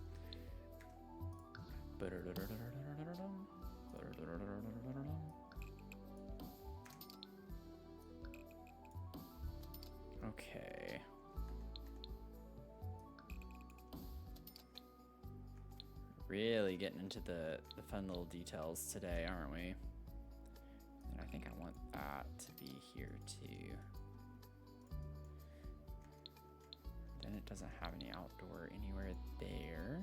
Ba-da-da-da-da-da-da-da-dum. Ba-da-da-da-da-da-da-dum. Really getting into the fun little details today, aren't we? And I think I want that to be here too. Then it doesn't have any outdoor anywhere there.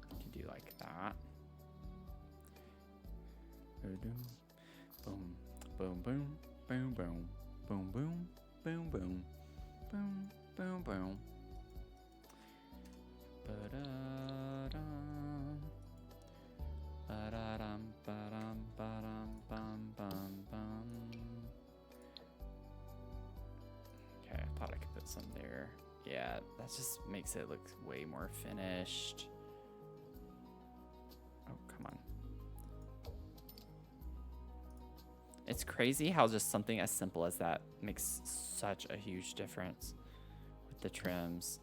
Could do like that. Boom, boom, boom, boom, boom, boom, boom, boom, boom, boom, boom, boom, boom. Ba-da-dum. Ba-da-dum, ba-dum, ba-dum, bum, bum, bum. Okay, I thought I could put some there. Yeah, that just makes it look way more finished. Oh, come on. It's crazy how just something as simple as that makes such a huge difference with the trims.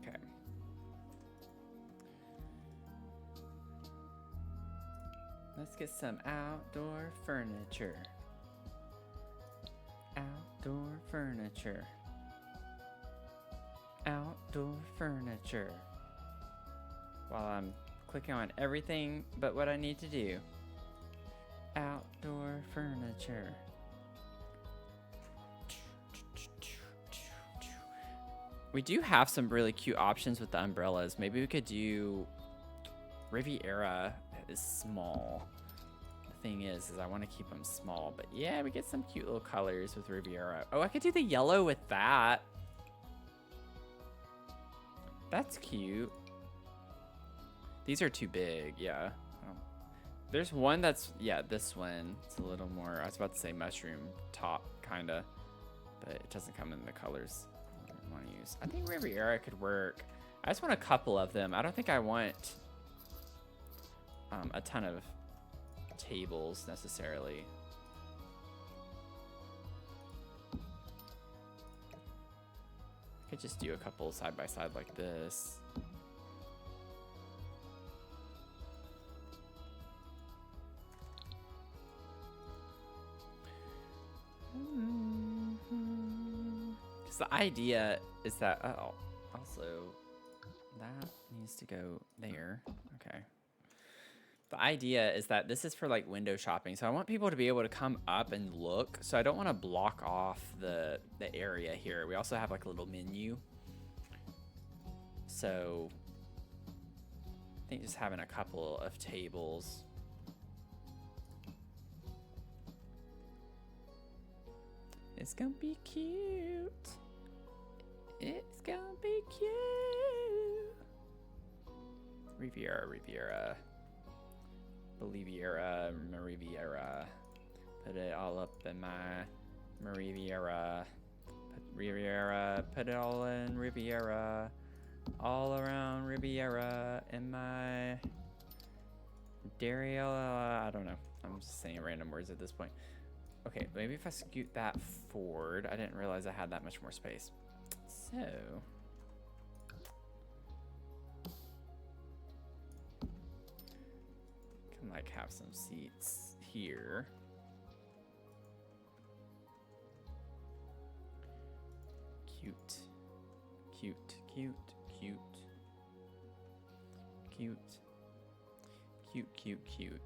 Okay. Let's get some outdoor furniture. Outdoor furniture. Outdoor furniture. While I'm clicking on everything but what I need to do. Outdoor furniture. We do have some really cute options with the umbrellas. Maybe we could do Riviera is small. The thing is I want to keep them small, but yeah, we get some cute little colors with Riviera. Oh, I could do the yellow with that. That's cute. These are too big, yeah. Oh. There's one that's, yeah, this one. It's a little more, I was about to say mushroom top, kinda, but it doesn't come in the colors I want to use. I think Riviera could work. I just want a couple of them. I don't think I want a ton of tables necessarily. I could just do a couple side by side like this. Because the idea is that, oh, also that needs to go there. Okay. The idea is that this is for like window shopping. So I want people to be able to come up and look. So I don't want to block off the area here. We also have like a little menu. So I think just having a couple of tables. It's gonna be cute. It's gonna be cute. Riviera, Riviera. Riviera, Riviera. Put it all up in my Riviera. Riviera, put it all in Riviera. All around Riviera in my Dario. I don't know. I'm just saying random words at this point. Okay, maybe if I scoot that forward. I didn't realize I had that much more space. So can like have some seats here. Cute. Cute, cute, cute. Cute. Cute, cute, cute.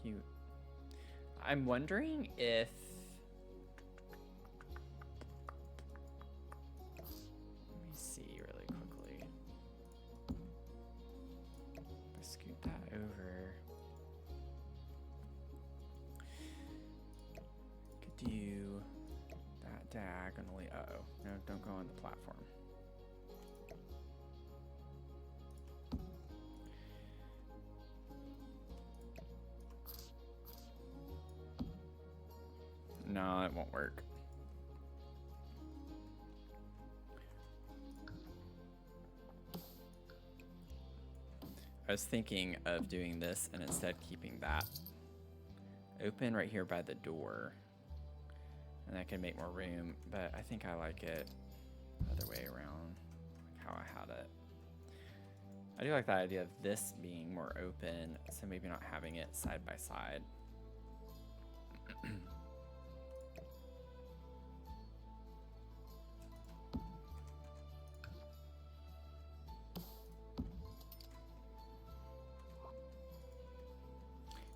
Cute. I'm wondering if let me see really quickly. Let's scoot that over. Could do that diagonally. Uh-oh. No, don't go on the platform. No, it won't work. I was thinking of doing this and instead keeping that open right here by the door. And that can make more room, but I think I like it the other way around, like how I had it. I do like the idea of this being more open, so maybe not having it side by side.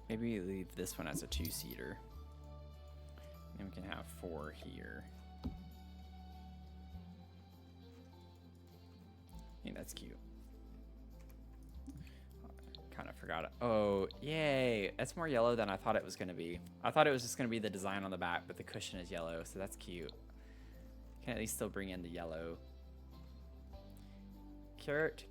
Maybe leave this one as a 2-seater. And we can have 4 here. I think that's cute. Kind of forgot it. Oh, yay. That's more yellow than I thought it was going to be. I thought it was just going to be the design on the back, but the cushion is yellow, so that's cute. Can at least still bring in the yellow. Kurt.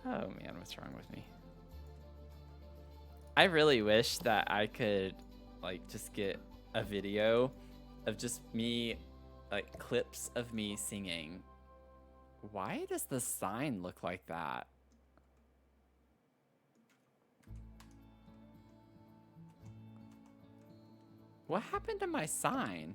Oh man, what's wrong with me? I really wish that I could like just get a video of just me, like clips of me singing. Why does the sign look like that? What happened to my sign?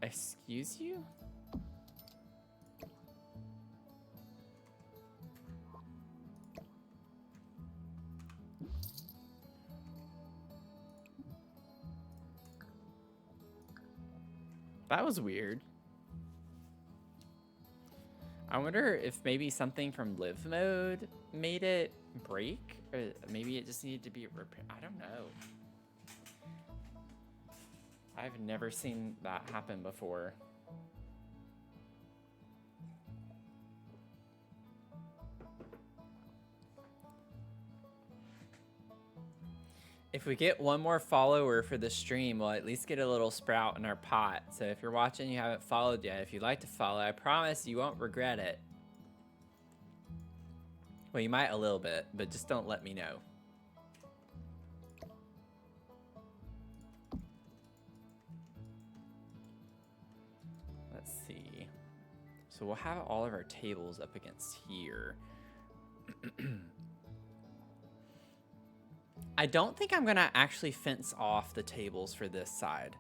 Excuse you? That was weird. I wonder if maybe something from live mode made it break, or maybe it just needed to be repaired. I don't know. I've never seen that happen before. If we get one more follower for the stream, we'll at least get a little sprout in our pot. So if you're watching, you haven't followed yet, if you'd like to follow, I promise you won't regret it. Well, you might a little bit, but just don't let me know. Let's see. So we'll have all of our tables up against here. I don't think I'm gonna actually fence off the tables for this side.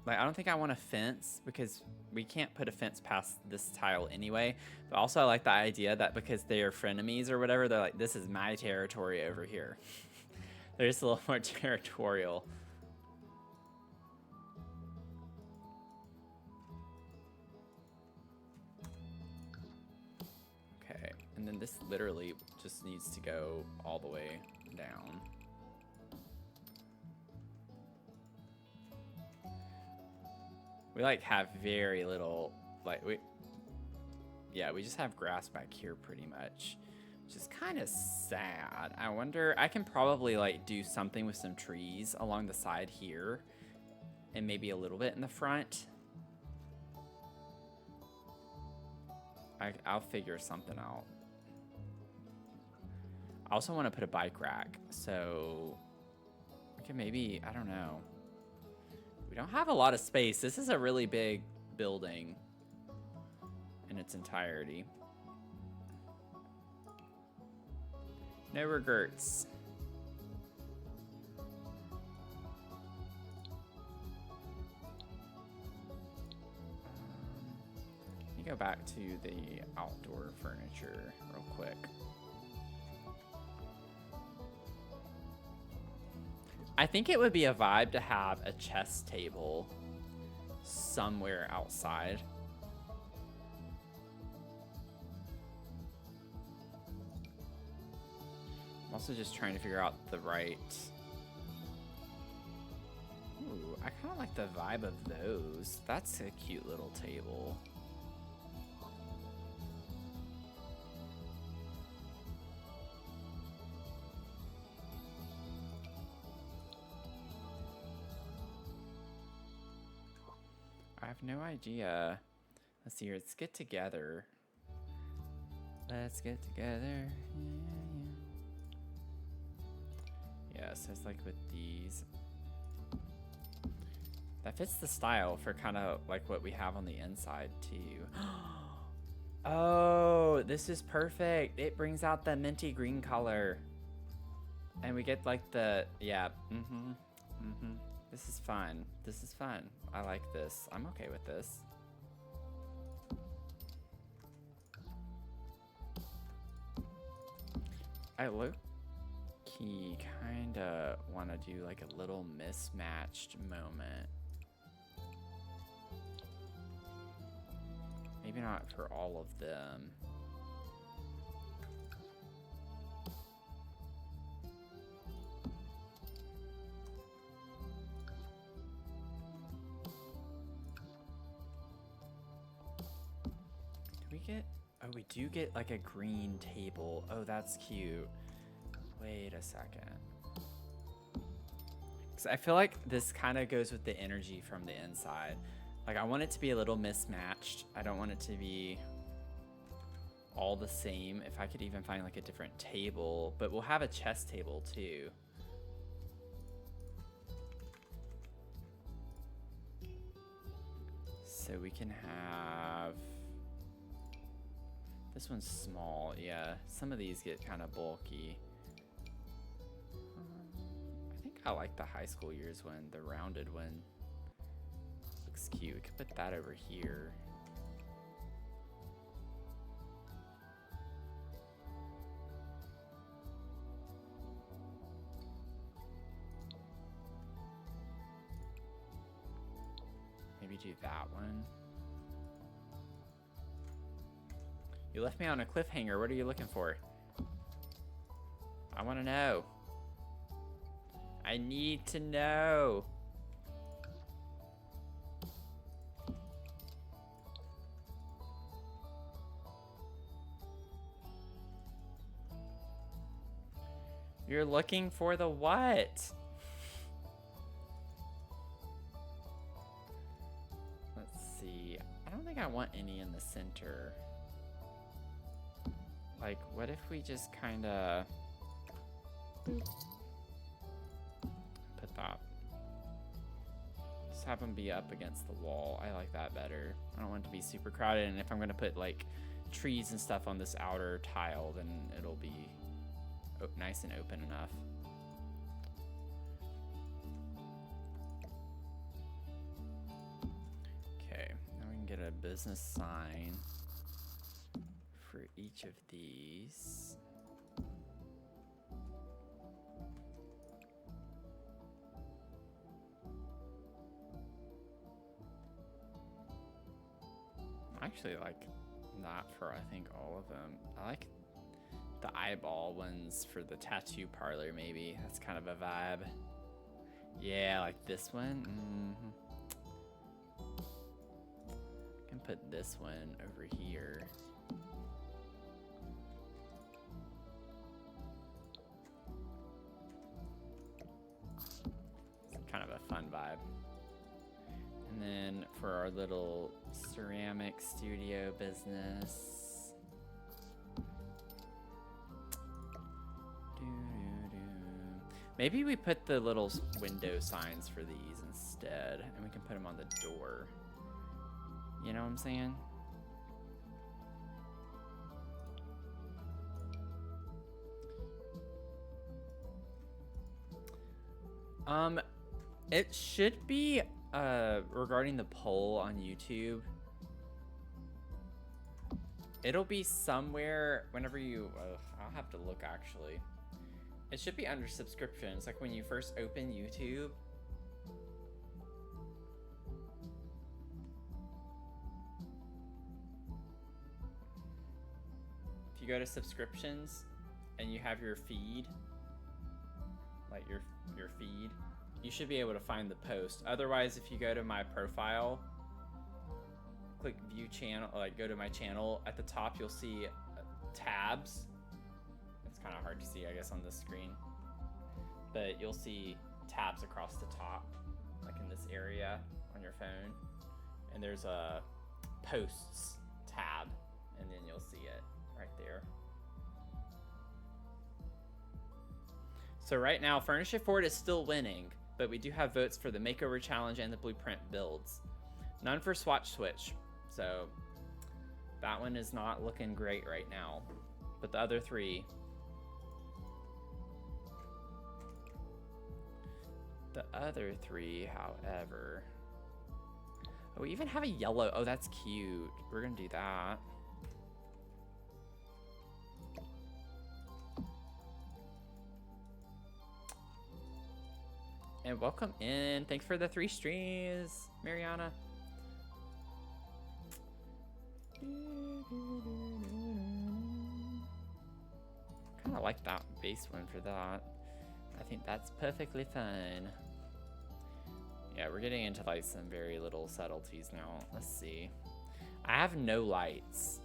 Like, I don't think I want to fence because we can't put a fence past this tile anyway. But also I like the idea that because they are frenemies or whatever, they're like, this is my territory over here. They're just a little more territorial. Okay, and then this literally just needs to go all the way down. We like have very little, like we just have grass back here pretty much, which is kind of sad. I wonder, I can probably like do something with some trees along the side here and maybe a little bit in the front. I'll figure something out. I also want to put a bike rack, so we can maybe, I don't know. We don't have a lot of space. This is a really big building in its entirety. No regrets. Let me go back to the outdoor furniture real quick. I think it would be a vibe to have a chess table somewhere outside. I'm also just trying to figure out the right... Ooh, I kind of like the vibe of those. That's a cute little table. I have no idea. Let's see here. Let's get together. Let's get together. Yeah, so it's like with these. That fits the style for kind of like what we have on the inside too. Oh, this is perfect. It brings out the minty green color. And we get like the, yeah, This is fun. This is fun. I like this. I'm okay with this. I low-key kinda wanna do like a little mismatched moment. Maybe not for all of them. Do we get... Oh, we do get like a green table. Oh, that's cute. Wait a second. 'Cause I feel like this kind of goes with the energy from the inside. Like, I want it to be a little mismatched. I don't want it to be all the same. If I could even find like a different table, but we'll have a chess table too. So we can have, this one's small. Yeah, some of these get kind of bulky. I think I like the high school years one, the rounded one. Looks cute. We could put that over here. Maybe do that one. You left me on a cliffhanger. What are you looking for? I want to know. I need to know. You're looking for the what? Let's see. I don't think I want any in the center. Like, what if we just kind of put that? Just have them be up against the wall. I like that better. I don't want it to be super crowded, and if I'm gonna put like trees and stuff on this outer tile, then it'll be nice and open enough. Okay, now we can get a business sign for each of these. I actually like that for, I think, all of them. I like the eyeball ones for the tattoo parlor, maybe. That's kind of a vibe. Yeah, like this one. I can put this one over here. It's kind of a fun vibe. And then for our little ceramic studio business, maybe we put the little window signs for these instead, and we can put them on the door. You know what I'm saying? It should be regarding the poll on YouTube. It'll be somewhere whenever you I'll have to look actually. It should be under subscriptions, like when you first open YouTube. If you go to subscriptions and you have your feed, like your feed, you should be able to find the post. Otherwise, if you go to my profile, click view channel, like go to my channel, at the top you'll see tabs. It's kind of hard to see, I guess, on this screen, but you'll see tabs across the top, like in this area on your phone, And there's a posts tab, and then you'll see it right there. So right now, Furnish It Forward is still winning, but we do have votes for the Makeover Challenge and the Blueprint builds. None for Swatch Switch, so that one is not looking great right now. But the other three... The other three, however... Oh, we even have a yellow. Oh, that's cute. We're gonna do that. And welcome in. Thanks for the 3 streams, Mariana. Kind of like that base one for that. I think that's perfectly fine. Yeah, we're getting into like some very little subtleties now. Let's see. I have no lights.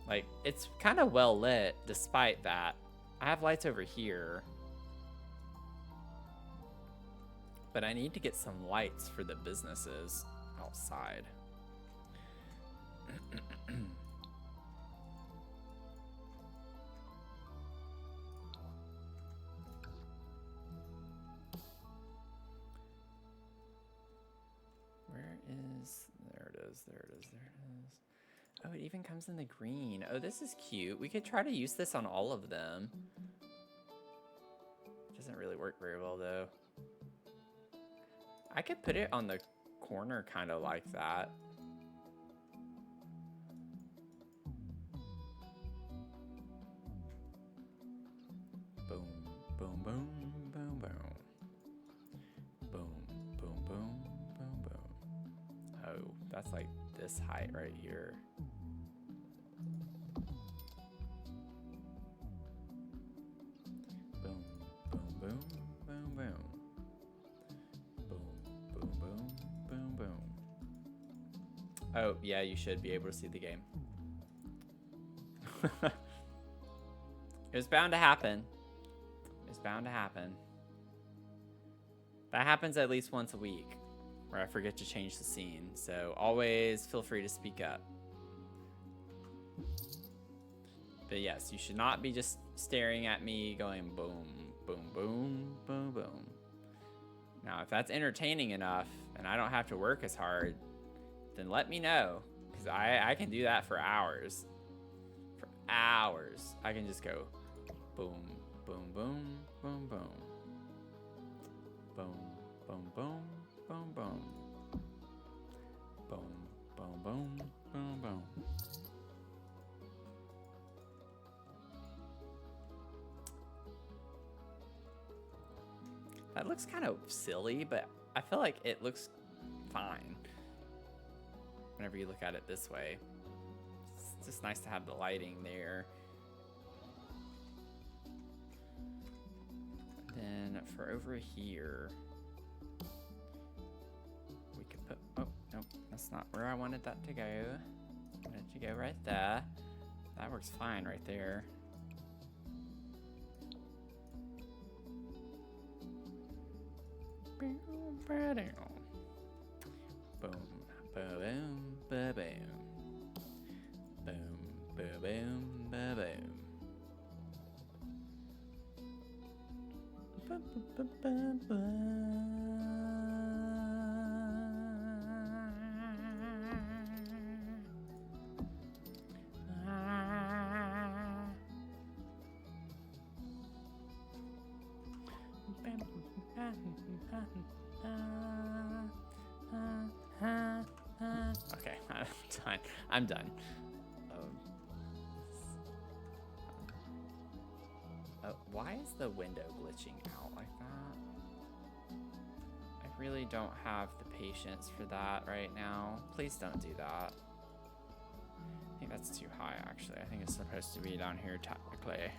Like, it's kind of well lit despite that. I have lights over here. But I need to get some lights for the businesses outside. Where is... There it is, there it is, there it is. Oh, it even comes in the green. Oh, this is cute. We could try to use this on all of them. Doesn't really work very well, though. I could put it on the corner kind of like that. Boom, boom, boom, boom, boom. Boom, boom, boom, boom, boom. Oh, that's like this height right here. Boom, boom, boom, boom, boom. Boom, boom, boom, boom. Oh, yeah, you should be able to see the game. It was bound to happen. It's bound to happen. That happens at least once a week, where I forget to change the scene. So always feel free to speak up. But yes, you should not be just staring at me going boom, boom, boom, boom, boom. Now, if that's entertaining enough and I don't have to work as hard, then let me know, because I can do that for hours. For hours. I can just go boom, boom, boom, boom, boom. Boom, boom, boom, boom, boom. Boom, boom, boom, boom, boom. That looks kind of silly, but I feel like it looks fine whenever you look at it this way. It's just nice to have the lighting there. Then for over here, we could put, oh, nope, that's not where I wanted that to go. I wanted it to go right there. That works fine right there. Boom, boom, boom, boom, boom, boom, boom, boom. Okay, I'm done. I'm done. Why is the window glitching out like that? I really don't have the patience for that right now. Please don't do that. I think that's too high, actually. I think it's supposed to be down here technically.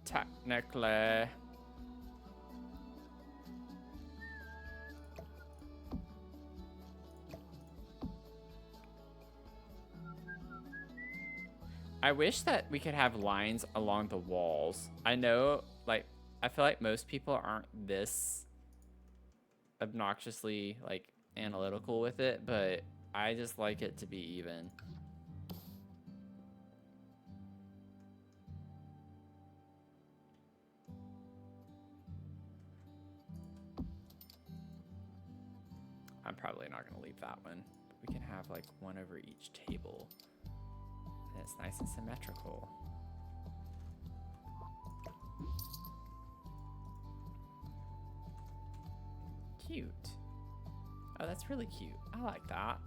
Technically. I wish that we could have lines along the walls. I know, like, I feel like most people aren't this obnoxiously like analytical with it, but I just like it to be even. I'm probably not going to leave that one. But we can have like one over each table. And it's nice and symmetrical. Cute. Oh, that's really cute. I like that.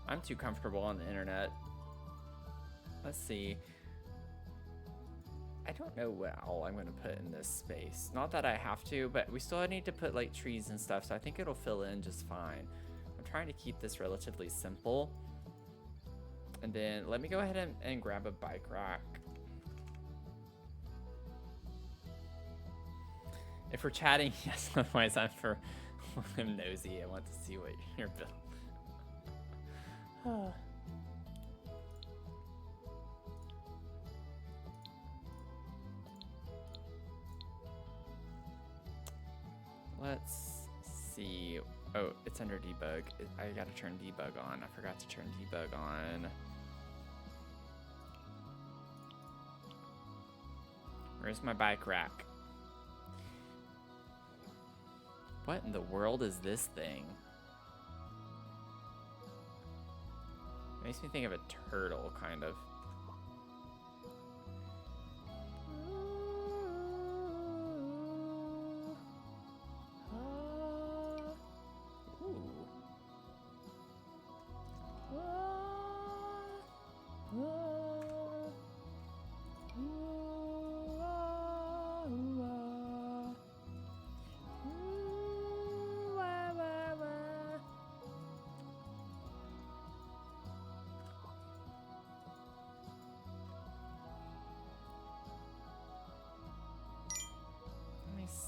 I'm too comfortable on the internet. Let's see. I don't know what all I'm going to put in this space. Not that I have to, but we still need to put like trees and stuff, so I think it'll fill in just fine. I'm trying to keep this relatively simple. And then let me go ahead and grab a bike rack. If we're chatting, yes, otherwise I'm nosy. I want to see what you're building. Let's see. Oh, it's under debug. I gotta turn debug on. I forgot to turn debug on. Where's my bike rack? What in the world is this thing? Makes me think of a turtle, kind of.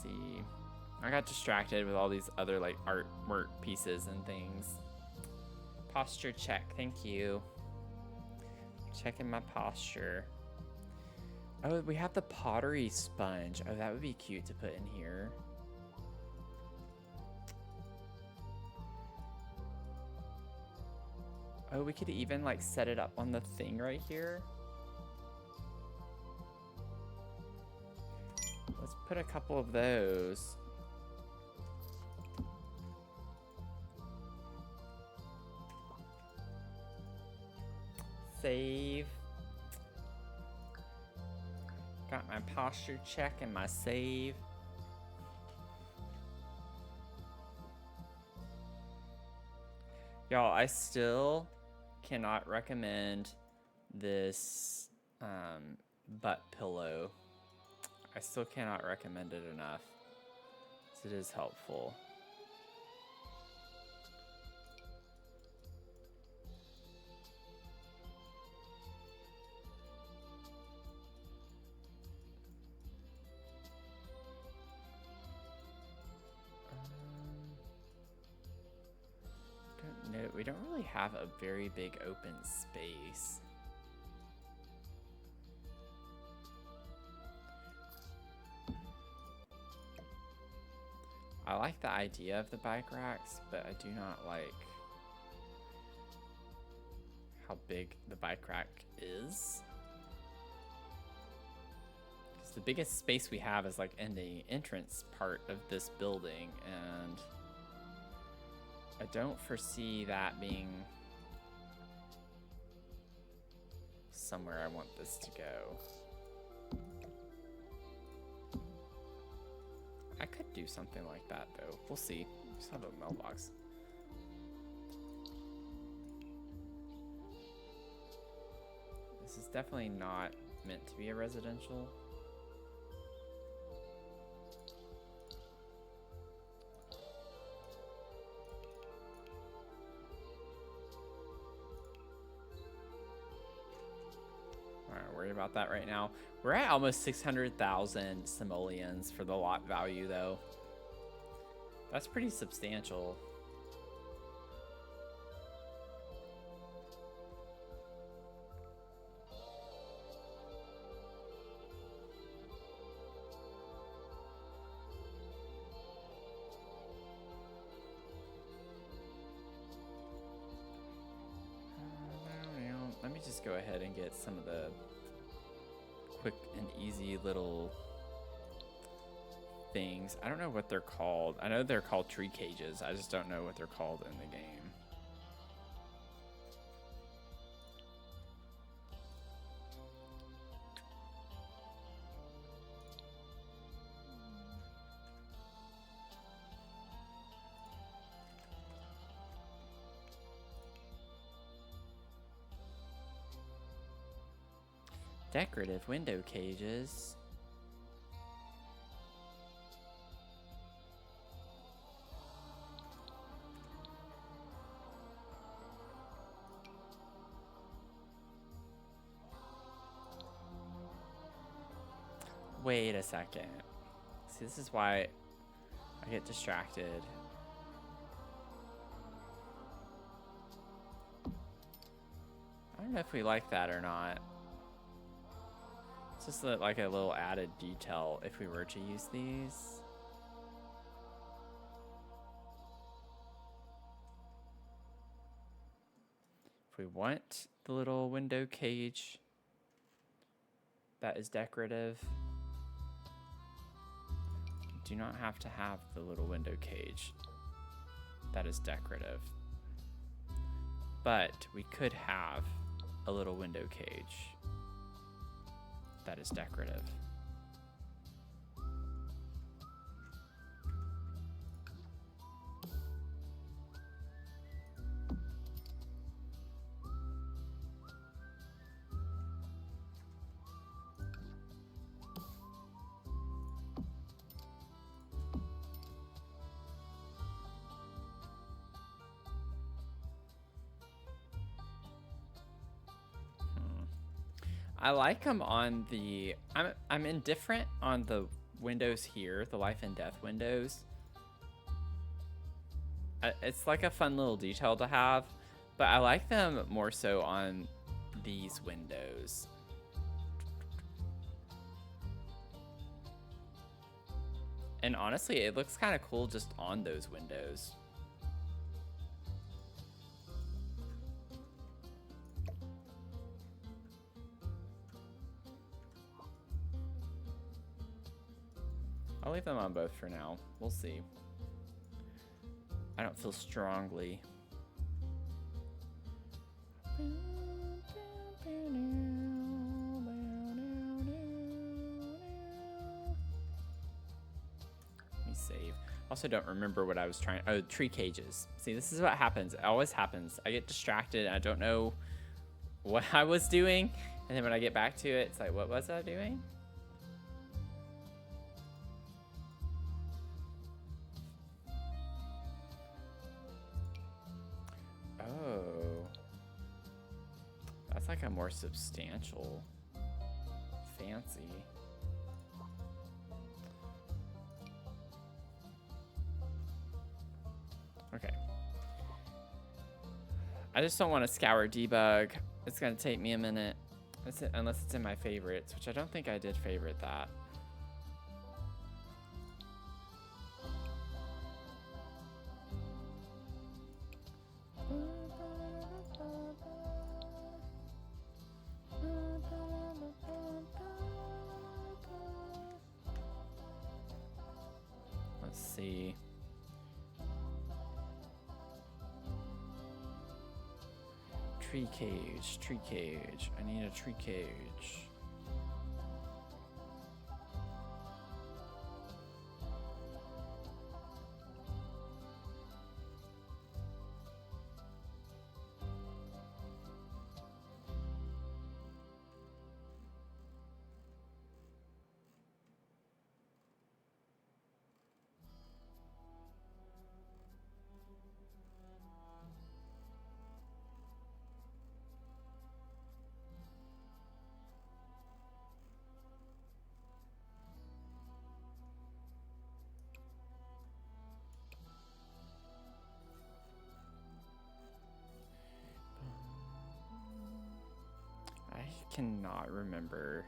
See, I got distracted with all these other like artwork pieces and things. Posture check, thank you. Checking my posture. Oh, we have the pottery sponge. Oh, that would be cute to put in here. Oh, we could even like set it up on the thing right here. Let's put a couple of those. Save. Got my posture check and my save. Y'all, I still cannot recommend this butt pillow. I still cannot recommend it enough. It is helpful. Don't know. We don't really have a very big open space. I like the idea of the bike racks, but I do not like how big the bike rack is. Because the biggest space we have is like in the entrance part of this building, and I don't foresee that being somewhere I want this to go. I could do something like that though. We'll see. Just have a mailbox. This is definitely not meant to be a residential. Alright, worry about that right now. We're at almost 600,000 simoleons for the lot value, though. That's pretty substantial. Let me just go ahead and get some of the quick and easy little things. I don't know what they're called. I know they're called tree cages. I just don't know what they're called in the game. Decorative window cages. Wait a second. See, this is why I get distracted. I don't know if we like that or not. It's just like a little added detail if we were to use these. If we want the little window cage that is decorative, we do not have to have the little window cage that is decorative. But we could have a little window cage that is decorative. I like them on the, I'm indifferent on the windows here, the life and death windows. It's like a fun little detail to have, but I like them more so on these windows. And honestly, it looks kind of cool just on those windows. I'll leave them on both for now. We'll see. I don't feel strongly. Let me save. Also don't remember what I was trying. Oh, tree cages. See, this is what happens. It always happens. I get distracted and I don't know what I was doing. And then when I get back to it, it's like, what was I doing? Like a more substantial, fancy. Okay. I just don't want to scour debug. It's gonna take me a minute, unless it's in my favorites, which I don't think I did favorite that. See. Tree cage, tree cage. I need a tree cage. cannot remember.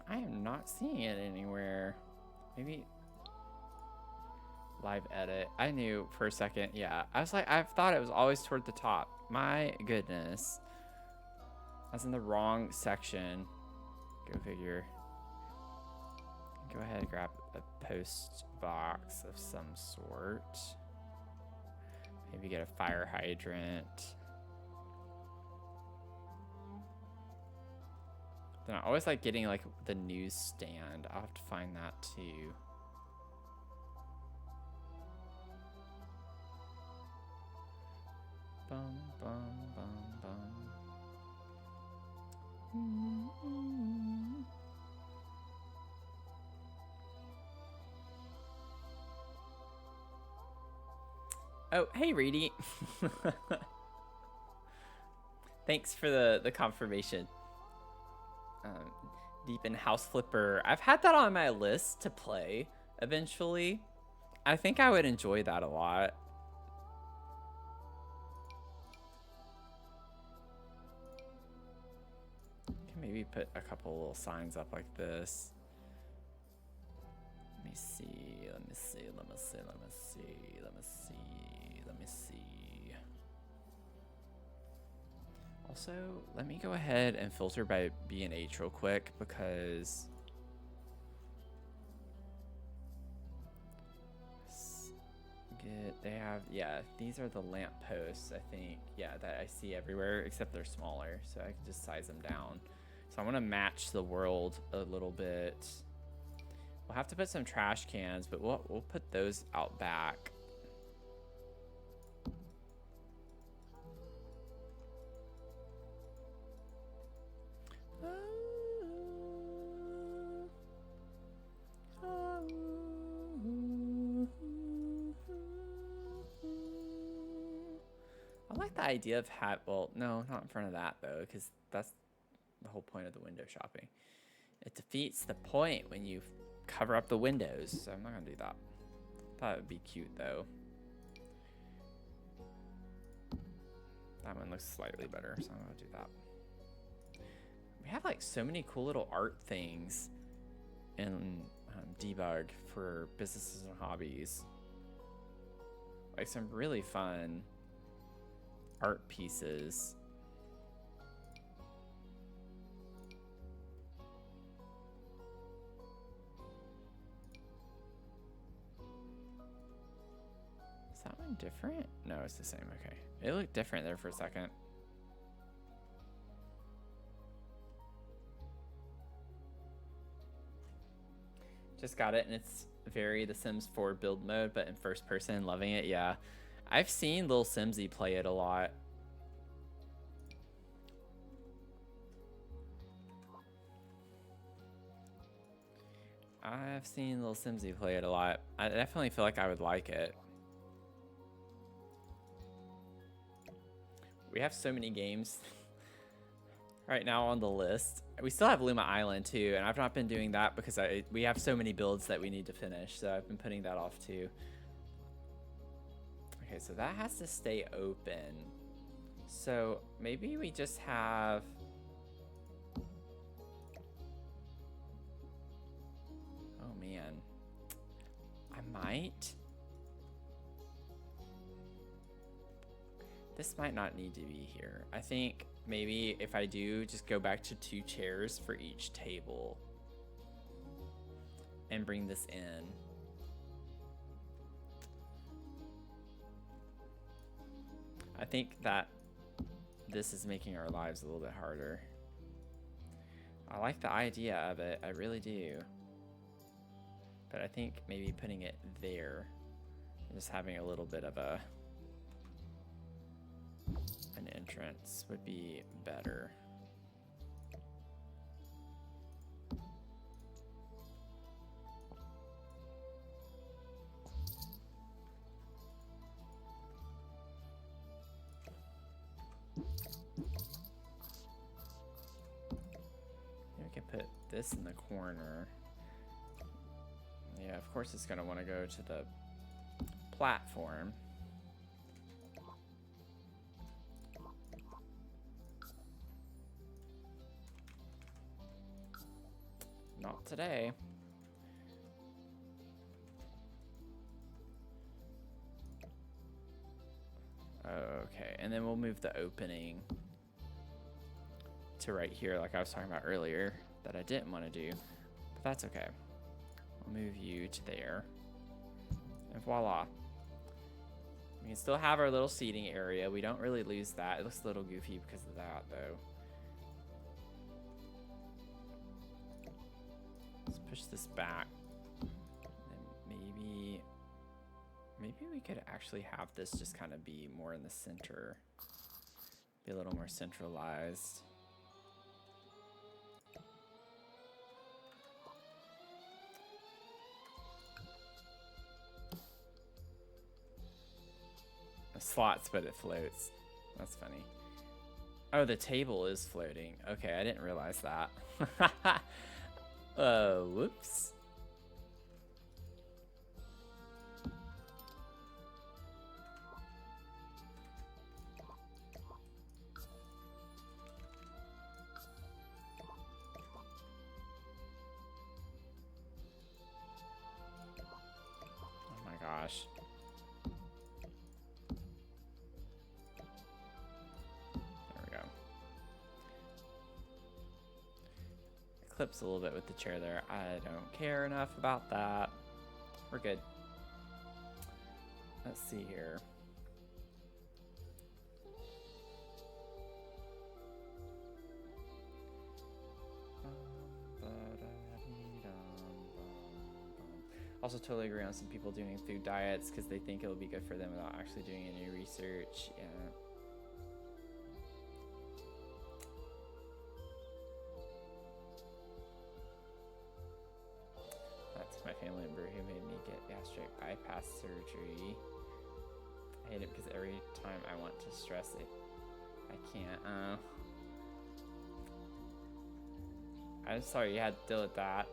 I am not seeing it anywhere. Maybe live edit. I knew for a second. Yeah, I was like, I thought it was always toward the top. My goodness. I was in the wrong section. Go figure. Go ahead and grab a post box of some sort. Maybe get a fire hydrant. Then I always like getting like the newsstand. I'll have to find that too. Bum, bum, bum, bum. Oh, hey, Reedy. Thanks for the confirmation. Deep in House Flipper. I've had that on my list to play eventually. I think I would enjoy that a lot. Can maybe put a couple little signs up like this. Let me see, let me see, let me see, let me see, let me see, let me see. Also, let me go ahead and filter by B and H real quick because they have, yeah, these are the lamp posts, I think, yeah, that I see everywhere, except they're smaller, so I can just size them down. So I want to match the world a little bit. We'll have to put some trash cans, but we'll put those out back. I like the idea of well, no, not in front of that though, because that's the whole point of the window shopping. It defeats the point when you cover up the windows, so I'm not gonna do that. Thought it would be cute though. That one looks slightly better, so I'm gonna do that. We have like so many cool little art things in debug for businesses and hobbies. Like some really fun art pieces. Is that one different? No, it's the same. Okay. It looked different there for a second. Just got it, and it's very The Sims 4 build mode, but in first person, loving it. Yeah, I've seen Lil Simsy play it a lot. I've seen Lil Simsy play it a lot. I definitely feel like I would like it. We have so many games right now on the list. We still have Luma Island too, and I've not been doing that because we have so many builds that we need to finish, so I've been putting that off too. Okay, so that has to stay open. So maybe we just have... Oh man. I might... This might not need to be here. I think maybe if I do, just go back to 2 chairs for each table and bring this in. I think that this is making our lives a little bit harder. I like the idea of it, I really do. But I think maybe putting it there and just having a little bit of an entrance would be better. this in the corner. Yeah, of course it's gonna want to go to the platform. Not today. Okay, and then we'll move the opening to right here, like I was talking about earlier, that I didn't want to do, but that's okay. I'll move you to there, and voila. We can still have our little seating area. We don't really lose that. It looks a little goofy because of that, though. Let's push this back. And maybe we could actually have this just kind of be more in the center. Be a little more centralized. Slots, but it floats. That's funny. Oh, the table is floating. Okay, I didn't realize that. Whoops. Oh my gosh. Clips a little bit with the chair there. I don't care enough about that. We're good. Let's see here. Also totally agree on some people doing food diets because they think it'll be good for them without actually doing any research. Yeah. My family member who made me get gastric bypass surgery. I hate it because every time I want to stress it, I can't. I'm sorry you had to deal with that.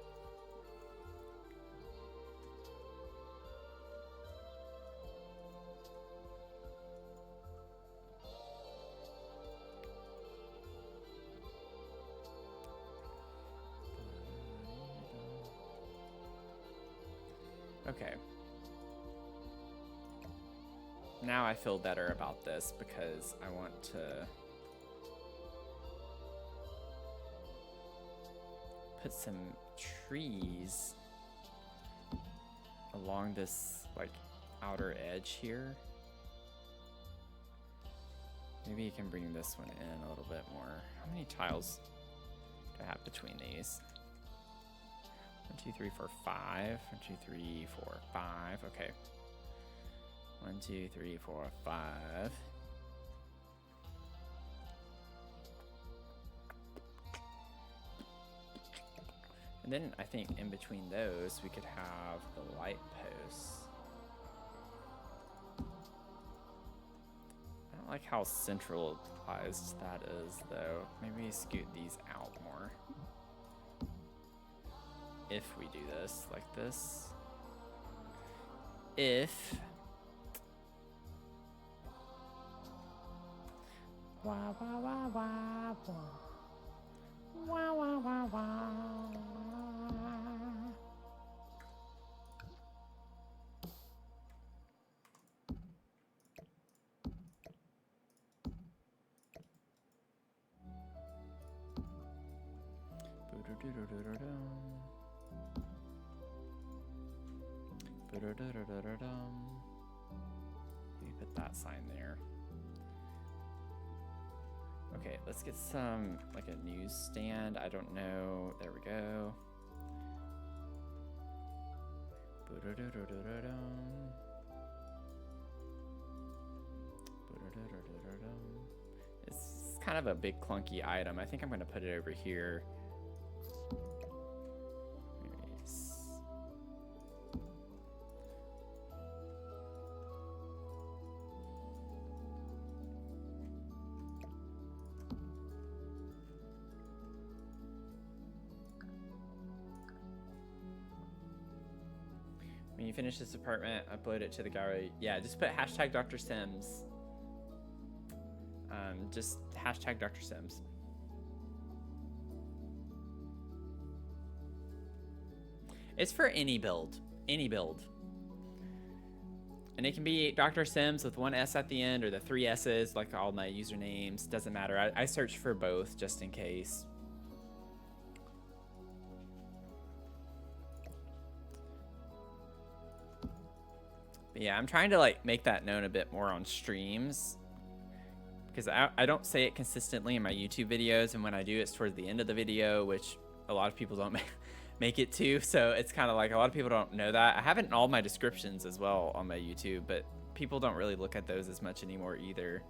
Okay. Now I feel better about this because I want to put some trees along this like outer edge here. Maybe you can bring this one in a little bit more. How many tiles do I have between these? 1, 2, 3, 4, 5. 1, 2, 3, 4, 5. Okay. 1, 2, 3, 4, 5. And then I think in between those we could have the light posts. I don't like how centralized that is though. Maybe scoot these out more. If we do this like this. If wah wah wah wah wah wah wah wah wah. Maybe put that sign there. Okay, let's get some, like a newsstand. I don't know. There we go. It's kind of a big clunky item. I think I'm going to put it over here. When you finish this apartment, upload it to the gallery. Yeah, just put hashtag Dr. Sims. Just hashtag Dr. Sims. It's for any build. Any build. And it can be Dr. Sims with one S at the end or the 3 S's, like all my usernames. Doesn't matter. I search for both just in case. But yeah, I'm trying to like make that known a bit more on streams. Because I don't say it consistently in my YouTube videos. And when I do, it's towards the end of the video, which a lot of people don't make it to. So it's kind of like a lot of people don't know that. I have it in all my descriptions as well on my YouTube, but people don't really look at those as much anymore either.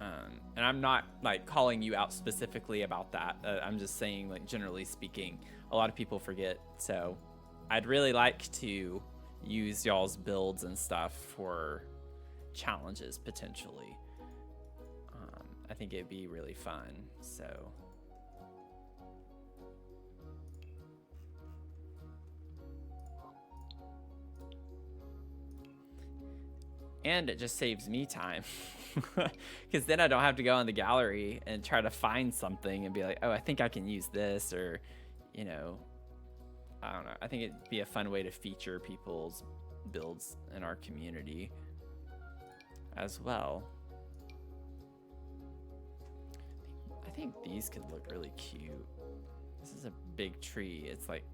And I'm not like calling you out specifically about that. I'm just saying, like, generally speaking, a lot of people forget. So I'd really like to use y'all's builds and stuff for challenges potentially. I think it'd be really fun. So and it just saves me time because then I don't have to go on the gallery and try to find something and be like, oh, I think I can use this, or, you know, I don't know. I think it'd be a fun way to feature people's builds in our community as well. I think these could look really cute. This is a big tree. It's like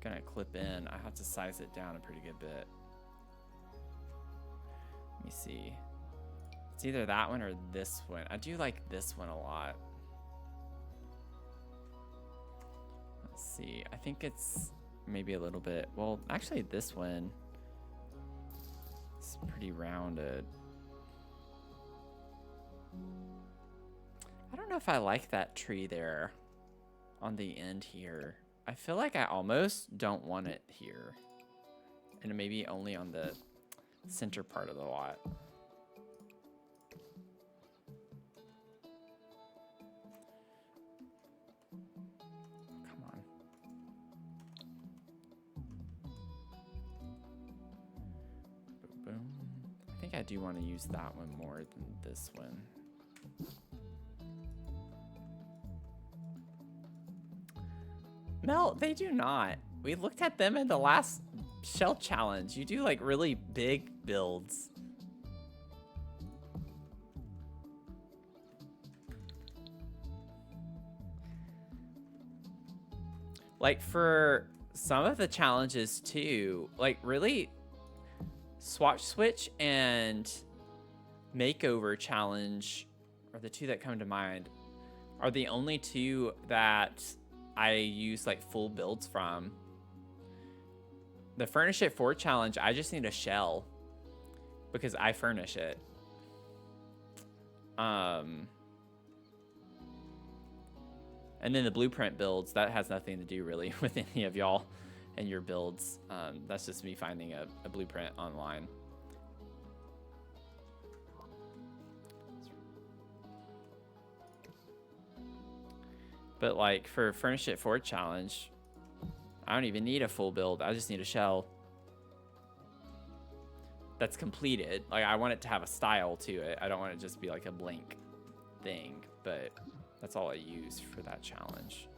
gonna clip in. I have to size it down a pretty good bit. Let me see. It's either that one or this one. I do like this one a lot. Let's see. I think it's maybe a little bit. Well, actually, this one is pretty rounded. I don't know if I like that tree there on the end here. I feel like I almost don't want it here. And maybe only on the center part of the lot. Come on. Boom, boom. I think I do want to use that one more than this one. No, they do not. We looked at them in the last shell challenge. You do like really big builds. Like for some of the challenges too, like really Swatch Switch and Makeover Challenge are the two that come to mind, are the only two that I use like full builds from. The Furnish It 4 challenge, I just need a shell because I furnish it. And then the blueprint builds, that has nothing to do really with any of y'all and your builds. That's just me finding a blueprint online. But like for Furnish It 4 challenge, I don't even need a full build. I just need a shell that's completed. Like I want it to have a style to it. I don't want it to just be like a blank thing, but that's all I use for that challenge.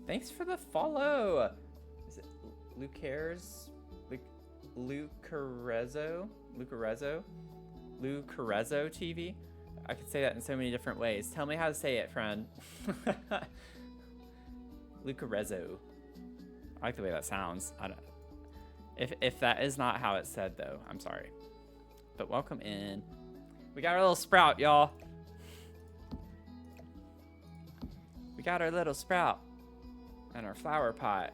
Thanks for the follow. Is it Lucares? Lucarezzo TV? I could say that in so many different ways. Tell me how to say it, friend. Lucarezzo. I like the way that sounds. I don't, if that is not how it's said, though, I'm sorry. But welcome in. We got our little sprout, y'all. We got our little sprout. And our flower pot.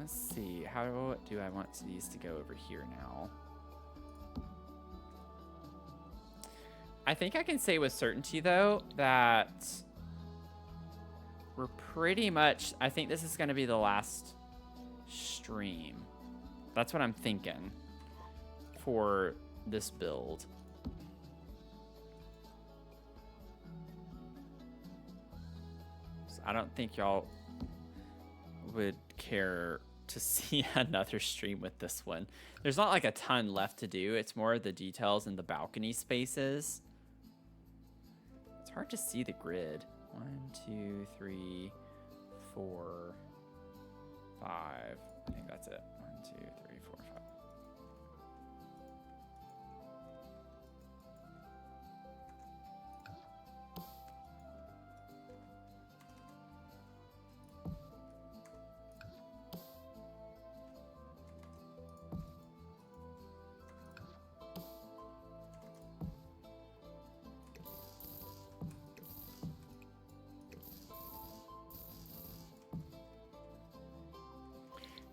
Let's see. How do I want these to go over here now? I think I can say with certainty, though, that we're pretty much... I think this is going to be the last stream. That's what I'm thinking for this build. So I don't think y'all would care to see another stream with this one. There's not like a ton left to do. It's more the details in the balcony spaces. It's hard to see the grid. 1, 2, 3, 4, 5. I think that's it. 1, 2, 3, 4, 5.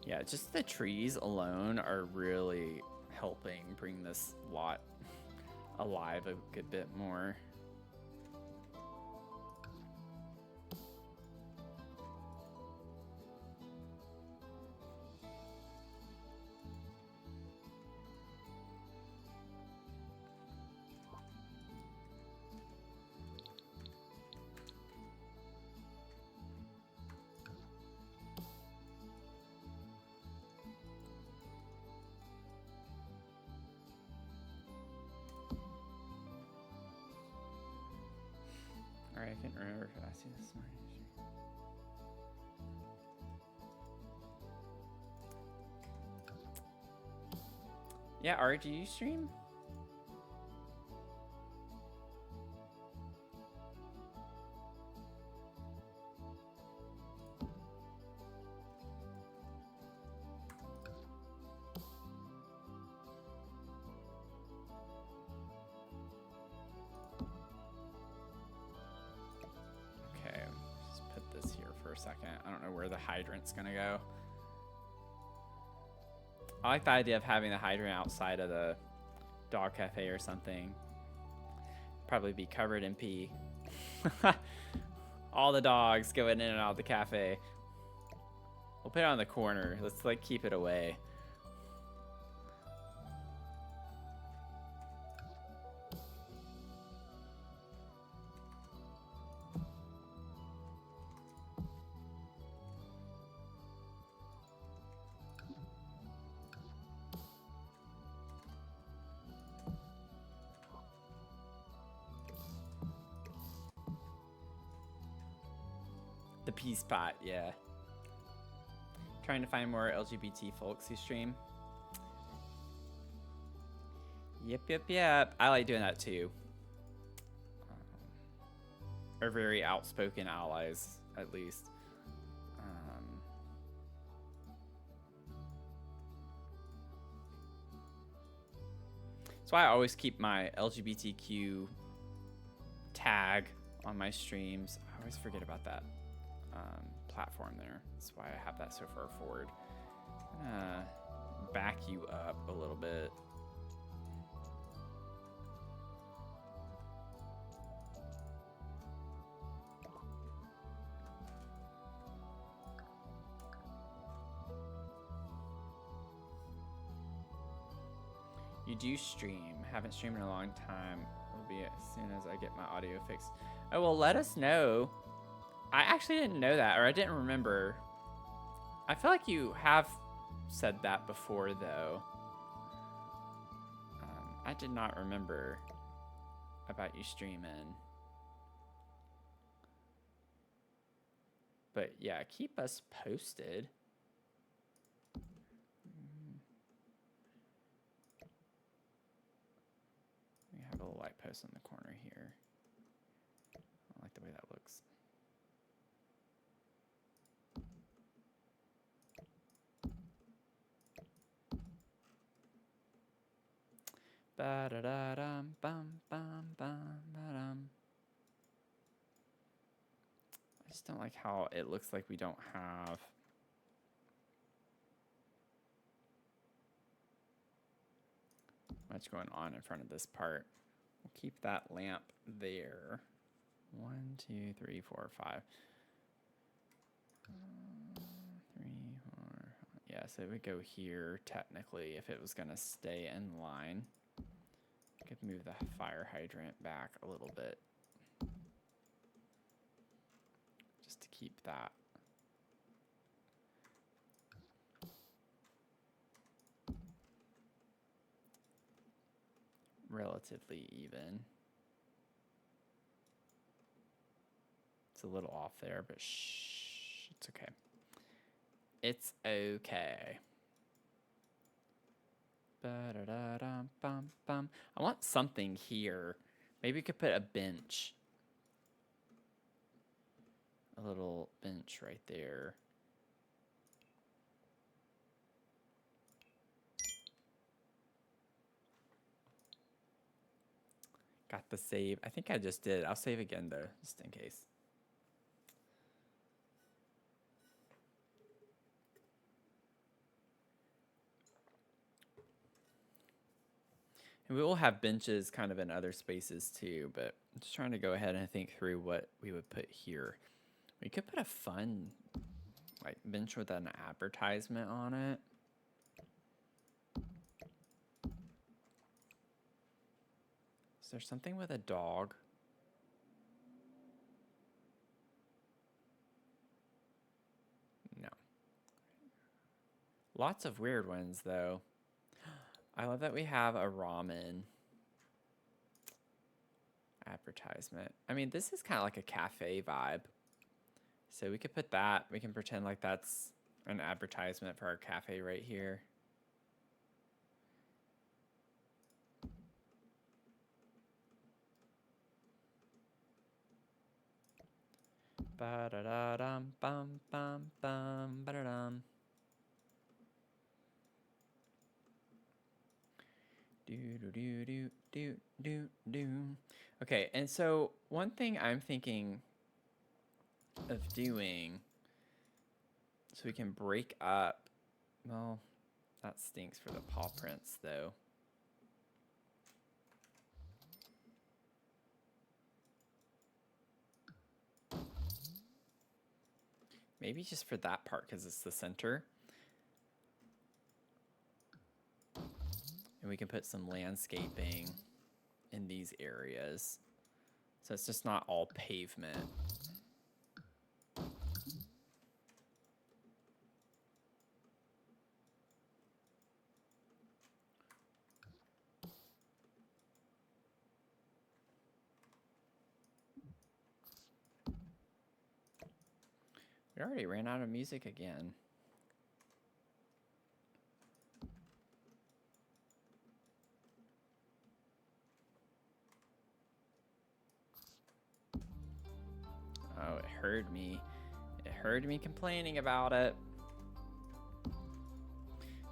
Yeah, just the trees alone are really helping bring this lot alive a good bit more. Alright, I can't remember if I see this morning. Yeah, Ari, do you stream? Okay, just put this here for a second. I don't know where the hydrant's gonna go. I like the idea of having the hydrant outside of the dog cafe or something. Probably be covered in pee. All the dogs going in and out of the cafe. We'll put it on the corner. Let's like keep it away. The pea spot, yeah. Trying to find more LGBT folks who stream. Yep. I like doing that too. Are very outspoken allies, at least. That's why I always keep my LGBTQ tag on my streams. I always forget about that platform there. That's why I have that so far forward. I'm gonna back you up a little bit. You do stream. Haven't streamed in a long time. Will be as soon as I get my audio fixed. Oh, well, let us know. I actually didn't know that, or I didn't remember. I feel like you have said that before, though. I did not remember about you streaming. But yeah, keep us posted. We have a little light post on the corner here. I don't like the way that looks. Ba-da-da-dum, bum, bum, bum, ba-dum. I just don't like how it looks like we don't have much going on in front of this part. We'll keep that lamp there. 1, 2, 3, 4, 5. 3, 4. Yeah, so it would go here technically if it was going to stay in line. I could move the fire hydrant back a little bit just to keep that. Relatively even. It's a little off there, but shh, it's okay. It's okay. Ba-da-da-dum-bum-bum. I want something here. Maybe we could put a bench. A little bench right there. Got the save. I think I just did. I'll save again though, just in case. And we will have benches kind of in other spaces too, but I'm just trying to go ahead and think through what we would put here. We could put a fun like bench with an advertisement on it. Is there something with a dog? No. Lots of weird ones though. I love that we have a ramen advertisement. I mean, this is kind of like a cafe vibe. So we could put that. We can pretend like that's an advertisement for our cafe right here. Ba-da-da-dum, bum, bum, bum, ba-da-dum. Do. Okay, and so one thing I'm thinking of doing, so we can break up, well, that stinks for the paw prints though. Maybe just for that part because it's the center. And we can put some landscaping in these areas. So it's just not all pavement. We already ran out of music again. Oh, it heard me. It heard me complaining about it.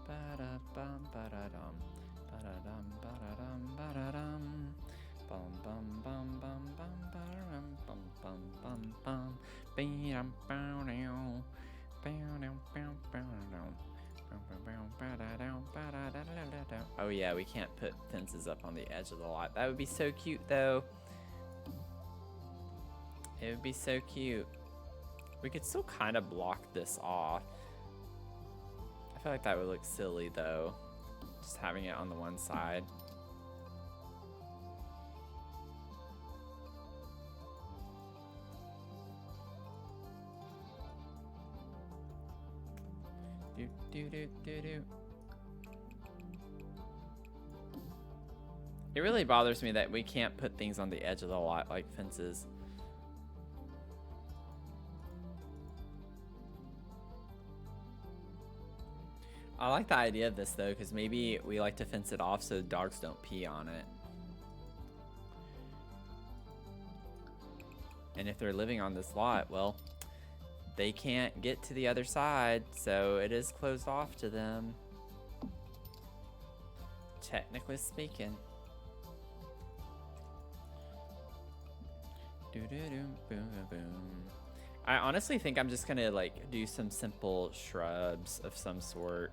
Ba-da-bum, ba-da-dum. Ba-da-dum, ba-da-dum, ba-da-dum. Bum, bum, bum, bum, bum, ba-da-dum, bum, bum, bum, bum. Be-dum, bow-dow. Bow-dow, bow, bow-dow. Oh yeah, we can't put fences up on the edge of the lot. That would be so cute though. It would be so cute. We could still kind of block this off. I feel like that would look silly though, just having it on the one side. Do. It really bothers me that we can't put things on the edge of the lot like fences. I like the idea of this though, because maybe we like to fence it off so dogs don't pee on it. And if they're living on this lot, well, they can't get to the other side, so it is closed off to them. Technically speaking. Boom. I honestly think I'm just gonna like do some simple shrubs of some sort.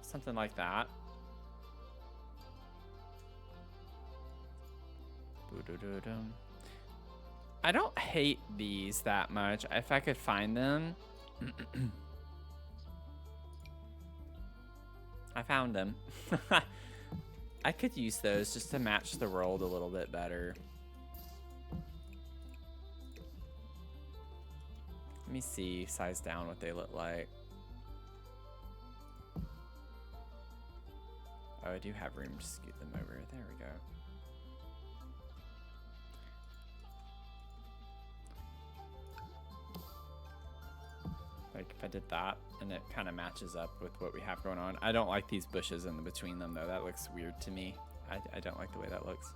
Something like that. I don't hate these that much. If I could find them. I found them. I could use those just to match the world a little bit better. Let me see, size down, what they look like. Oh, I do have room to scoot them over. There we go. Like if I did that, and it kind of matches up with what we have going on. I don't like these bushes in between them though. That looks weird to me. I don't like the way that looks.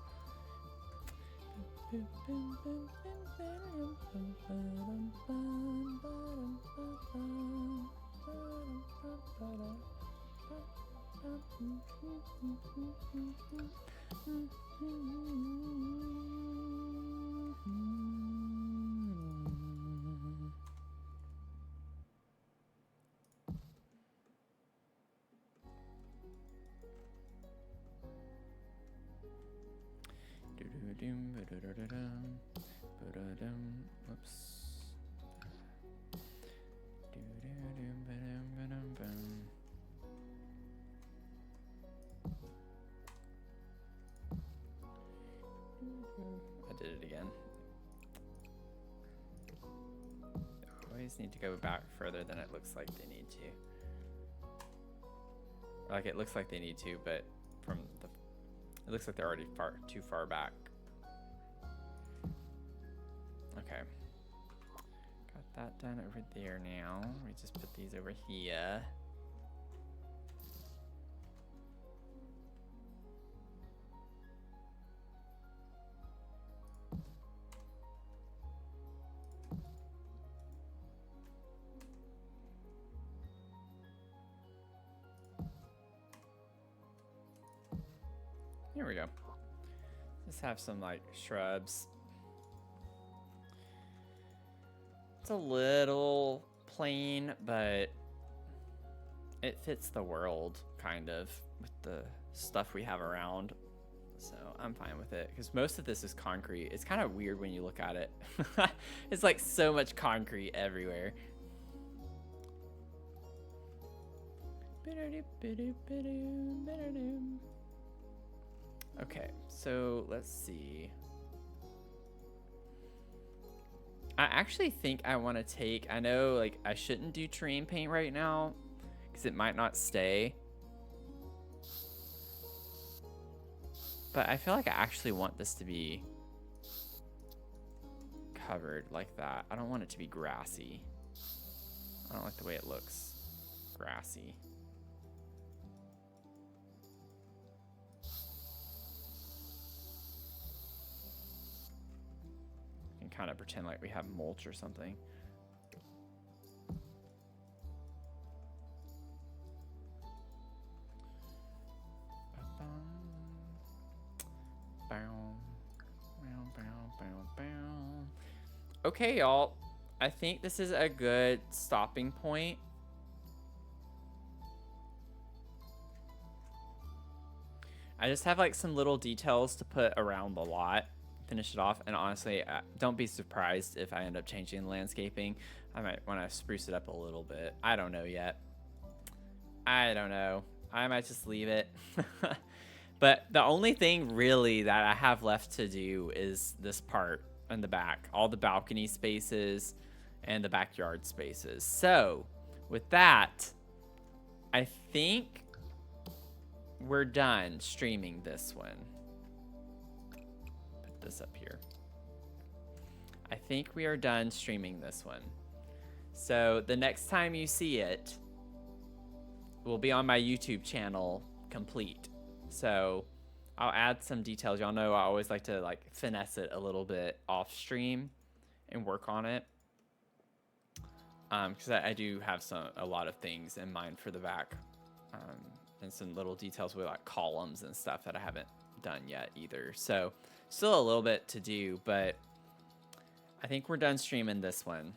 Whoops. I did it again. Always need to go back further than it looks like they need to. Like it looks like they need to, but from the, it looks like they're already too far back. Okay. Got that done over there now. We just put these over here. Here we go. Just have some like shrubs. It's a little plain, but it fits the world kind of with the stuff we have around. So I'm fine with it because most of this is concrete. It's kind of weird when you look at it. It's like so much concrete everywhere. Okay, so let's see. I actually think I want to take, I know like I shouldn't do terrain paint right now because it might not stay. But I feel like I actually want this to be covered like that. I don't want it to be grassy. I don't like the way it looks grassy. Kind of pretend like we have mulch or something. Okay, y'all. I think this is a good stopping point. I just have like some little details to put around the lot. Finish it off, and honestly, don't be surprised if I end up changing the landscaping. I might want to spruce it up a little bit. I don't know yet. I don't know. I might just leave it. But the only thing really that I have left to do is this part in the back, all the balcony spaces and the backyard spaces. So with that, I think we're done streaming this one. This up here. I think we are done streaming this one. So the next time you see it will be on my YouTube channel complete. So I'll add some details. Y'all know I always like to like finesse it a little bit off stream and work on it. Because I do have a lot of things in mind for the back. And some little details with like columns and stuff that I haven't done yet either. So still a little bit to do, but I think we're done streaming this one,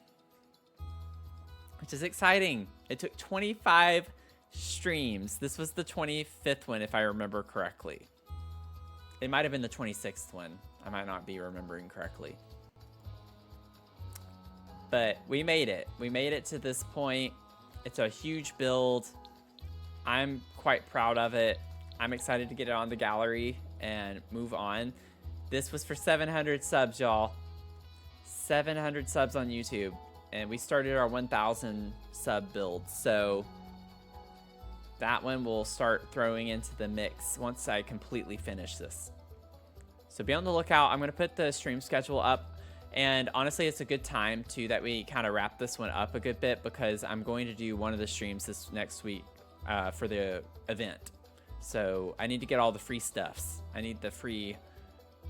which is exciting. It took 25 streams. This was the 25th one, if I remember correctly. It might have been the 26th one. I might not be remembering correctly. But we made it. We made it to this point. It's a huge build. I'm quite proud of it. I'm excited to get it on the gallery and move on. This was for 700 subs, y'all. 700 subs on YouTube. And we started our 1,000 sub build. So that one will start throwing into the mix once I completely finish this. So be on the lookout. I'm going to put the stream schedule up. And honestly, it's a good time too that we kind of wrap this one up a good bit, because I'm going to do one of the streams this next week for the event. So I need to get all the free stuffs. I need the free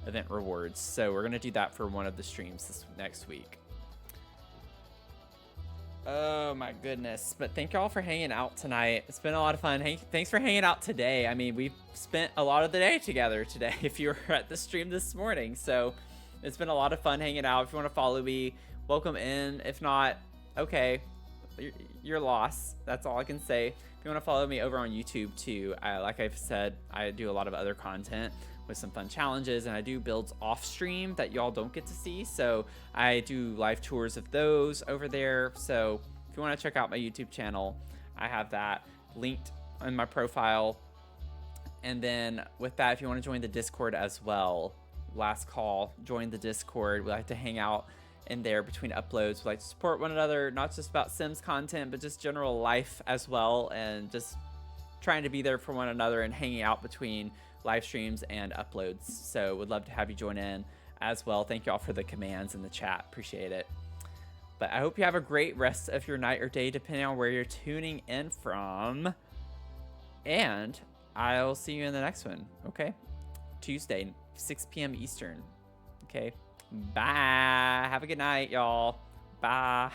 event rewards. So we're going to do that for one of the streams this next week. Oh my goodness. But thank y'all for hanging out tonight. It's been a lot of fun. Hey, thanks for hanging out today. I mean, we've spent a lot of the day together today if you were at the stream this morning. So it's been a lot of fun hanging out. If you want to follow me, welcome in. If not, okay, you're lost. That's all I can say. If you want to follow me over on YouTube too, like I've said, I do a lot of other content with some fun challenges, and I do builds off stream that y'all don't get to see. So I do live tours of those over there. So if you want to check out my YouTube channel, I have that linked in my profile. And then with that, if you want to join the Discord as well, last call, join the Discord. We like to hang out in there between uploads. We like to support one another, not just about Sims content, but just general life as well, and just trying to be there for one another and hanging out between live streams and uploads. So would love to have you join in as well. Thank you all for the commands in the chat. Appreciate it. But I hope you have a great rest of your night or day, depending on where you're tuning in from. And I'll see you in the next one. Okay. Tuesday, 6 p.m. Eastern. Okay. Bye. Have a good night, y'all. Bye.